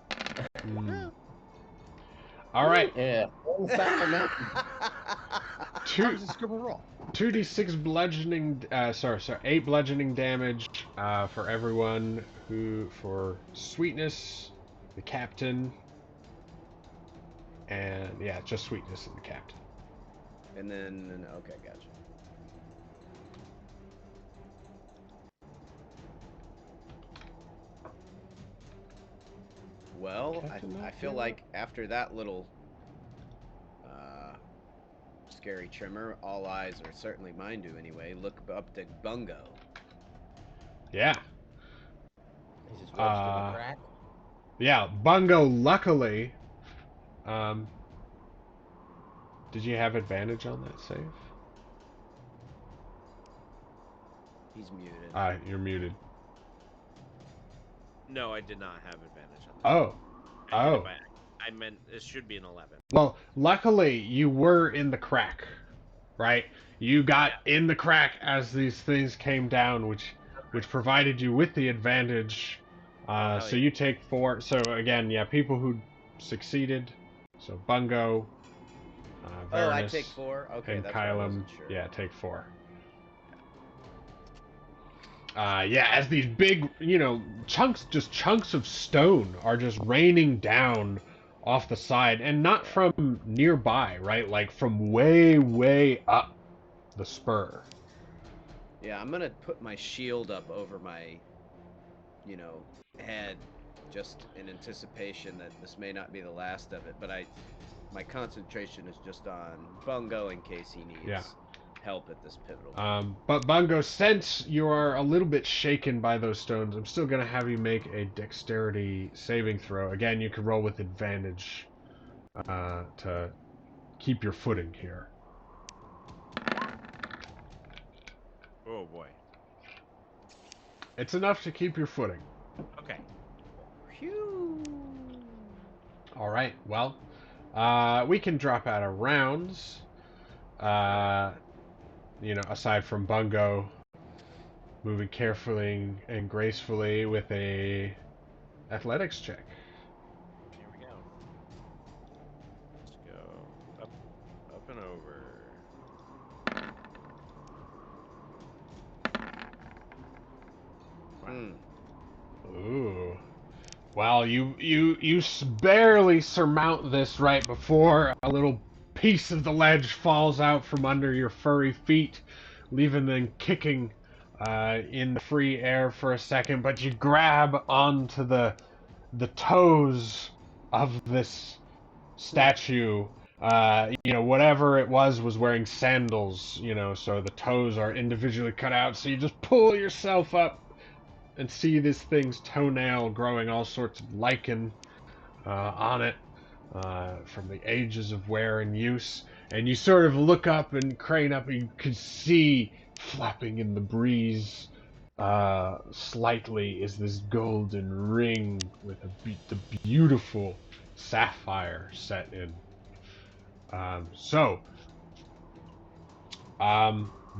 Mm. All right. Yeah. How does the scribble roll? 2d6 bludgeoning. Sorry, 8 bludgeoning damage for everyone for Sweetness, the captain, and yeah, just Sweetness and the captain. And then, okay, gotcha. Well, I feel like after that little scary tremor, all eyes, or certainly mine do anyway, look up to Bungo. Yeah. He's just wedged in the crack. Yeah, Bungo, luckily. Did you have advantage on that save? He's muted. You're muted. No, I did not have advantage on that. Oh. I meant it should be an 11. Well, luckily you were in the crack, right? You got in the crack as these things came down, which provided you with the advantage. So you take 4. So again, yeah, people who succeeded. So Bungo, Varanus, I take 4. Okay, and that's what I Kylum, wasn't sure. yeah, take 4. Yeah, as these big, chunks of stone are just raining down off the side, and not from nearby, right? Like from way, way up the spur. Yeah, I'm gonna put my shield up over my, head, just in anticipation that this may not be the last of it. But my concentration is just on Bungo in case he needs help at this pivotal moment. But Bungo, since you are a little bit shaken by those stones, I'm still gonna have you make a dexterity saving throw. Again, you can roll with advantage to keep your footing here. Oh boy. It's enough to keep your footing. Okay. Phew. All right. Well, we can drop out of rounds. Aside from Bungo moving carefully and gracefully with a athletics check. Here we go. Let's go up and over. Wow. Ooh. Well, you barely surmount this right before a little piece of the ledge falls out from under your furry feet, leaving them kicking in the free air for a second. But you grab onto the toes of this statue. Whatever it was wearing sandals. So the toes are individually cut out. So you just pull yourself up and see this thing's toenail growing all sorts of lichen on it from the ages of wear and use. And you sort of look up and crane up, and you can see flapping in the breeze slightly is this golden ring with the beautiful sapphire set in.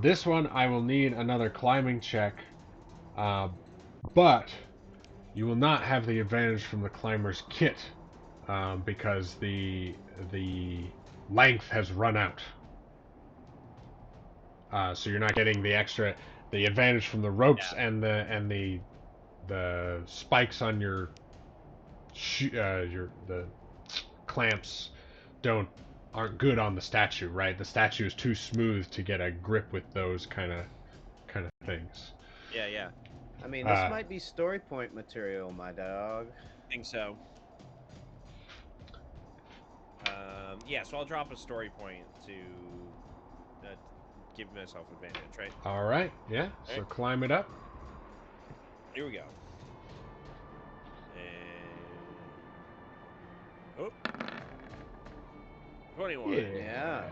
This one I will need another climbing check. But you will not have the advantage from the climber's kit because the length has run out. So you're not getting the advantage from the ropes and the spikes on the clamps aren't good on the statue, right? The statue is too smooth to get a grip with those kind of things. Yeah. I mean, this might be story point material, my dog. I think so. So I'll drop a story point to give myself advantage, right? All right, yeah. So climb it up. Here we go. 21. Yeah.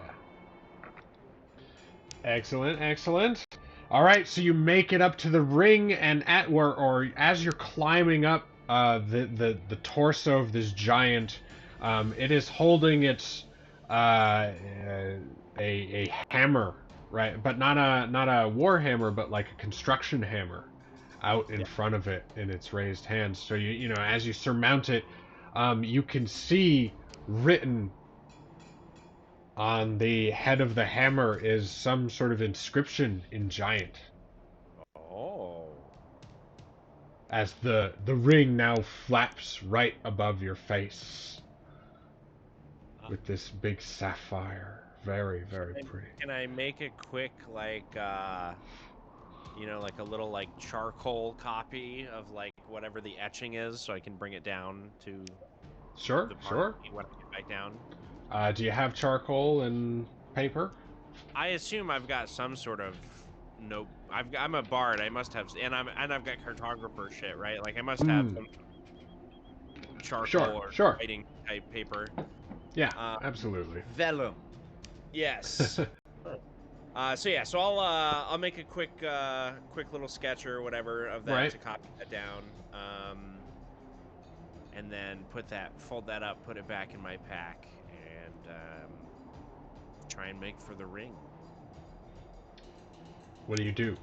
Excellent, excellent. All right, so you make it up to the ring, and or as you're climbing up the torso of this giant, it is holding its a hammer, right? But not a war hammer, but like a construction hammer, out in front of it in its raised hands. So you know as you surmount it, you can see written on the head of the hammer is some sort of inscription in giant, Oh. as the ring now flaps right above your face with this big sapphire. Very, very pretty. Can I make a quick, like, like a little, like, charcoal copy of, like, whatever the etching is so I can bring it down to Sure, the sure. party when I get back down? Do you have charcoal and paper? I assume I've got some sort of nope. I'm a bard. I must have, and I've got cartographer shit, right? Like I must have some charcoal or Sure. writing type paper. Yeah, absolutely. Vellum. Yes. So I'll make a quick little sketch or whatever of that to copy that down, and then fold that up, put it back in my pack, and try and make for the ring. What do you do?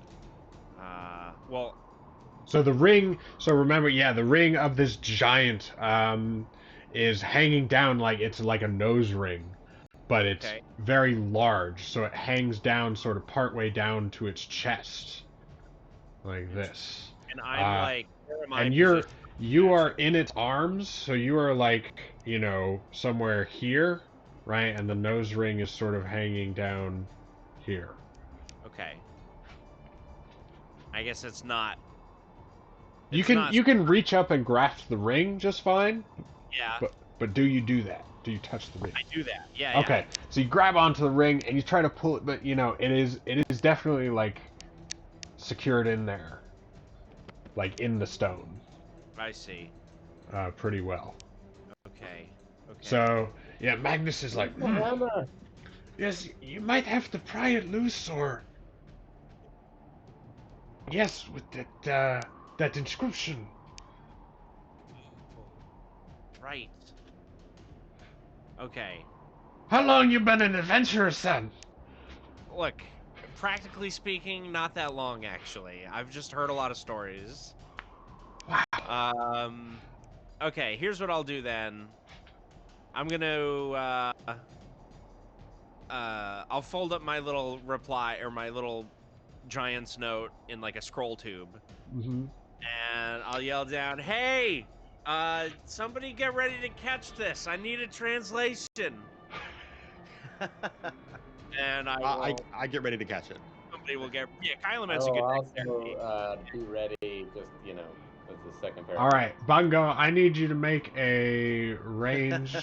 Well. So the ring. So remember, the ring of this giant is hanging down like it's like a nose ring, but it's very large. So it hangs down sort of partway down to its chest, like this. And I'm like, where am I? And you are in its arms, so you are like somewhere here, right? And the nose ring is sort of hanging down here. Okay. I guess it's not. You can reach up and grasp the ring just fine. Yeah. But do you do that? Do you touch the ring? I do that. Yeah. Okay. Yeah. So you grab onto the ring and you try to pull it, but it is definitely like secured in there, like in the stone. I see. Pretty well. Okay. So Magnus is like, yes, you might have to pry it loose, or yes, with that inscription. Right. Okay. How long you been an adventurer, son? Look, practically speaking, not that long actually. I've just heard a lot of stories. Wow. Okay, here's what I'll do then. I'm gonna I'll fold up my little reply or my little giant's note in like a scroll tube. Mm-hmm. And I'll yell down, "Hey, somebody get ready to catch this. I need a translation." And I get ready to catch it. Somebody will get Kylement's a good also be ready, just as the second pair. All right, Bungo, I need you to make a ranged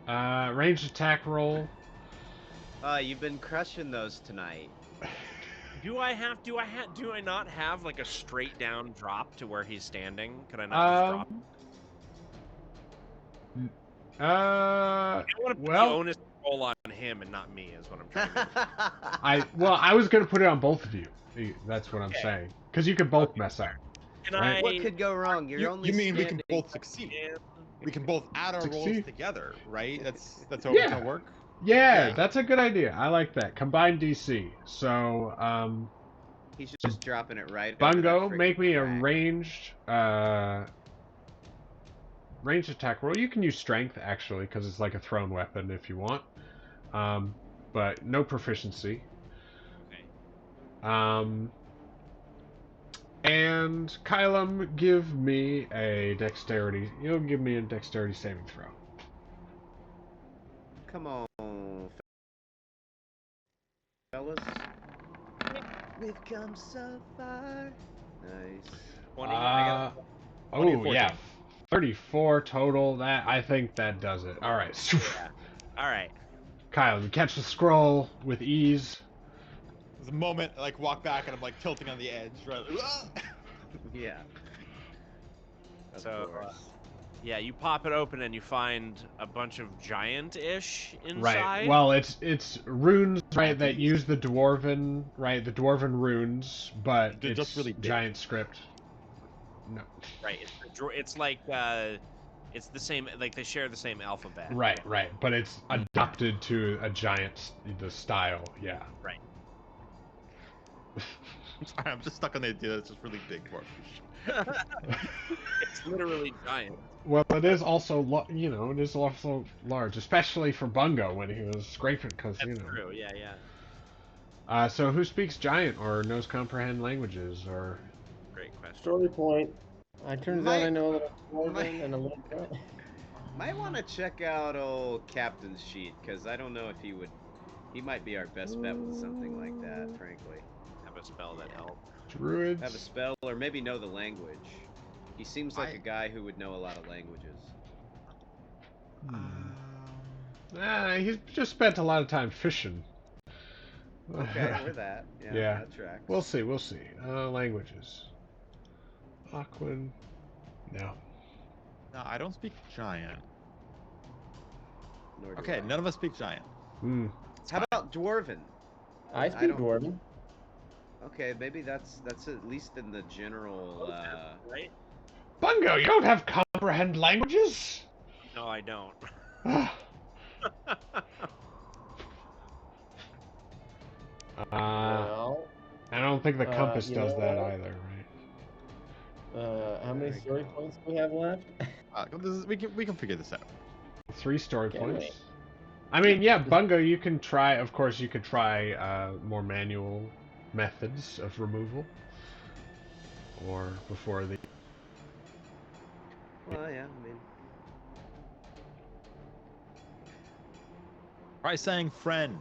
attack roll. You've been crushing those tonight. Do I not have like a straight down drop to where he's standing? Could I not just drop? I want to put the onus roll on him and not me, is what I'm trying to do. I was gonna put it on both of you. That's what I'm saying, because you could both mess up. Right? What could go wrong? You mean we can both succeed? We can both add our rolls together, right? That's how it's gonna work. Yeah, that's a good idea. I like that. Combined DC. So, he's just dropping it right. Bungo, make me a ranged attack roll. You can use strength actually, because it's like a thrown weapon if you want. But no proficiency. Okay. And Kylum, give me a dexterity. You'll give me a dexterity saving throw. Come on, fellas. We've come so far. Nice. 20, oh yeah, 34 total. I think that does it. All right. Yeah. All right. Kyle, you catch the scroll with ease. There's a moment I walk back and I'm tilting on the edge, right? Yeah. So Yeah, you pop it open and you find a bunch of giant-ish Right. inside. Well, it's runes, right, that These? use the dwarven, the dwarven runes, but They're it's just really big. giant script. No. Right. It's like it's the same. Like they share the same alphabet. Right, but it's adapted to a giant the style. Yeah. Right. Sorry, I'm just stuck on the idea that it's just really big dwarfish. It's literally giant. Well, it is also it is also large, especially for Bungo when he was scraping, because That's true. Yeah, yeah. So who speaks giant or knows comprehend languages or? Great question. Story point. Turns out I know a little my- Dwarven and a little bit. Might want to check out old Captain's sheet, because I don't know if he would. He might be our best bet with something like that, frankly. Have a spell that helps. Druids. Have a spell, or maybe know the language. He seems like a guy who would know a lot of languages. He's just spent a lot of time fishing. Okay, we're that. Yeah, Yeah. that tracks. We'll see. Languages. Aquan. No. No, I don't speak giant. Nor do Okay, I. none of us speak giant. Hmm. How about Dwarven? I I speak don't- Dwarven. Okay, maybe that's at least in the general. Right? Bungo, you don't have comprehend languages. No, I don't. Well, I don't think the compass you does know that what? either, right? how many Very story cool. points do we have left? We can figure this out. 3 story Can points. we? I mean, yeah, Bungo, you can try. Of course, you could try more manual methods of removal, or before the. Well, yeah, I mean, Try saying friend.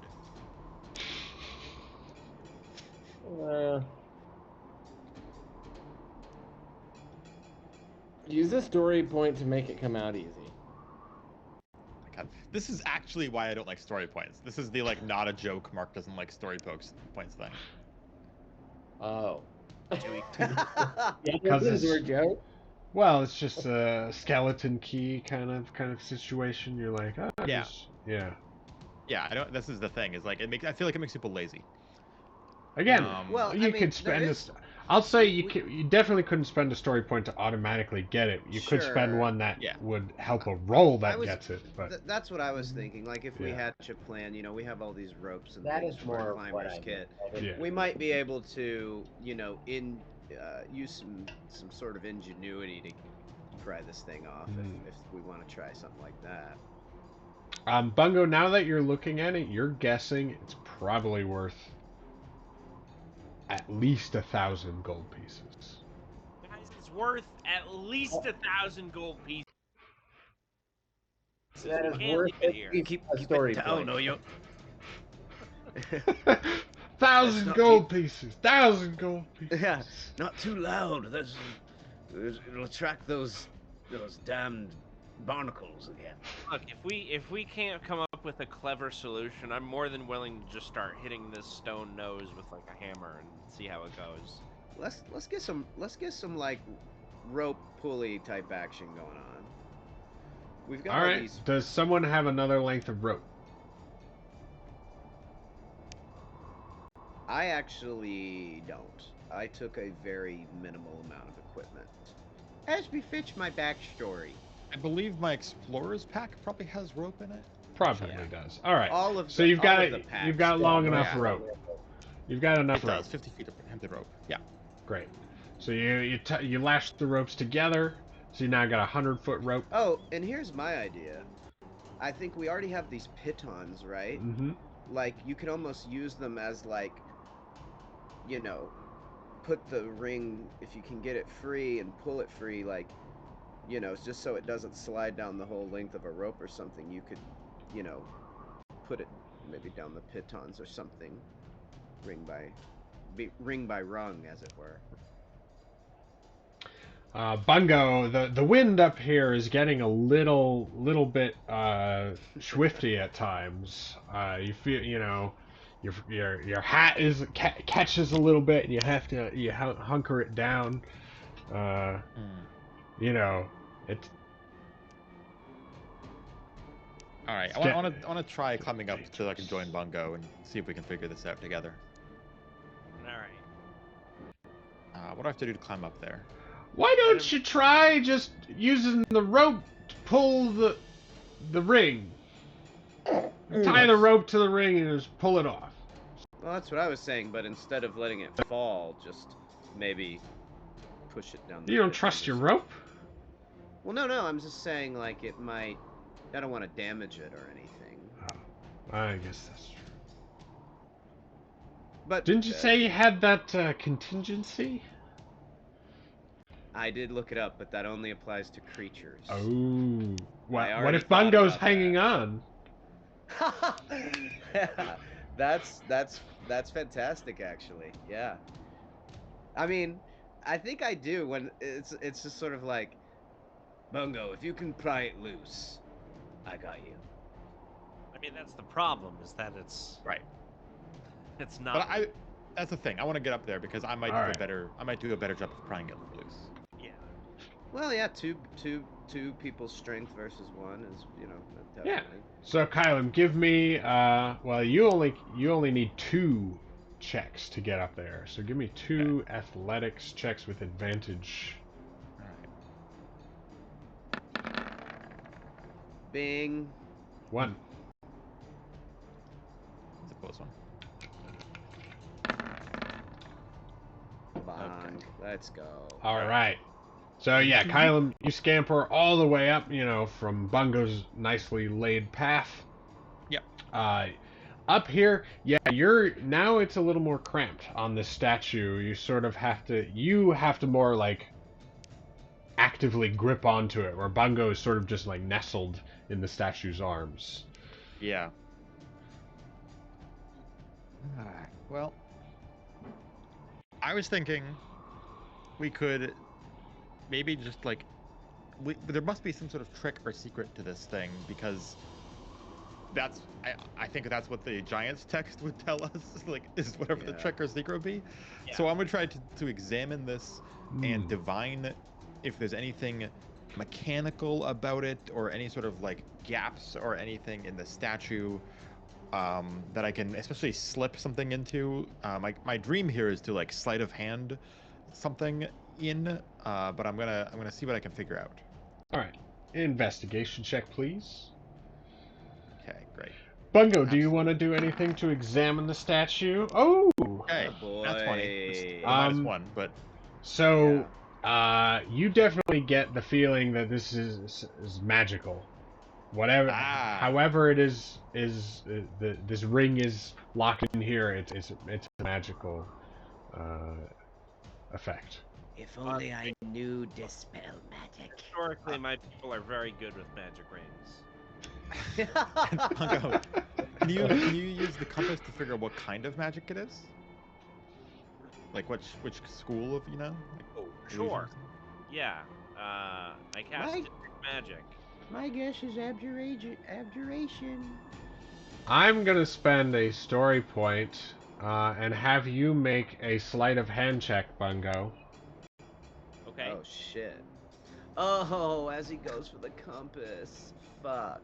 Use a story point to make it come out easy. God, this is actually why I don't like story points. This is the not a joke. Mark doesn't like story points thing. Oh. yeah, Because this is it's- your joke. Well, it's just a skeleton key kind of situation. You're like, Yeah. yeah. Yeah, I don't. This is the thing. Is it makes. I feel like it makes people lazy. Again, Well, you I mean, could spend there this. is- I'll say you definitely couldn't spend a story point to automatically get it. You could spend Sure. one that Yeah. would help a roll I that was- gets it. But that's what I was thinking. Like if we Yeah. hatch a plan, we have all these ropes and That things is for our more of what climber's I kit. meant. Yeah. We might be able to, use some sort of ingenuity to pry this thing off if we want to try something like that. Bungo, now that you're looking at it, you're guessing it's probably worth at least 1,000 gold pieces. Guys, it's worth at least 1,000 gold pieces. That We is can't worth leave it here. Keep a story it down, point. or you. 1,000 not gold pieces. 1,000 gold pieces. Yeah, not too loud. It'll attract those damned barnacles again. Look, if we can't come up with a clever solution, I'm more than willing to just start hitting this stone nose with like a hammer and see how it goes. Let's get some like rope pulley type action going on. We've got All all right. these. Does someone have another length of rope? I actually don't. I took a very minimal amount of equipment. As befits my backstory. I believe my explorer's pack probably has rope in it. Probably Yeah. does. All right. All of So the- you've got all of the it. packs You've got do. long enough Yeah. rope. You've got enough It rope. does. 50 feet of hemp rope. Yeah. Great. So you lash the ropes together. So you now got 100-foot rope. Oh, and here's my idea. I think we already have these pitons, right? Mm-hmm. Like you could almost use them as like, put the ring if you can get it free and pull it free, like, just so it doesn't slide down the whole length of a rope or something. You could, put it maybe down the pitons or something, ring by rung, as it were. Bungo, the wind up here is getting a little bit swifty at times. You feel, your hat catches a little bit, and you have to hunker it down. It's All right, I want to try climbing up so I can join Bungo and see if we can figure this out together. All right. What do I have to do to climb up there? Why don't you try just using the rope to pull the ring? Tie the rope to the ring and just pull it off. Well, that's what I was saying, but instead of letting it fall, just maybe push it down. You don't trust your rope? Well, no, I'm just saying, like, it might... I don't want to damage it or anything. Oh, I guess that's true. But didn't you say you had that contingency? I did look it up, but that only applies to creatures. Oh. What if thought Bungo's about hanging on? That's fantastic, actually. Yeah. I mean, I think I do when it's just sort of like, Bungo, if you can pry it loose, I got you. I mean, that's the problem, is that it's Right. It's not. But that's the thing. I want to get up there because I might Alright. I might do a better job of prying it loose. Yeah. Well, yeah, two people's strength versus one is, definitely. Yeah. So Kylan, give me well, you only need 2 checks to get up there. So give me 2 athletics checks with advantage. All right. Bing. 1. It's a close one. Bong. Let's go. All right. So yeah, Kylan, you scamper all the way up, from Bungo's nicely laid path. Yep. Up here, yeah, now it's a little more cramped on this statue. You sort of have to more like actively grip onto it, where Bungo is sort of just like nestled in the statue's arms. Yeah. Alright. Well, I was thinking we could maybe just like there must be some sort of trick or secret to this thing, because I think that's what the Giants text would tell us, like, is whatever the trick or secret would be. Yeah. So I'm gonna try to examine this and divine if there's anything mechanical about it, or any sort of like gaps or anything in the statue that I can especially slip something into. My dream here is to like sleight of hand something in, but I'm gonna see what I can figure out. All right, investigation check, please. Okay, great. Bungo, do you want to do anything to examine the statue? Oh, Okay, boy. that's 20. It's -1, but so you definitely get the feeling that this is magical. Whatever, however it is this ring is locked in here. It's a magical effect. If only I knew dispel magic. Historically, my people are very good with magic rings. Bungo, can you use the compass to figure out what kind of magic it is? Like which school of, like, Sure. Yeah. I cast detect magic. My guess is abjuration. I'm gonna spend a story point and have you make a sleight of hand check, Bungo. Okay. Oh shit. Oh, as he goes for the compass. Fuck.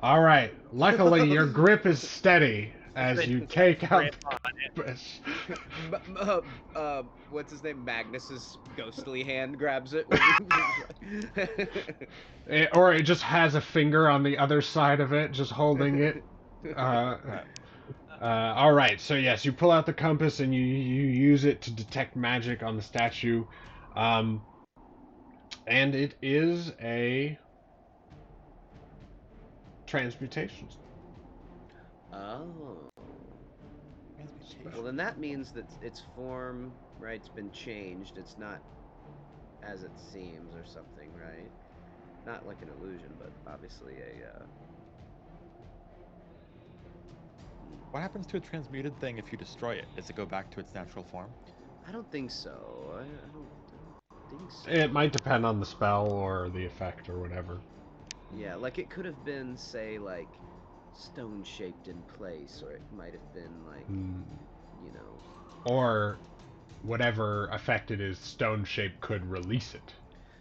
All right. Luckily, your grip is steady as you take out. What's his name? Magnus's ghostly hand grabs it. Or it just has a finger on the other side of it, just holding it. All right. So yes, you pull out the compass and you use it to detect magic on the statue, and it is a transmutation. Oh. Well, then that means that its form, right, it's been changed. It's not as it seems or something, right? Not like an illusion, but obviously a... What happens to a transmuted thing if you destroy it? Does it go back to its natural form? I don't think so. I don't think so. It might depend on the spell or the effect or whatever. Yeah, like it could have been, say, like, stone-shaped in place, or it might have been, like, Or whatever effect it is, stone shape could release it,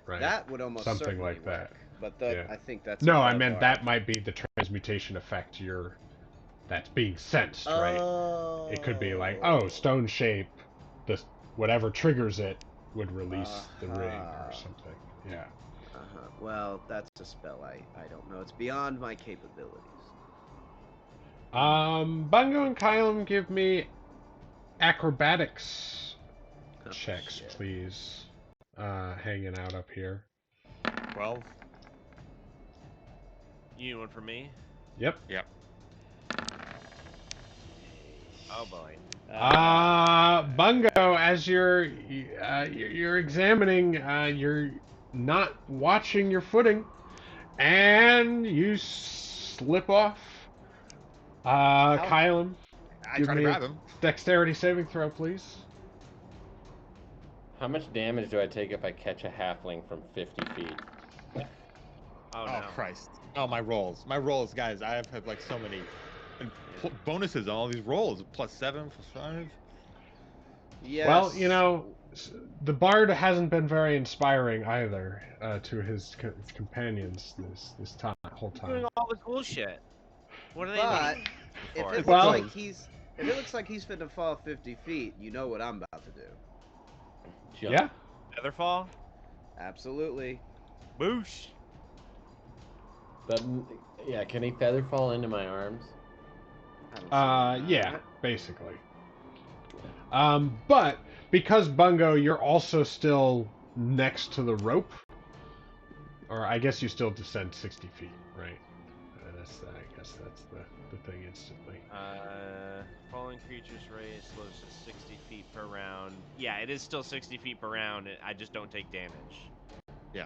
right? That would almost something certainly like that. work. but Yeah. I think that's No, I above meant our- that might be the transmutation effect that's being sensed, right? Oh. It could be like, oh, stone shape, the whatever triggers it would release the ring or Uh-huh. something. Yeah. Well, that's a spell I don't know. It's beyond my capabilities. Bungo and Kylum, give me acrobatics Oh, checks, shit. please. Hanging out up here. 12. You need one for me? Yep. Yep. Oh boy. Bungo, as you're examining, you're not watching your footing, and you slip off. Kylum, I give try to me a grab him. dexterity saving throw, please. How much damage do I take if I catch a halfling from 50 feet? Oh, Oh, no. Christ. Oh, my rolls. My rolls, guys. I have like so many and bonuses on all these rolls. +7, +5. Yes. Well, you know, the bard hasn't been very inspiring either to his companions this whole Doing time. all the cool shit. What are they But looking if for? it looks Well- like he's finna fall 50 feet, you know what I'm about to do. Jump. Yeah. Featherfall? Absolutely. Boosh. But yeah, can he feather fall into my arms? I don't see why not. Yeah, basically. But because Bungo, you're also still next to the rope, or I guess you still descend 60 feet, right? I guess that's the thing instantly. Falling creature's rate slows to 60 feet per round. Yeah, it is still 60 feet per round. I just don't take damage. Yeah.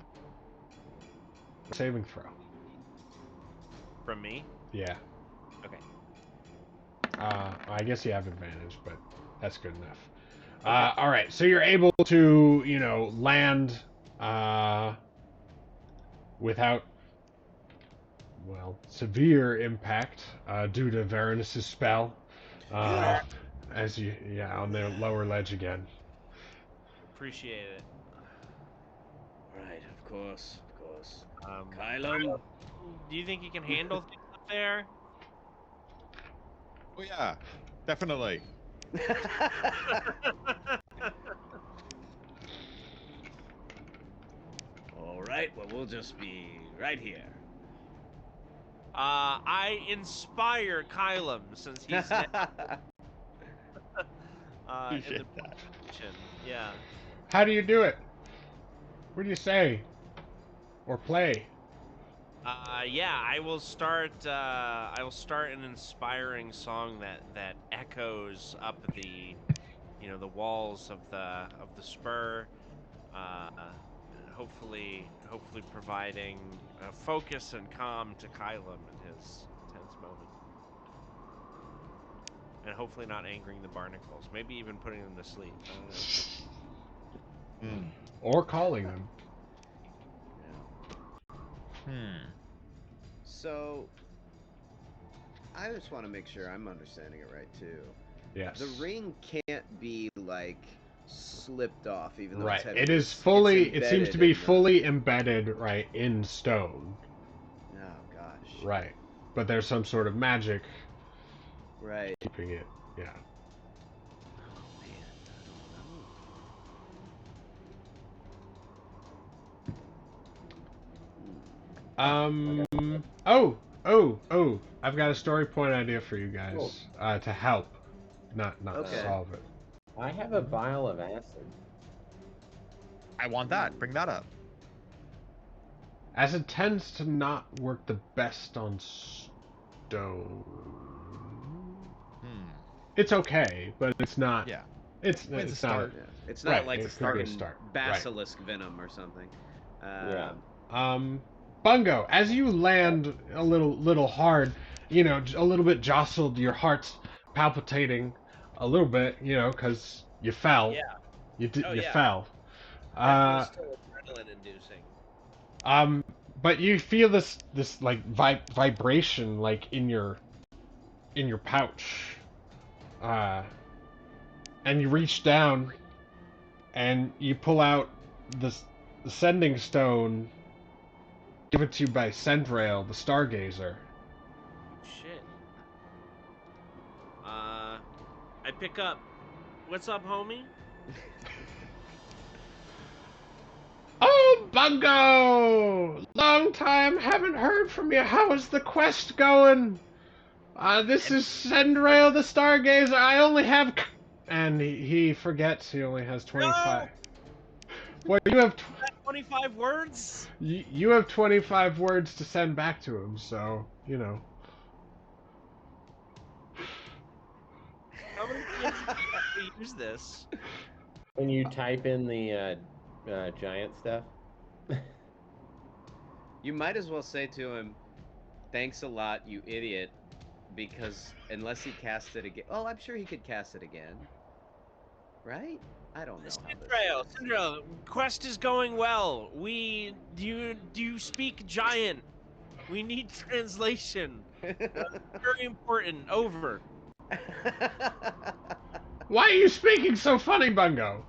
Saving throw. From me? Yeah. Okay. I guess you have advantage, but that's good enough. Okay. All right, so you're able to, land without, well, severe impact due to Varanus' spell. As on the lower ledge again. Appreciate it. Right, of course. Kylum, do you think you can handle things up there? Oh, yeah. Definitely. All right, well, we'll just be right here. I inspire Kylum since he's in Appreciate the that. position. Yeah. How do you do it? What do you say? Or play? Yeah, I will start an inspiring song that echoes up the the walls of the spur, hopefully providing focus and calm to Kylum in his tense moment, and hopefully not angering the barnacles, maybe even putting them to sleep. I don't know. Or calling them. So, I just want to make sure I'm understanding it right too. Yes. The ring can't be like slipped off, even though Right. it's heavy. It is It's fully. It seems to be embedded in fully embedded, right, in stone. Oh gosh. Right. But there's some sort of magic Right. keeping it. Yeah. Oh man, Oh. I've got a story point idea for you guys. To help, not Okay. solve it. I have a vial of acid. I want that. Bring that up. Acid tends to not work the best on stone. It's okay, but it's not. Yeah. It's It's a not. start. Yeah. It's not Right, like it could be a fucking start. basilisk venom or something. Yeah. Bungo, as you land a little hard, a little bit jostled, your heart's palpitating a little bit, because you fell. Yeah. You Yeah. fell. Definitely still adrenaline inducing. But you feel this like vibration like in your pouch. And you reach down and you pull out the sending stone given to you by Sendrail, the Stargazer. Shit. I pick up. What's up, homie? Oh, Bungo! Long time, haven't heard from you. How's the quest going? This is Sendrail the Stargazer. I only have... And he forgets he only has 25. Well, you have... 25 words? You have 25 words to send back to him, so, you know. How many times do we use this? When you type in the giant stuff. You might as well say to him, "Thanks a lot, you idiot," because unless he casts it again, oh, I'm sure he could cast it again, right? I don't know how this works. Cinderella, quest is going well. Do you speak giant? We need translation. Very important. Over. Why are you speaking so funny, Bungo?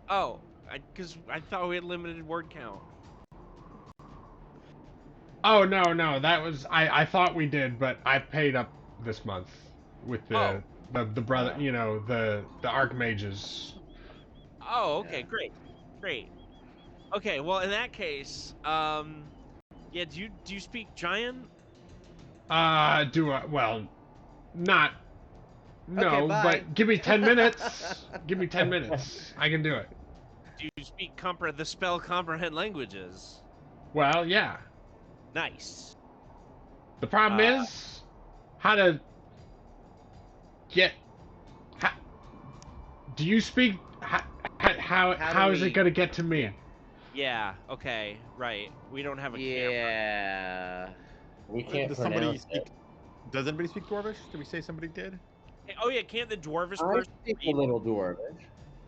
Oh, because I thought we had limited word count. Oh, no, that was... I thought we did, but I paid up this month with the brother, you know, the archmages. Oh, okay, Yeah. great. Okay, well, in that case, yeah, do you speak giant? Well, not... No, Okay, bye. but give me 10 minutes. Give me 10 minutes. I can do it. Do you speak the spell comprehend languages? Well, yeah. Nice. The problem is how to get... do you speak... How is it going to get to me? Yeah, okay, right. We don't have a camera. Yeah. We can't Does somebody pronounce speak? it. Does anybody speak Dwarvish? Did we say somebody did? Oh yeah, can't the dwarvish I person speak a read? little dwarvish.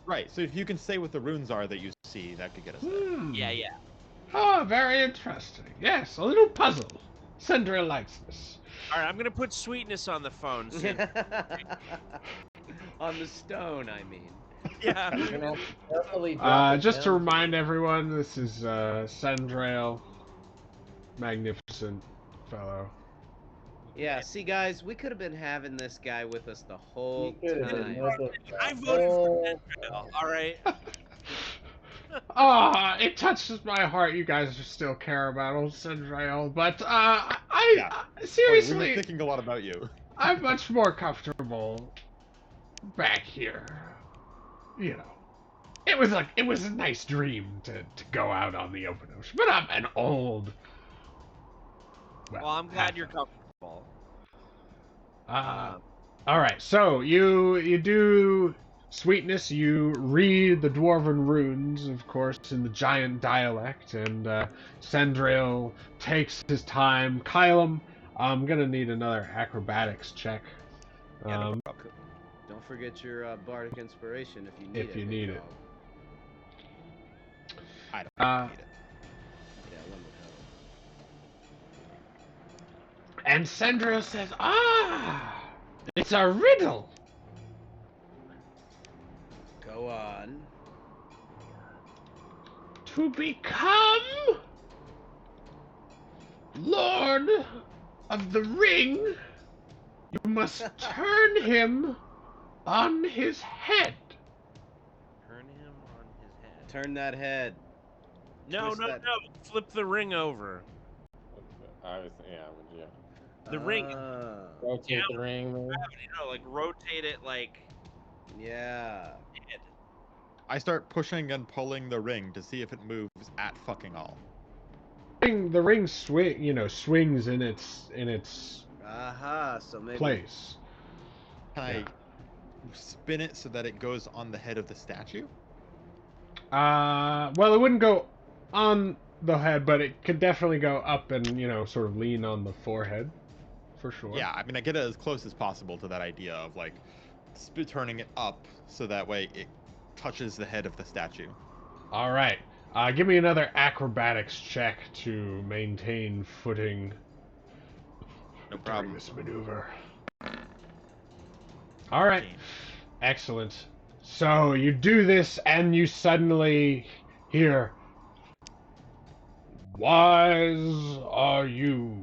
Right. So if you can say what the runes are that you see, that could get us there. Yeah. Oh, very interesting. Yes, a little puzzle. Sandra likes this. All right, I'm gonna put sweetness on the phone. Soon. On the stone, I mean. Yeah. You're gonna have to carefully drop it Just to down remind everyone, this is Sendrail. Magnificent fellow. Yeah, see, guys, we could have been having this guy with us the whole You could have been time. with it. I voted for Sendrail. All right. Ah, it touches my heart you guys still care about old Sendrail, but We've seriously, been thinking a lot about you. I'm much more comfortable back here. You know, it was a nice dream to go out on the open ocean, but I'm an old... Well, I'm glad you're comfortable. All right, so you do sweetness. You read the dwarven runes, of course, in the giant dialect, and Sendrail takes his time. Kylum, I'm gonna need another acrobatics check. Yeah, no problem. Don't forget your bardic inspiration if you need it. If you big need it. dog. I don't need it. Yeah, one would help. And Sendrail says, "Ah, it's a riddle." Go on. To become Lord of the Ring, you must turn him on his head. Turn him on his head. Turn that head. No. twist that- Flip the ring over. Yeah. The ring. Rotate the ring. Man. Like rotate it like. Yeah. I start pushing and pulling the ring to see if it moves at fucking all. The ring swings in its Aha, so maybe. place. Can I spin it so that it goes on the head of the statue? Well, it wouldn't go on the head, but it could definitely go up and sort of lean on the forehead, for sure. Yeah, I mean, I get it as close as possible to that idea of like turning it up so that way it touches the head of the statue. All right. Give me another acrobatics check to maintain footing No during problem. this maneuver. All right. Excellent. So you do this, and you suddenly hear Wise are you?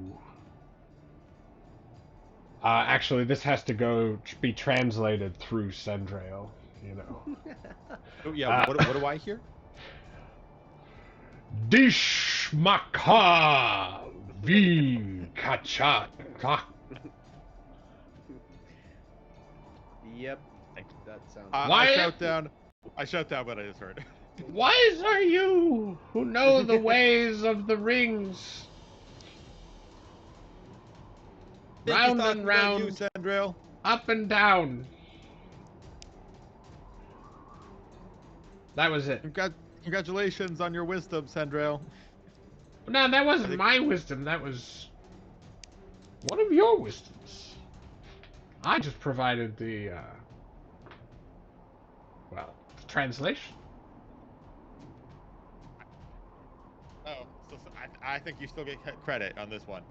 Actually, this has to be translated through Sendrail, you know. Oh, yeah, Uh, what do I hear? Dishmaka vi kachat. Yep, that sounds. Why- I shout down what I just heard. Wise are you who know the ways of the rings. Think he's Round talking and about you, round, Sandrill. up and down. That was it. Congratulations on your wisdom, Sandrill. No, that wasn't my wisdom. That was one of your wisdoms. I just provided the, translation. Oh, so I think you still get credit on this one.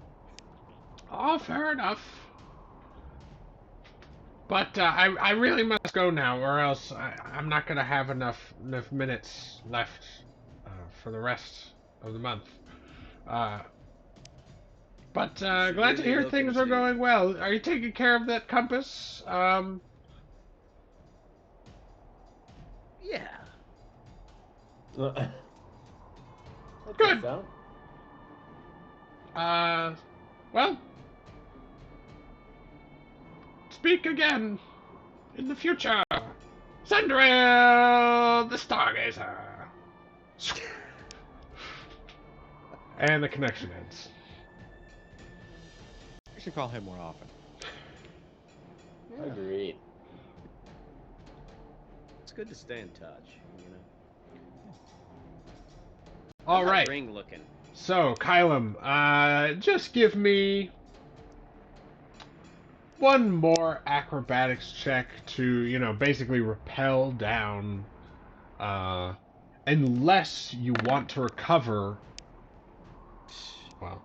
Oh, fair enough. But I really must go now, or else I'm not gonna have enough minutes left for the rest of the month. But should glad to really hear look things are into- going well. Are you taking care of that compass? Yeah. That Good. checks out. Well, speak again in the future. Sandrill the Stargazer. And the connection ends. You should call him more often. Agreed. It's good to stay in touch, you know. All How's that right. ring looking? So, Kylum, just give me one more acrobatics check to, basically rappel down, unless you want to recover. Well,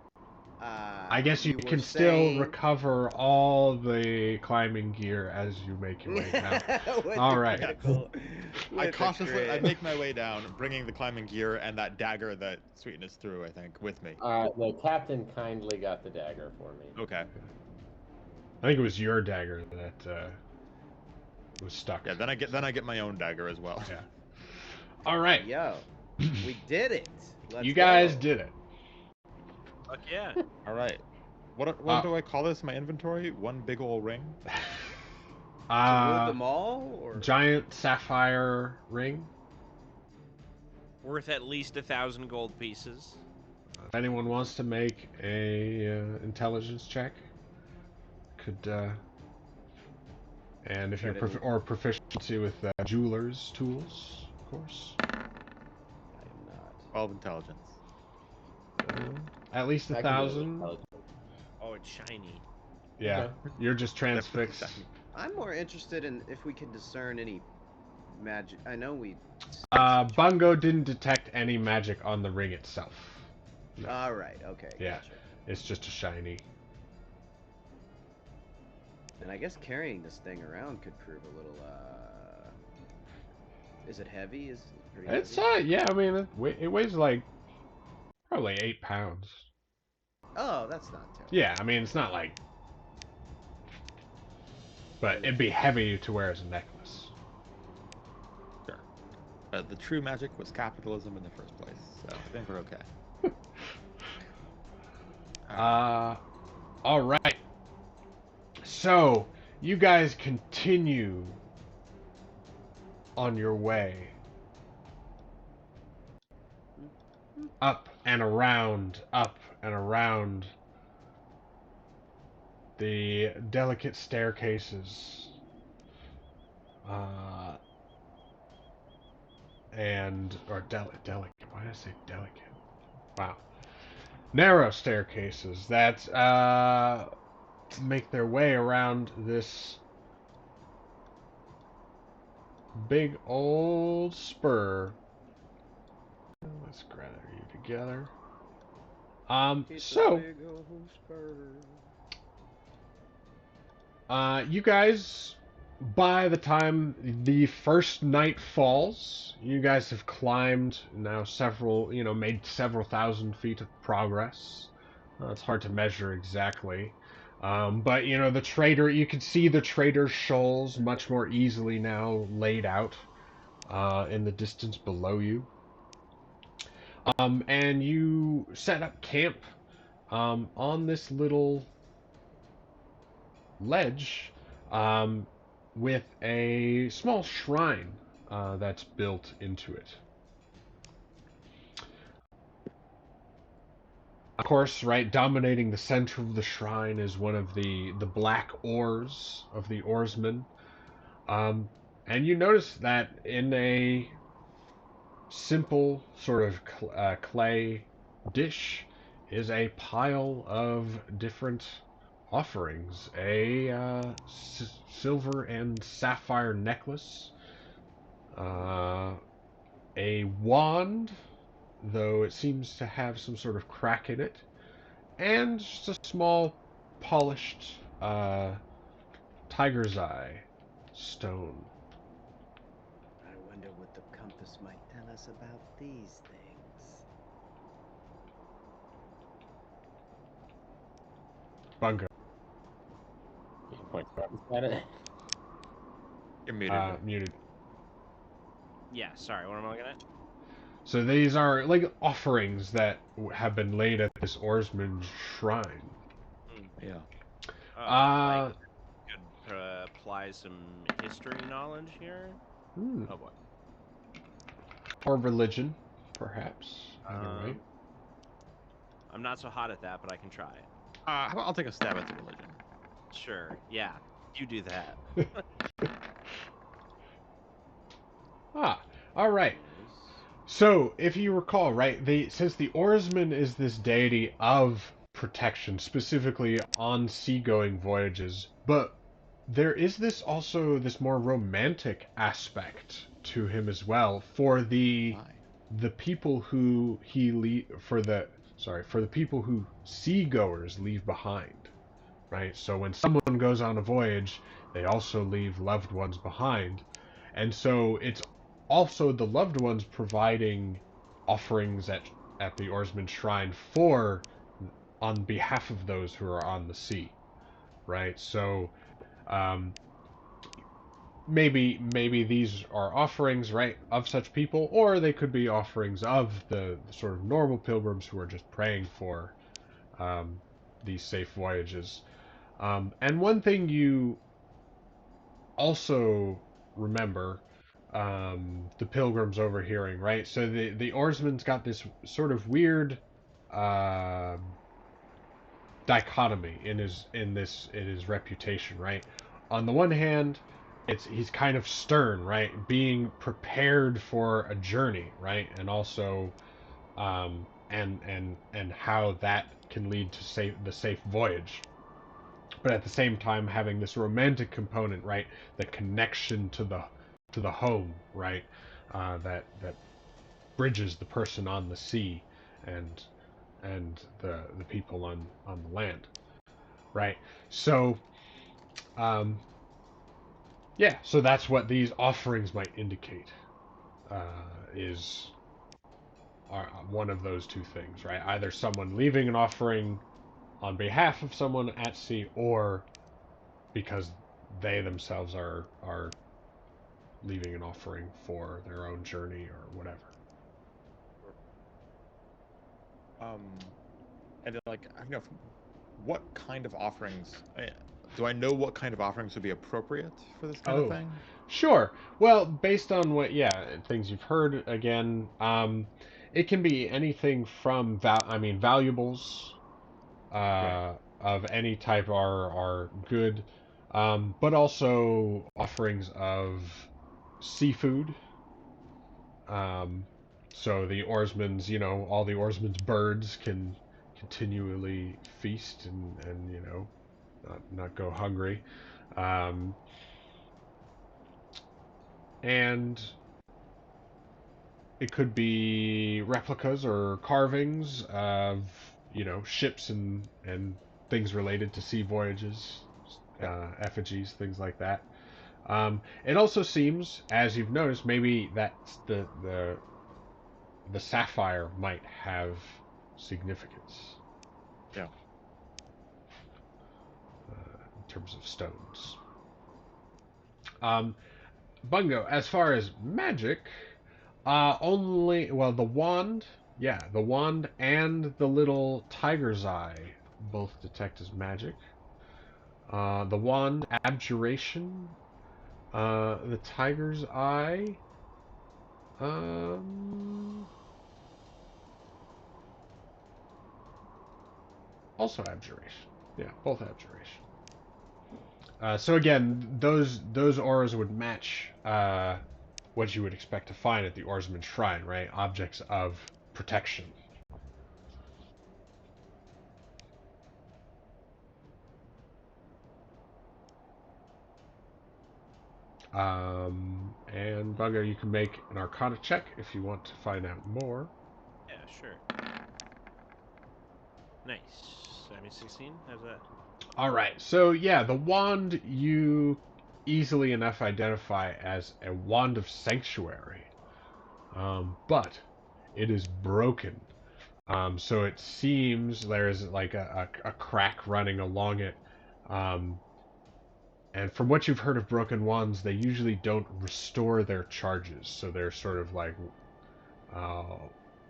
I guess you were can saying... still recover all the climbing gear as you make your way down. With All the right. critical- I with the cautiously crit. make my way down, bringing the climbing gear and that dagger that Sweetness threw, I think, with me. The captain kindly got the dagger for me. Okay. I think it was your dagger that was stuck. Yeah, then I get my own dagger as well. Yeah. All right. Yo, we did it. Let's You guys go. did it. Fuck yeah. All right. What do I call this in my inventory? One big ol' ring? To rule them all, or Giant sapphire ring. Worth at least 1,000 gold pieces. If anyone wants to make a intelligence check, could and if you're or proficiency with jeweler's tools, of course. I am not. 12 intelligence. At least I can do 1,000. intelligence. Oh, it's shiny. Yeah, Okay. you're just transfixed. I'm more interested in if we can discern any magic. I know we. Bungo didn't detect any magic on the ring itself. No. All right. Okay. Yeah. Gotcha. It's just a shiny. And I guess carrying this thing around could prove a little. Is it heavy? Is it pretty It's heavy? yeah. I mean, it weighs like probably 8 pounds. Oh, that's not terrible. Yeah, I mean, it's not like, but it'd be heavy to wear as a necklace. Sure. The true magic was capitalism in the first place, so I think we're okay. All right. So you guys continue on your way up and around the delicate staircases, delicate. Why did I say delicate? Wow. Narrow staircases that make their way around this big old spur. Let's gather you together. So you guys by the time the first night falls, you guys have climbed now several, made several thousand feet of progress. It's hard to measure exactly. But, the trader, you can see the trader's shoals much more easily now laid out in the distance below you. And you set up camp on this little ledge with a small shrine that's built into it. Of course, right, dominating the center of the shrine is one of the black oars of the oarsmen. And you notice that in a simple sort of clay dish is a pile of different offerings. A silver and sapphire necklace, a wand, though it seems to have some sort of crack in it, and just a small polished tiger's eye stone. I wonder what the compass might tell us about these things. Bunga. You're muted. Muted. Yeah, sorry, what am I looking at? So these are like offerings that have been laid at this oarsman's shrine. Yeah. Oh, Uh, could apply some history knowledge here. Oh boy. or religion, perhaps. Either way. I'm not so hot at that, but I can try it. How about I'll take a stab at the religion. Sure. Yeah, you do that. All right. So, if you recall, right, since the oarsman is this deity of protection, specifically on seagoing voyages, but there is this more romantic aspect to him as well for the people who for the people who seagoers leave behind, right? So when someone goes on a voyage, they also leave loved ones behind, and so it's also the loved ones providing offerings at the oarsman's shrine for on behalf of those who are on the sea, right? So um, maybe these are offerings, right, of such people, or they could be offerings of the sort of normal pilgrims who are just praying for these safe voyages. And one thing you also remember, the pilgrims overhearing, right? So the oarsman's got this sort of weird dichotomy in his reputation, right? On the one hand, he's kind of stern, right? Being prepared for a journey, right? And also and how that can lead to the safe voyage. But at the same time having this romantic component, right? The connection to the home, right? That bridges the person on the sea and the people on the land, right? So yeah, so that's what these offerings might indicate. Is are one of those two things, right? Either someone leaving an offering on behalf of someone at sea, or because they themselves are leaving an offering for their own journey or whatever. And then, like, I don't know, what kind of offerings? Do I know what kind of offerings would be appropriate for this kind of thing? Sure. Well, based on things you've heard, again, it can be anything from valuables Right. of any type are good, but also offerings of seafood. So the oarsmen's, all the oarsmen's birds can continually feast and not go hungry. Um, and it could be replicas or carvings of, ships and things related to sea voyages, effigies, things like that. It also seems, as you've noticed, maybe that the sapphire might have significance. Yeah. In terms of stones. Bungo, as far as magic, the wand, the wand and the little tiger's eye both detect as magic. The wand, abjuration. The tiger's eye. Also abjuration. Yeah, both abjuration. So again, those auras would match what you would expect to find at the Oarsman Shrine, right? Objects of protection. And Bungo, you can make an Arcana check if you want to find out more. Yeah, sure. Nice. 16. How's that? All right. So yeah, the wand you easily enough identify as a wand of sanctuary, but it is broken. So it seems there's like a crack running along it. And from what you've heard of broken wands, they usually don't restore their charges. So they're sort of like, uh,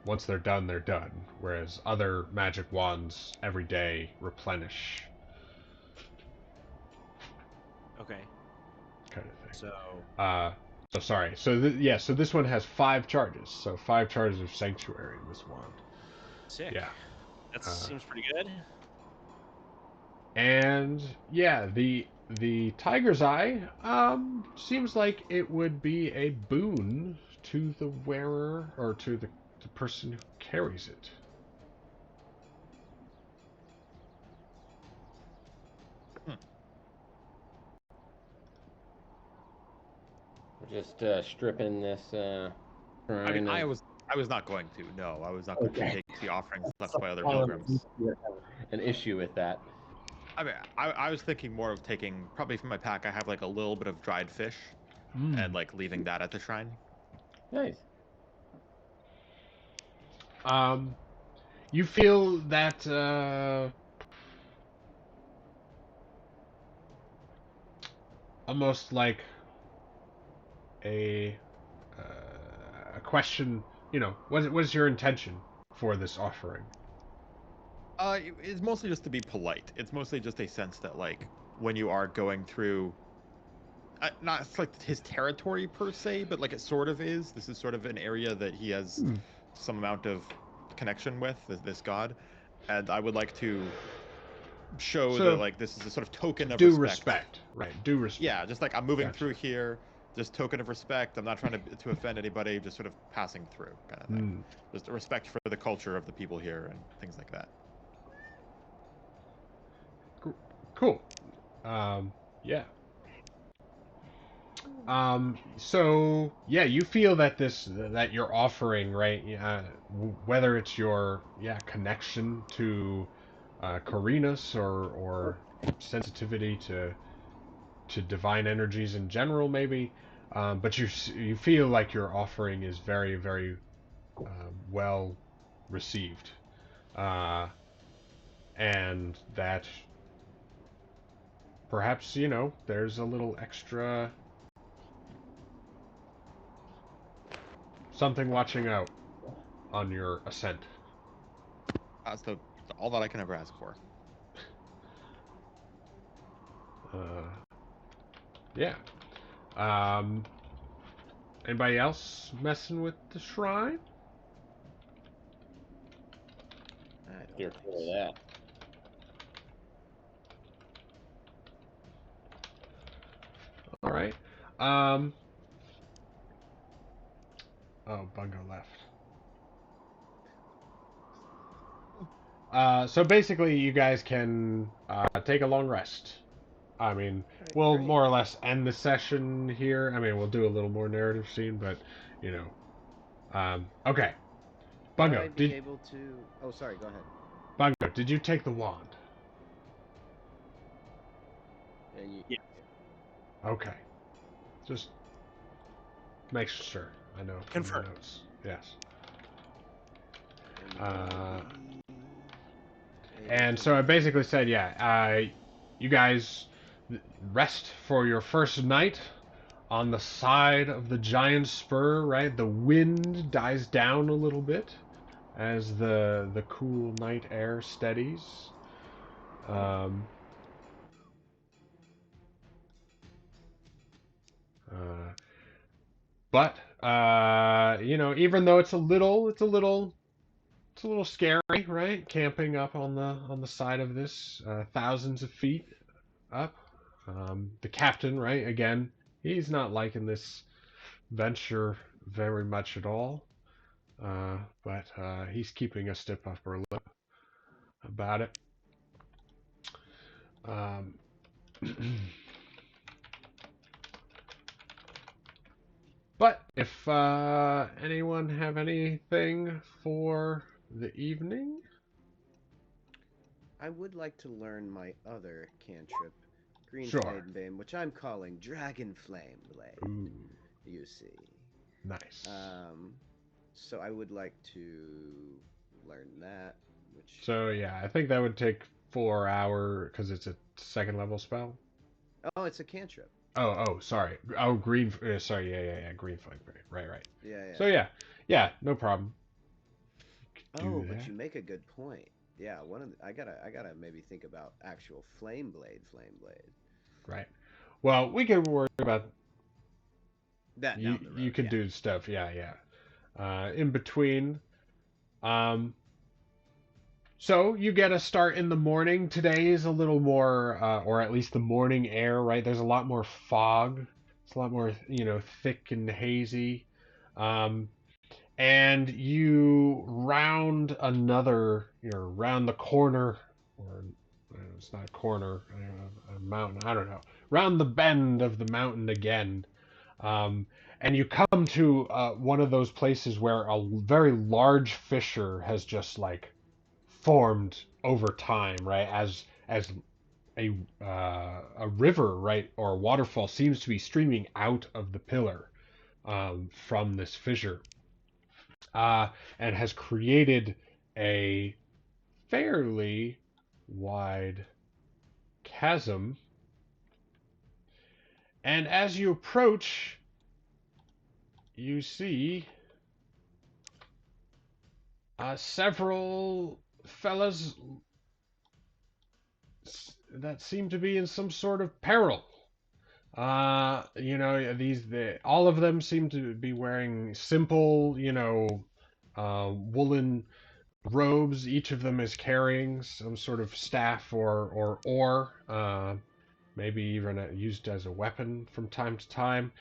once they're done, they're done. Whereas other magic wands every day replenish, Okay. kind of thing. So Sorry. So this one has 5 charges. So 5 charges of sanctuary in this wand. sick. Yeah. That seems pretty good. And yeah, the tiger's eye seems like it would be a boon to the wearer or to the person who carries it. We're just stripping this. I mean, shrine I was not going to. No, I was not going to Okay. take the offerings left by other of- pilgrims. An issue with that. I mean, I was thinking more of taking, probably from my pack, I have like a little bit of dried fish and like leaving that at the shrine. Nice. You feel that almost like a question. What is your intention for this offering? It's mostly just to be polite. It's mostly just a sense that like when you are going through, not it's like his territory per se, but like it sort of is. This is sort of an area that he has some amount of connection with this god, and I would like to show that like this is a sort of token of due respect. Right? Due respect. Yeah, just like I'm moving Gotcha. through here, just token of respect. I'm not trying to offend anybody, just sort of passing through kind of thing. Just a respect for the culture of the people here and things like that. Cool. Yeah. So yeah, you feel that that you're offering, right? Whether it's your connection to Carinas or sensitivity to divine energies in general, maybe. But you feel like your offering is very, very well received, and that perhaps there's a little extra something watching out on your ascent. That's all that I can ever ask for. Yeah. Anybody else messing with the shrine? You're cool with that. All right. Oh, Bungo left. So basically, you guys can take a long rest. I mean, we'll more or less end the session here. I mean, we'll do a little more narrative scene, but okay. Would Bungo, I be able to? Oh, sorry. Go ahead. Bungo, did you take the wand? And Yeah. Okay. Just make sure. I know from Confirm. the notes. Yes. And And so I basically said, yeah, you guys rest for your first night on the side of the giant spur, right? The wind dies down a little bit as the cool night air steadies. Um, uh, but you know, even though it's a little scary, right? Camping up on the side of this, thousands of feet up. The captain, right? Again, he's not liking this venture very much at all. But he's keeping a stiff upper lip about it. Um, but if anyone have anything for the evening? I would like to learn my other cantrip, Green Sure. Flame Bane, which I'm calling Dragon Flame Blade. Ooh, You see. nice. So I would like to learn that, which So yeah, I think that would take 4 hours because it's a second level spell. oh, it's a cantrip. Oh, sorry. Oh, green. Sorry, yeah. Green flag. Right. Yeah. So yeah, no problem. Oh, Do but that. you make a good point. Yeah, I gotta maybe think about actual flame blade. Right. Well, we could worry about That you. down the road. You could Yeah. do stuff. Yeah. In between. Um. So you get a start in the morning. Today is a little more, or at least the morning air. Right. There's a lot more fog. It's a lot more, thick and hazy. Um. And you round round the corner, or it's not a corner, a mountain, I don't know, round the bend of the mountain again. And you come to one of those places where a very large fissure has just like formed over time, right? As a river, right, or a waterfall seems to be streaming out of the pillar from this fissure, uh, and has created a fairly wide chasm. And as you approach, you see several fellas that seem to be in some sort of peril. All of them seem to be wearing simple, woolen robes. Each of them is carrying some sort of staff or oar, maybe even used as a weapon from time to time.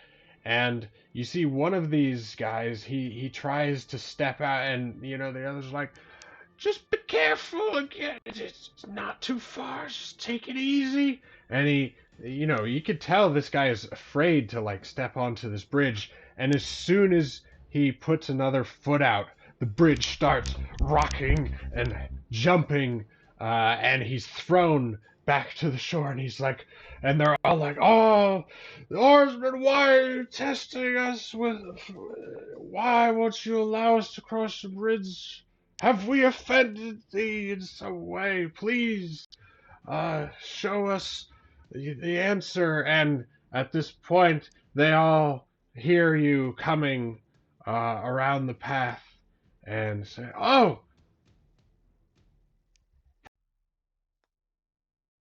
And you see one of these guys, he tries to step out, and the other's like, just be careful again. It's not too far. Just take it easy. And you could tell this guy is afraid to like step onto this bridge. And as soon as he puts another foot out, the bridge starts rocking and jumping, and he's thrown back to the shore. And he's like, and they're all like, "Oh, the oarsman, why are you testing us with? Why won't you allow us to cross the bridge? Have we offended thee in some way? Please, show us the answer." And at this point, they all hear you coming around the path and say, "Oh,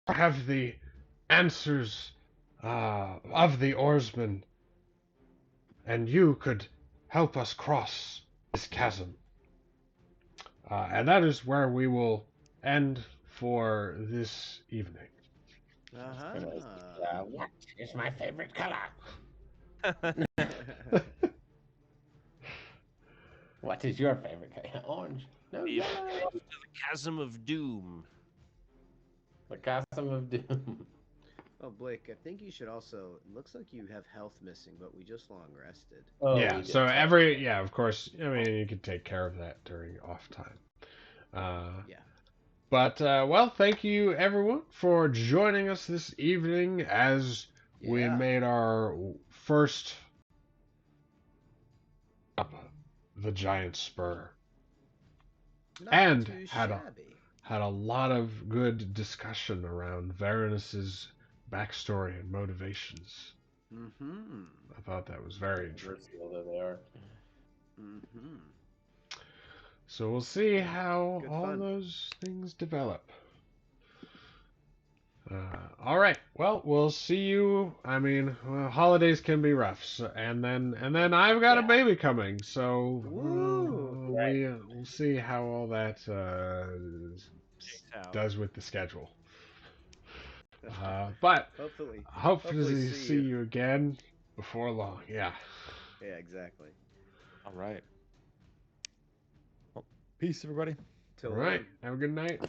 I have the answers of the oarsmen, and you could help us cross this chasm." And that is where we will end for this evening. Uh-huh. What is my favorite color? What is your favorite color? Orange. No, We've yellow. crossed to the chasm of doom. The Chasm of Doom. Oh, Blake, I think you should also. It looks like you have health missing, but we just long rested. Oh, Yeah, we did so talk. of course, I mean, you could take care of that during off time. Yeah. But, well, thank you everyone for joining us this evening as we Yeah. made our first up the giant spur. Not And too had shabby. a lot of good discussion around Varanus's backstory and motivations. Mm-hmm. I thought that was very interesting. Versatile though they are. Mm-hmm. So we'll see Yeah, how good all fun. those things develop. All right. Well, we'll see you. I mean, holidays can be rough, so, and then I've got a Yeah. baby coming, so Woo! we'll see how all that Checks out. does with the schedule. But Hopefully hopefully see see you. you again before long. Yeah. Yeah, exactly. All right. Well, peace, everybody. All Till right. then. Have a good night.